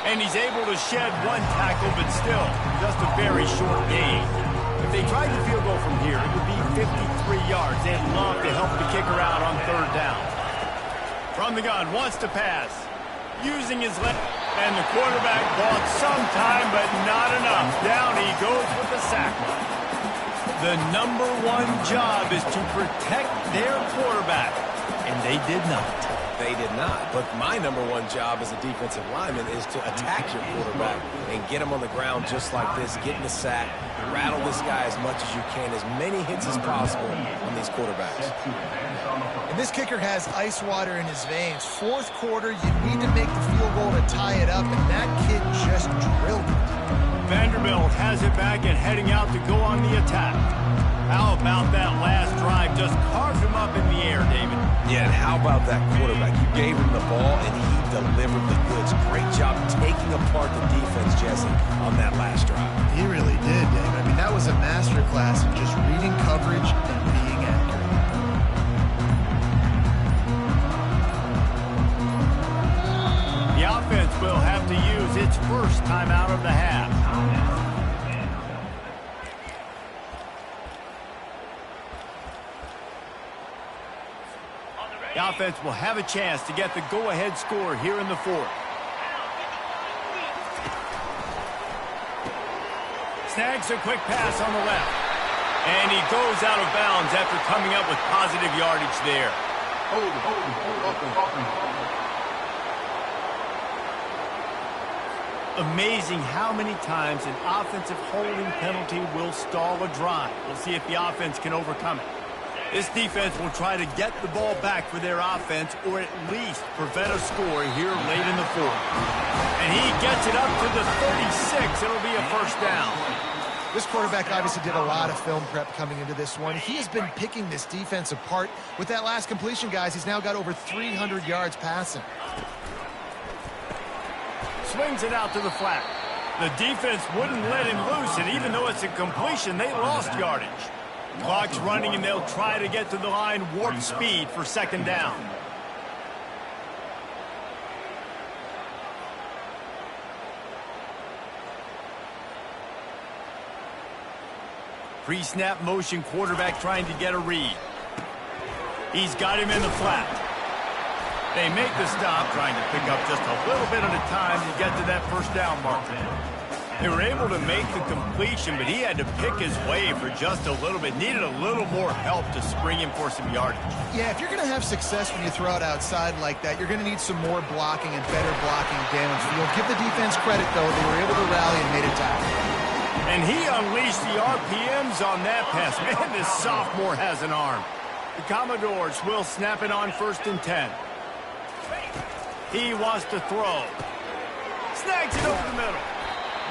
And he's able to shed 1 tackle, but still just a very short gain. If they tried the field goal from here, it would be 53 yards. They'd love to help the kicker out on 3rd down. From the gun, wants to pass. Using his left. And the quarterback bought some time, but not enough. Down he goes with the sack. The #1 job is to protect their quarterback, and they did not. They did not. But my #1 job as a defensive lineman is to attack your quarterback and get him on the ground just like this, get in the sack, rattle this guy as much as you can, as many hits as possible on these quarterbacks. And this kicker has ice water in his veins. 4th quarter, you need to make the field goal to tie it up, and that kid just drilled it. Vanderbilt has it back and heading out to go on the attack. How about that last drive? Just carved him up in the air, David. Yeah, and how about that quarterback? You gave him the ball, and he delivered the goods. Great job taking apart the defense, Jesse, on that last drive. He really did, Dave. I mean, that was a masterclass in just reading coverage and to use its first timeout of the half. The offense will have a chance to get the go-ahead score here in the fourth. Snags a quick pass on the left. And he goes out of bounds after coming up with positive yardage there. Amazing how many times an offensive holding penalty will stall a drive. We'll see if the offense can overcome it. This defense will try to get the ball back for their offense or at least prevent a score here late in the fourth. And he gets it up to the 36. It'll be a first down. This quarterback obviously did a lot of film prep coming into this one. He has been picking this defense apart. With that last completion, guys, he's now got over 300 yards passing. Swings it out to the flat. The defense wouldn't let him loose, and even though it's a completion, they lost yardage. Clock's running, and they'll try to get to the line warp speed for second down. Pre-snap motion quarterback trying to get a read. He's got him in the flat. They make the stop, trying to pick up just a little bit at a time to get to that first down marker. They were able to make the completion, but he had to pick his way for just a little bit. Needed a little more help to spring him for some yardage. Yeah, if you're going to have success when you throw it outside like that, you're going to need some more blocking and better blocking downfield. Give the defense credit, though. They were able to rally and made a tackle. And he unleashed the RPMs on that pass. Man, this sophomore has an arm. The Commodores will snap it on 1st and 10. He wants to throw. Snags it over the middle.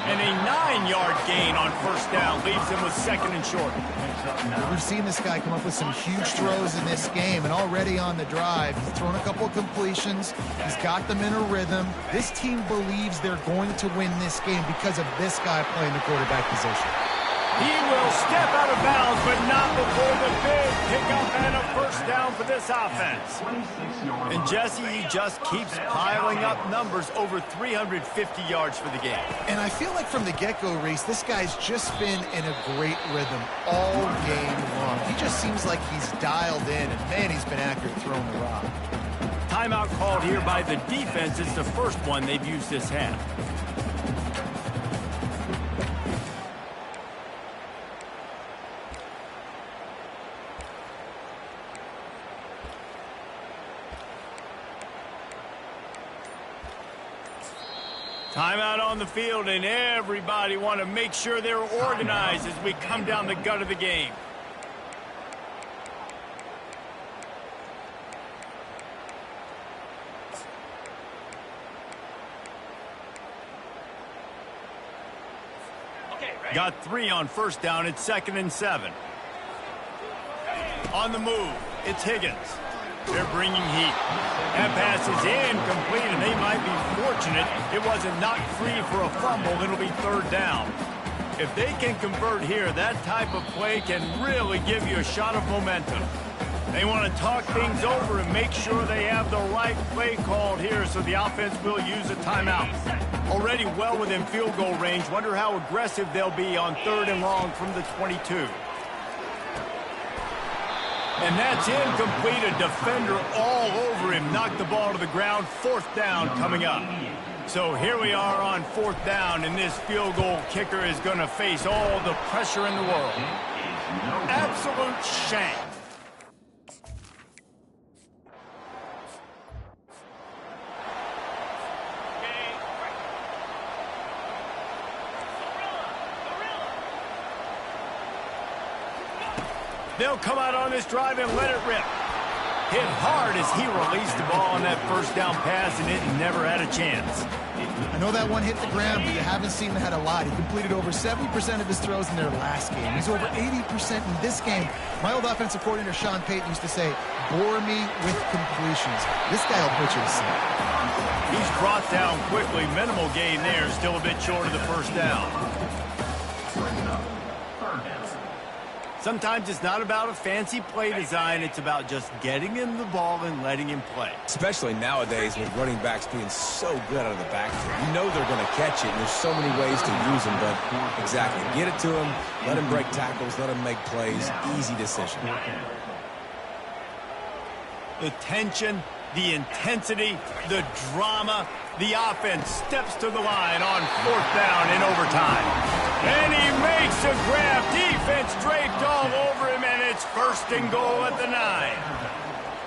And a 9-yard gain on first down leaves him with 2nd and short. We've seen this guy come up with some huge throws in this game, and already on the drive, he's thrown a couple of completions. He's got them in a rhythm. This team believes they're going to win this game because of this guy playing the quarterback position. He will step out of bounds, but not before the big pickup and a first down for this offense. And Jesse, he just keeps piling up numbers, over 350 yards for the game. And I feel like from the get-go, Reese, this guy's just been in a great rhythm all game long. He just seems like he's dialed in, and man, he's been accurate throwing the rock. Timeout called here by the defense. It's the first one they've used this half. Timeout on the field, and everybody want to make sure they're organized as we come down the gut of the game. Got 3 on first down. It's 2nd and 7. On the move, it's Higgins. They're bringing heat. That pass is incomplete, and they might be fortunate it wasn't knocked free for a fumble. It'll be 3rd down. If they can convert here, that type of play can really give you a shot of momentum. They want to talk things over and make sure they have the right play called here, so the offense will use a timeout. Already well within field goal range. Wonder how aggressive they'll be on 3rd and long from the 22. And that's incomplete. A defender all over him. Knocked the ball to the ground. 4th down coming up. So here we are on 4th down, and this field goal kicker is going to face all the pressure in the world. Absolute shank. They'll come out on this drive and let it rip. Hit hard as he released the ball on that first down pass, and it never had a chance. I know that one hit the ground, but you haven't seen that a lot. He completed over 70% of his throws in their last game. He's over 80% in this game. My old offensive coordinator, Sean Payton, used to say, bore me with completions. This guy will put you to sleep. He's brought down quickly. Minimal gain there. Still a bit short of the first down. Sometimes it's not about a fancy play design. It's about just getting him the ball and letting him play. Especially nowadays with running backs being so good out of the backfield. You know they're going to catch it, and there's so many ways to use them. But exactly, get it to him, let him break tackles, let him make plays. Easy decision. The tension, the intensity, the drama. The offense steps to the line on 4th down in overtime. And he makes a grab. Defense draped all over him, and it's 1st and goal at the 9.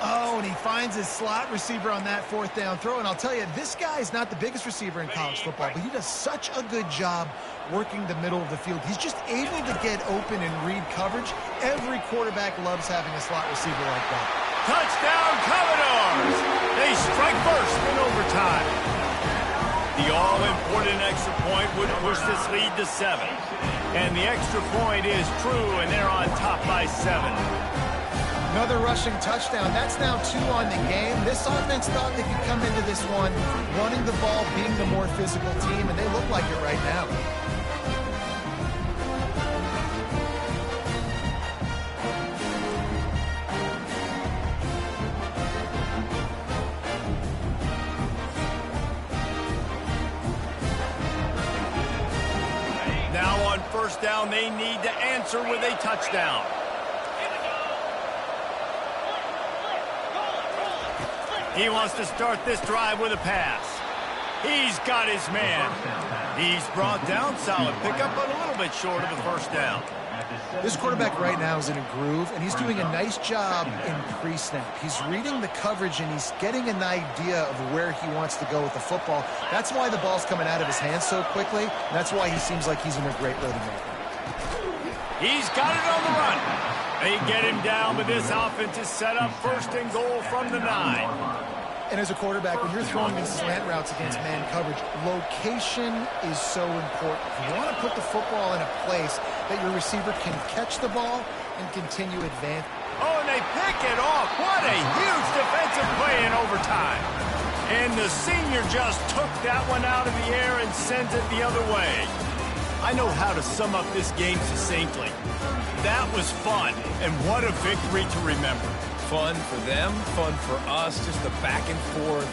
Oh, and he finds his slot receiver on that 4th down throw. And I'll tell you, this guy is not the biggest receiver in college football, but he does such a good job working the middle of the field. He's just able to get open and read coverage. Every quarterback loves having a slot receiver like that. Touchdown, Commodores! They strike first in overtime. The all-important extra point would push this lead to 7. And the extra point is true, and they're on top by 7. Another rushing touchdown. That's now 2 on the game. This offense thought they could come into this one running the ball, being the more physical team, and they look like it right now. Now on 1st down, they need to answer with a touchdown. He wants to start this drive with a pass. He's got his man. He's brought down. Solid pickup, but a little bit short of the 1st down. This quarterback right now is in a groove, and he's doing a nice job in pre-snap. He's reading the coverage, and he's getting an idea of where he wants to go with the football. That's why the ball's coming out of his hands so quickly, and that's why he seems like he's in a great rhythm right now. He's got it on the run. They get him down, but this offense is set up 1st and goal from the 9. And as a quarterback, when you're throwing these slant routes against man coverage, location is so important. You want to put the football in a place that your receiver can catch the ball and continue advancing. Oh, and they pick it off. What a huge defensive play in overtime. And the senior just took that one out of the air and sends it the other way. I know how to sum up this game succinctly. That was fun, and what a victory to remember. Fun for them, fun for us, just the back and forth,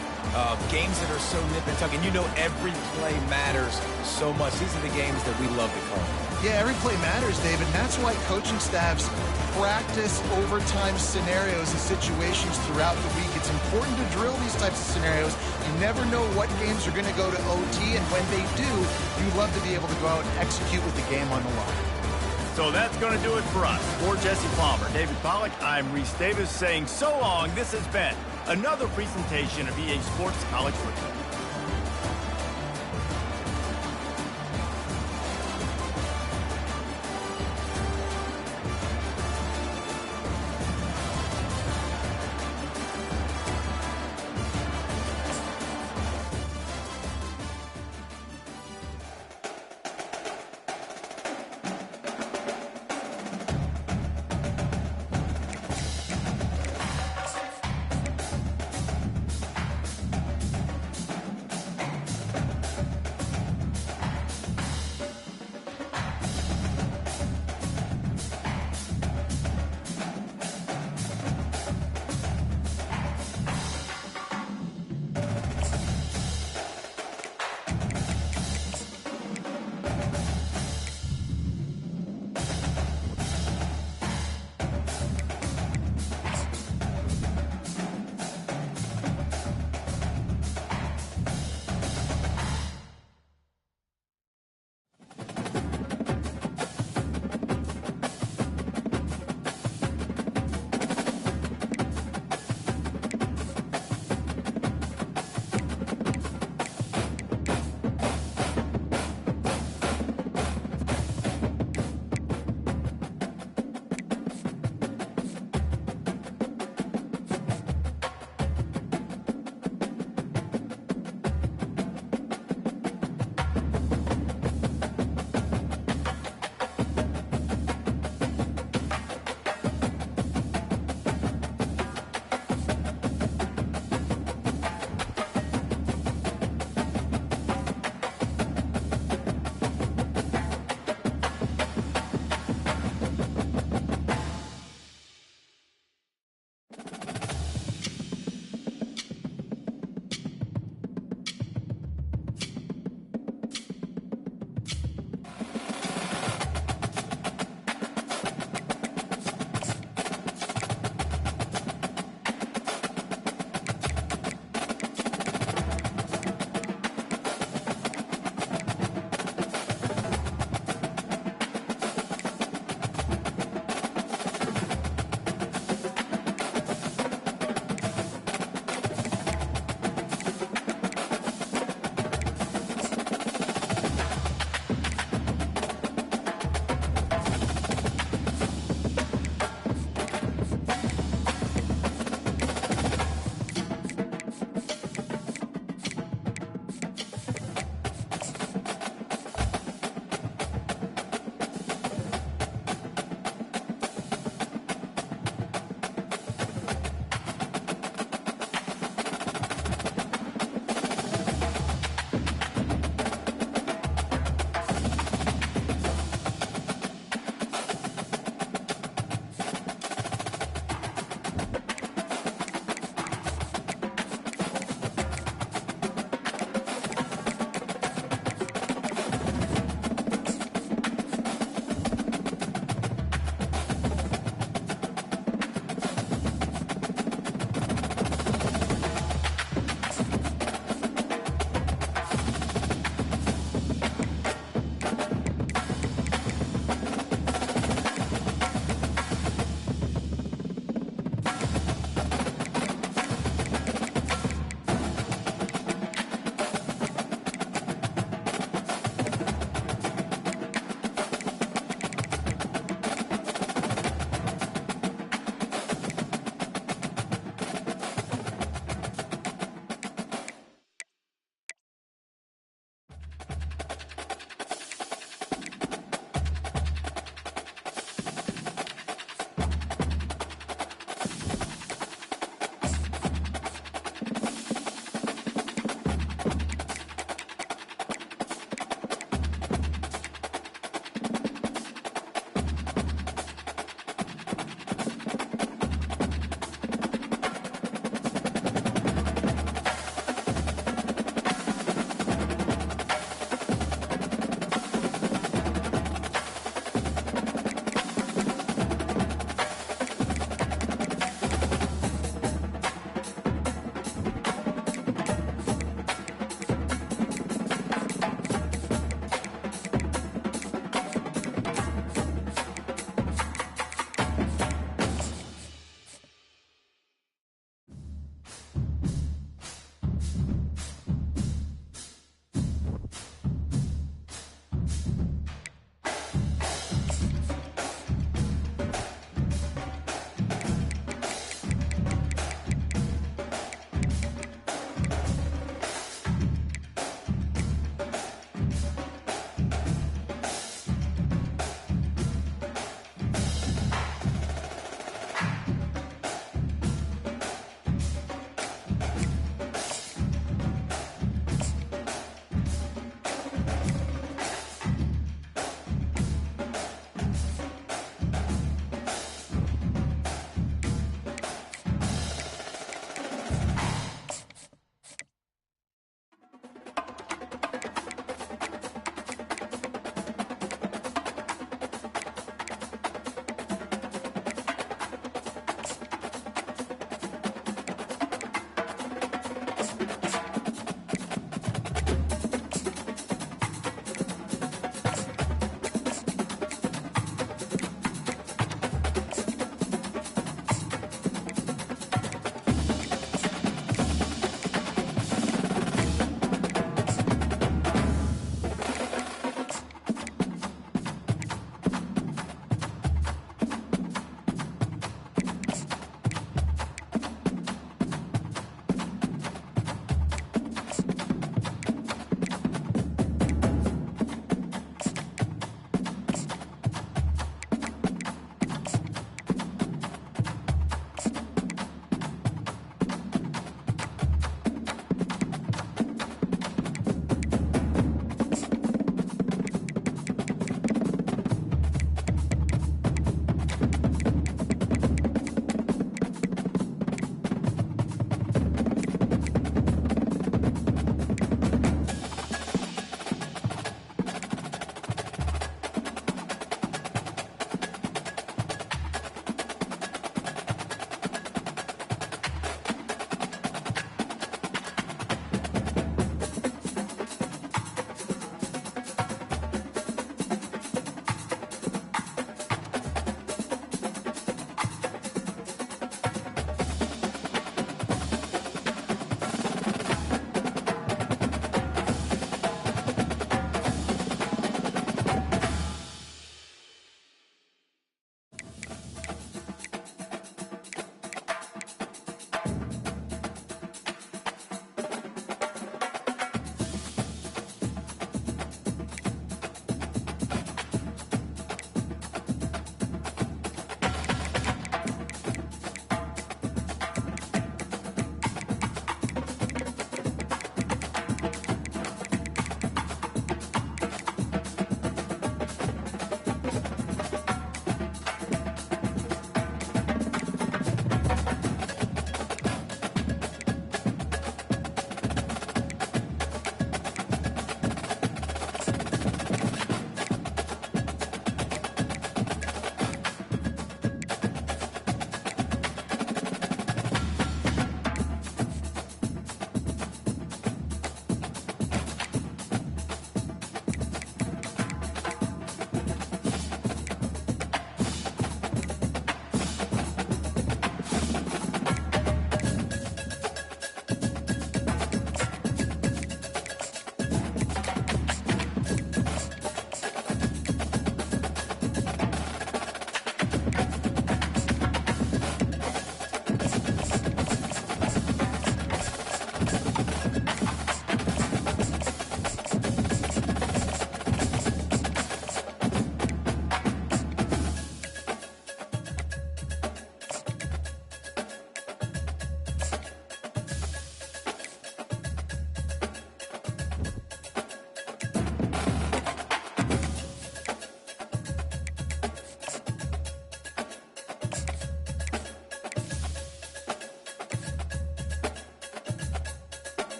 games that are so nip and tuck, and you know every play matters so much. These are the games that we love to call. Yeah, every play matters, David, and that's why coaching staffs practice overtime scenarios and situations throughout the week. It's important to drill these types of scenarios. You never know what games are going to go to OT, and when they do, you love to be able to go out and execute with the game on the line. So that's going to do it for us. For Jesse Palmer, David Pollack, I'm Reese Davis saying so long. This has been another presentation of EA Sports College Football.